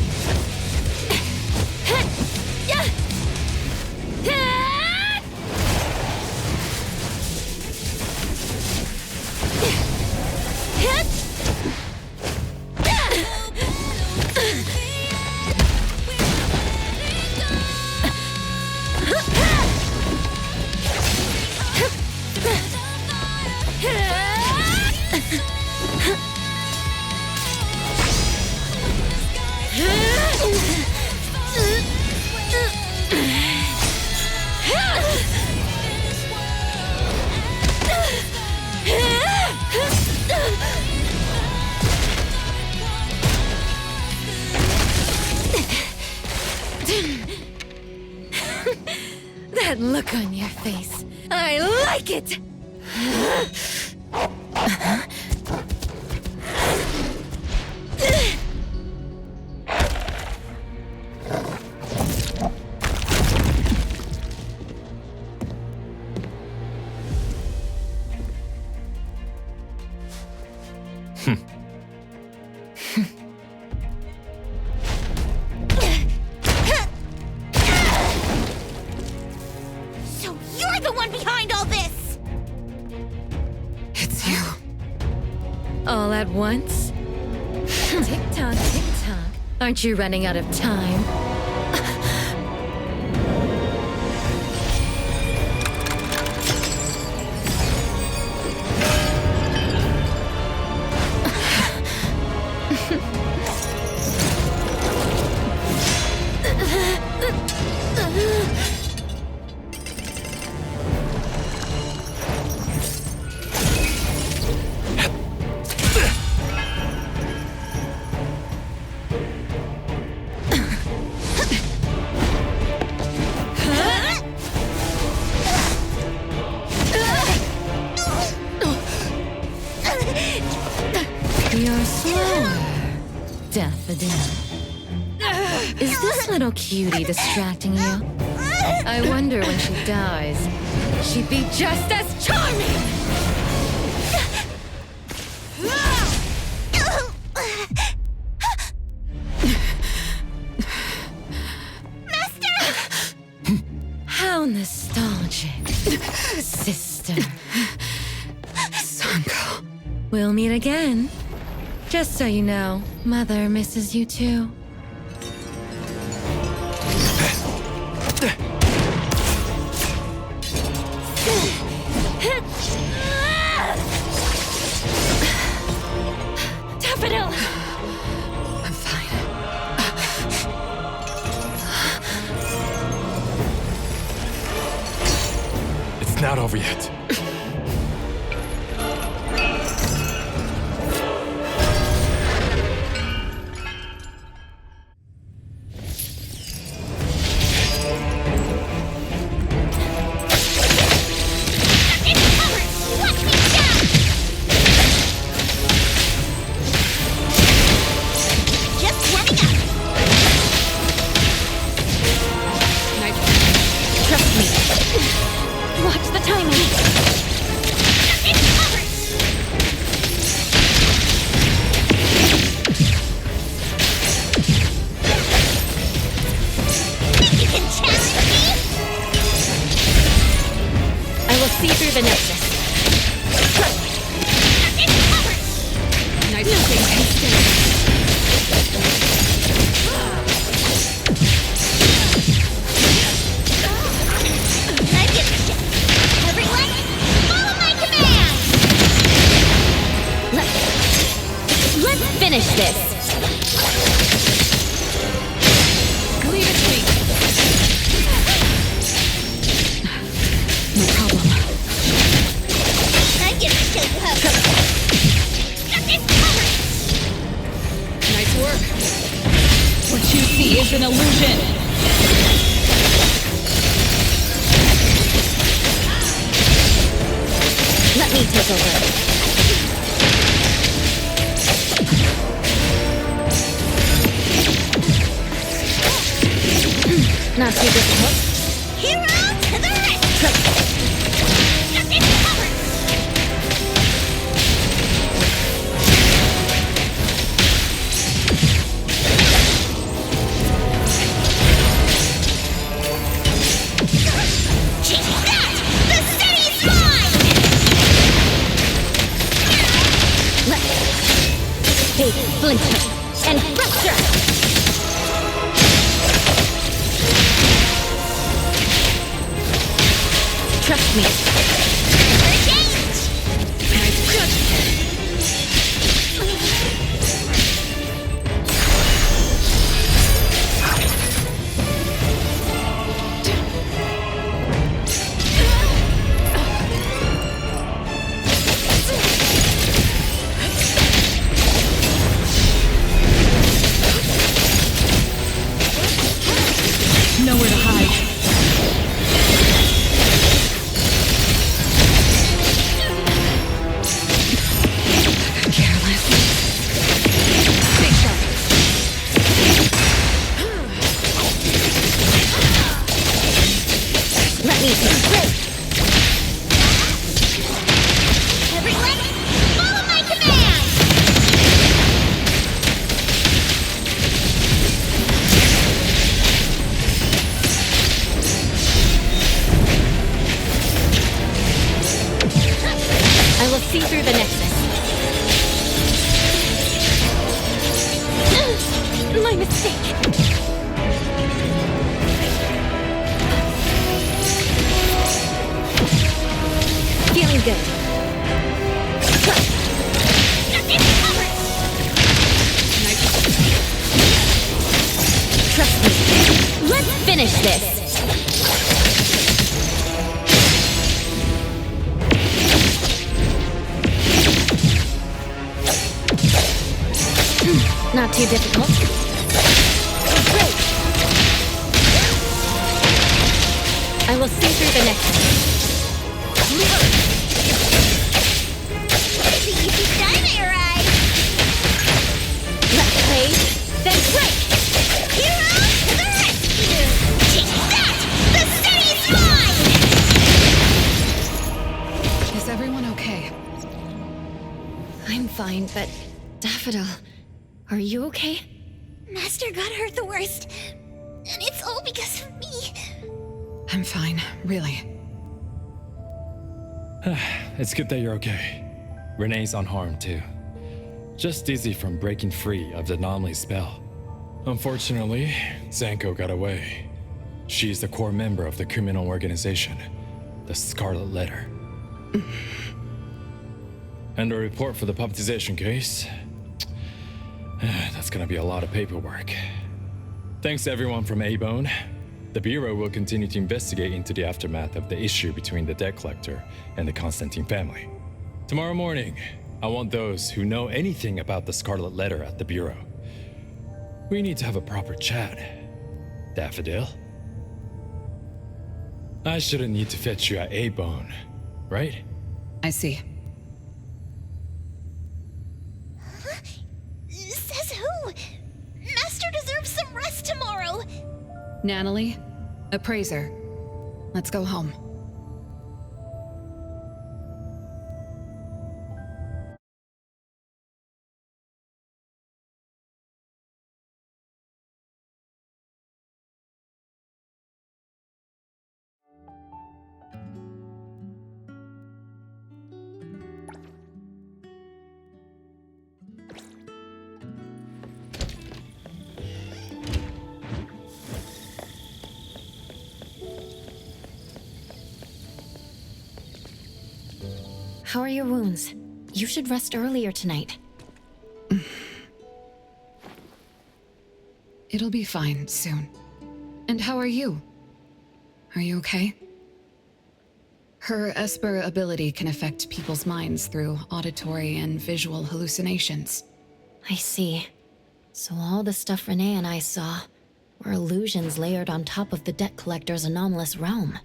That look on your face. I like it! So you're the one behind all this! It's you. All at once? Tick-tock, tick-tock. Aren't you running out of time? You're slower, Daffodil. Is this little cutie distracting you? I wonder when she dies, she'd be just as charming! How nostalgic, sister. Sanko. We'll meet again. Just so you know, Mother misses you too. Daffodil! I'm fine. It's not over yet. Trust me. Watch the timing. You can challenge me? I will see through the nexus. Nice thing. I give a shit. Everyone, follow my command! Let's finish this. Leave it to me. No problem. I give a shit you have trouble. Nice work. What you see is an illusion. Let me take over. Not too difficult. Hero to the rescue! Take that! The city's mine! Big splinter and fracture! Trust me. Nowhere to hide. Great! Everyone, follow my command! I will see through the nexus. My mistake. Feeling good. Trust me. Let's finish this. Not too difficult. Great. I will see through the next one. The easy dynamite ride! Let's play, then break! Hero to the rescue! Take that! The city's mine! Is everyone okay? I'm fine, but Daffodil, are you okay? Master got hurt the worst, and it's all because of me. I'm fine, really. It's good that you're okay. Renee's unharmed too. Just dizzy from breaking free of the anomaly spell. Unfortunately, Zanko got away. She's the core member of the criminal organization, the Scarlet Letter. And a report for the puppetization case. That's gonna be a lot of paperwork. Thanks to everyone from A-Bone. The Bureau will continue to investigate into the aftermath of the issue between the debt collector and the Constantine family. Tomorrow morning, I want those who know anything about the Scarlet Letter at the Bureau. We need to have a proper chat. Daffodil? I shouldn't need to fetch you at A-Bone, right? I see. Says who? Master deserves some rest tomorrow. Natalie, appraiser. Let's go home. How are your wounds? You should rest earlier tonight. It'll be fine soon. And how are you? Are you okay? Her Esper ability can affect people's minds through auditory and visual hallucinations. I see. So all the stuff Renee and I saw were illusions layered on top of the debt collector's anomalous realm.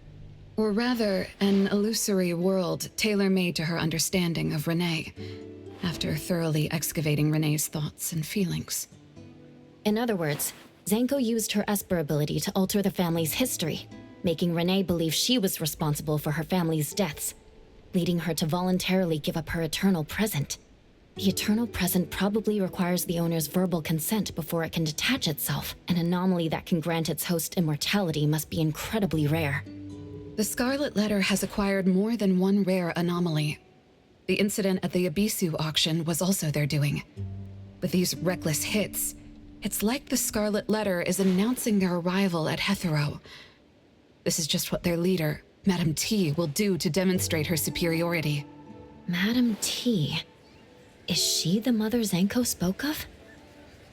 Or rather, an illusory world tailor-made to her understanding of Renee, after thoroughly excavating Renee's thoughts and feelings. In other words, Zanko used her Esper ability to alter the family's history, making Renee believe she was responsible for her family's deaths, leading her to voluntarily give up her eternal present. The eternal present probably requires the owner's verbal consent before it can detach itself. An anomaly that can grant its host immortality must be incredibly rare. The Scarlet Letter has acquired more than one rare anomaly. The incident at the Abisu auction was also their doing. With these reckless hits, it's like the Scarlet Letter is announcing their arrival at Hetero. This is just what their leader, Madame T, will do to demonstrate her superiority. Madame T? Is she the mother Zanko spoke of?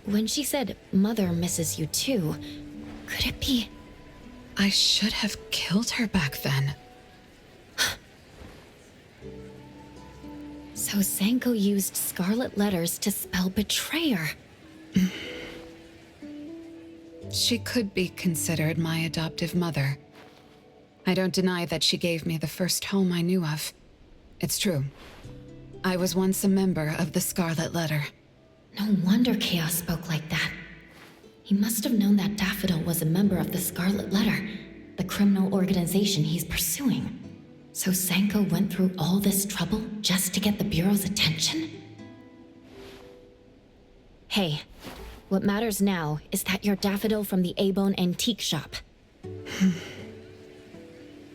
When she said, "Mother misses you too," could it be... I should have killed her back then. So Zanko used Scarlet Letters to spell betrayer. She could be considered my adoptive mother. I don't deny that she gave me the first home I knew of. It's true. I was once a member of the Scarlet Letter. No wonder Chaos spoke like that. He must have known that Daffodil was a member of the Scarlet Letter. the criminal organization he's pursuing. So Sanko went through all this trouble just to get the Bureau's attention? Hey, what matters now is that you're Daffodil from the A-Bone Antique Shop.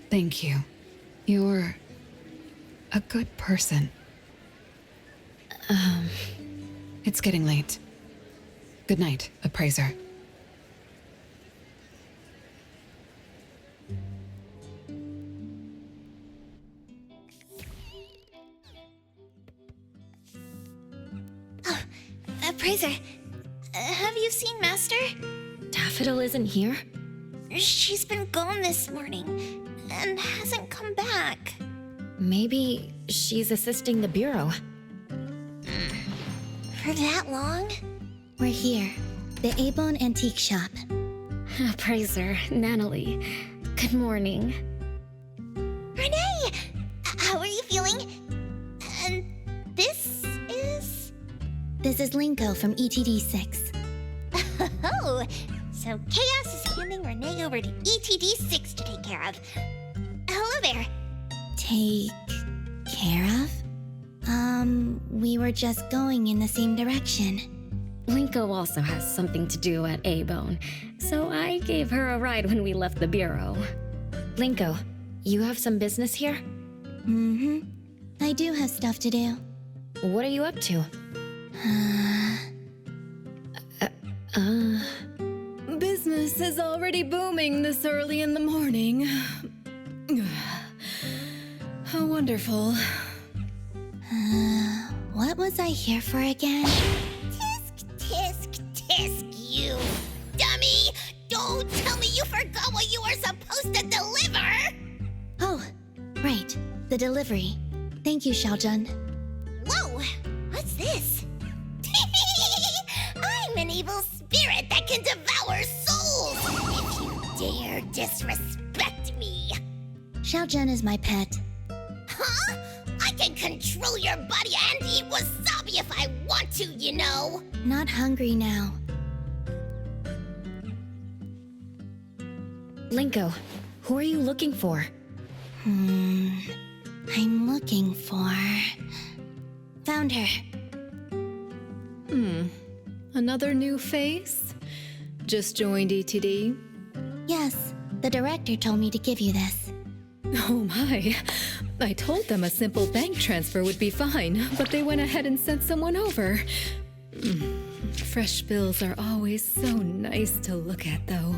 Thank you. You're a good person. It's getting late. Good night, appraiser. Appraiser, have you seen Master? Daffodil isn't here? She's been gone this morning and hasn't come back. Maybe she's assisting the Bureau. For that long? We're here, the A-Bone Antique Shop. Appraiser, Natalie. Good morning. Renee! How are you feeling? And this is? This is Linko from ETD 6. Oh, so Chaos is handing Renee over to ETD 6 to take care of. Hello there. Take care of? We were just going in the same direction. Linko also has something to do at A-Bone, so I gave her a ride when we left the Bureau. Linko, you have some business here? Mm-hmm. I do have stuff to do. What are you up to? Business is already booming this early in the morning. How wonderful. What was I here for again? Tisk, you dummy! Don't tell me you forgot what you were supposed to deliver! Oh, right. The delivery. Thank you, Xiaojun. Whoa! What's this? I'm an evil spirit that can devour souls! If you dare disrespect me! Xiaojun is my pet. Huh? I can control your body and eat wasabi if I want to, you know! Not hungry now. Linko, who are you looking for? I'm looking for... Found her. Another new face? Just joined ETD? Yes, the director told me to give you this. Oh my. I told them a simple bank transfer would be fine, but they went ahead and sent someone over. Fresh bills are always so nice to look at, though.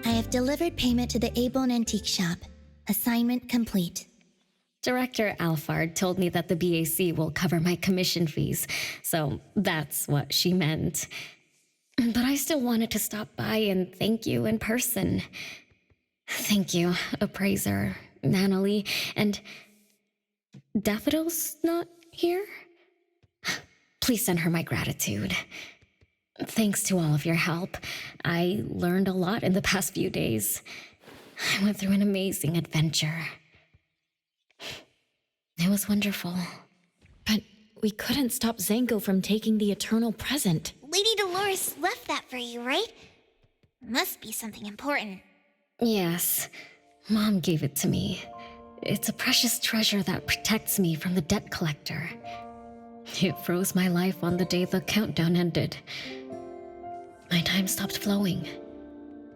I have delivered payment to the A-Bone Antique Shop. Assignment complete. Director Alfard told me that the BAC will cover my commission fees, so that's what she meant. But I still wanted to stop by and thank you in person. Thank you, appraiser, Natalie, and... Daffodil's not here? Please send her my gratitude. Thanks to all of your help. I learned a lot in the past few days. I went through an amazing adventure. It was wonderful. But we couldn't stop Zango from taking the eternal present. Lady Dolores left that for you, right? Must be something important. Yes, Mom gave it to me. It's a precious treasure that protects me from the debt collector. It froze my life on the day the countdown ended. My time stopped flowing,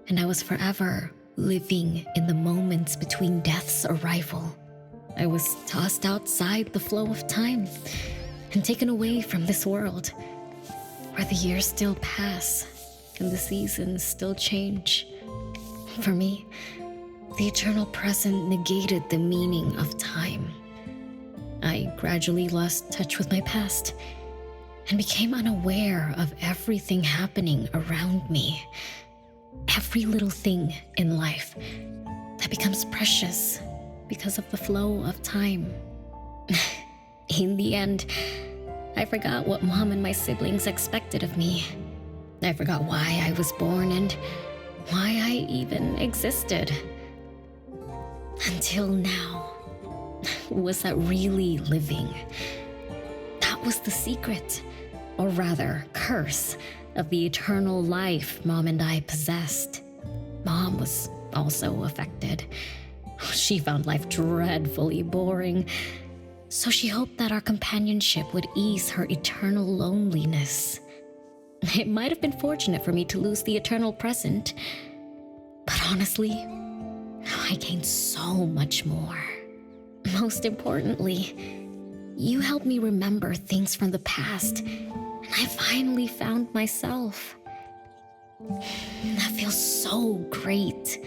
and I was forever living in the moments between death's arrival. I was tossed outside the flow of time and taken away from this world, where the years still pass and the seasons still change. For me, the eternal present negated the meaning of time. I gradually lost touch with my past and became unaware of everything happening around me. Every little thing in life that becomes precious because of the flow of time. In the end, I forgot what Mom and my siblings expected of me. I forgot why I was born and why I even existed. Until now. Was that really living? That was the secret, or rather, curse, of the eternal life Mom and I possessed. Mom was also affected. She found life dreadfully boring, so she hoped that our companionship would ease her eternal loneliness. It might have been fortunate for me to lose the eternal present, but honestly, I gained so much more. Most importantly, you helped me remember things from the past, and I finally found myself. That feels so great.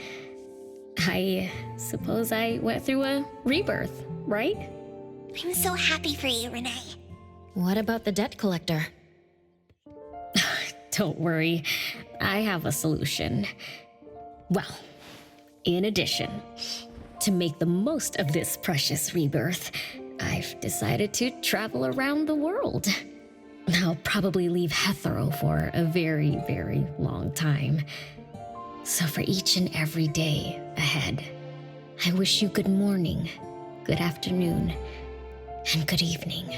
I suppose I went through a rebirth, right? I'm so happy for you, Renee. What about the debt collector? Don't worry, I have a solution. Well, in addition, to make the most of this precious rebirth, I've decided to travel around the world. I'll probably leave Hetero for a very, very long time. So for each and every day ahead, I wish you good morning, good afternoon, and good evening.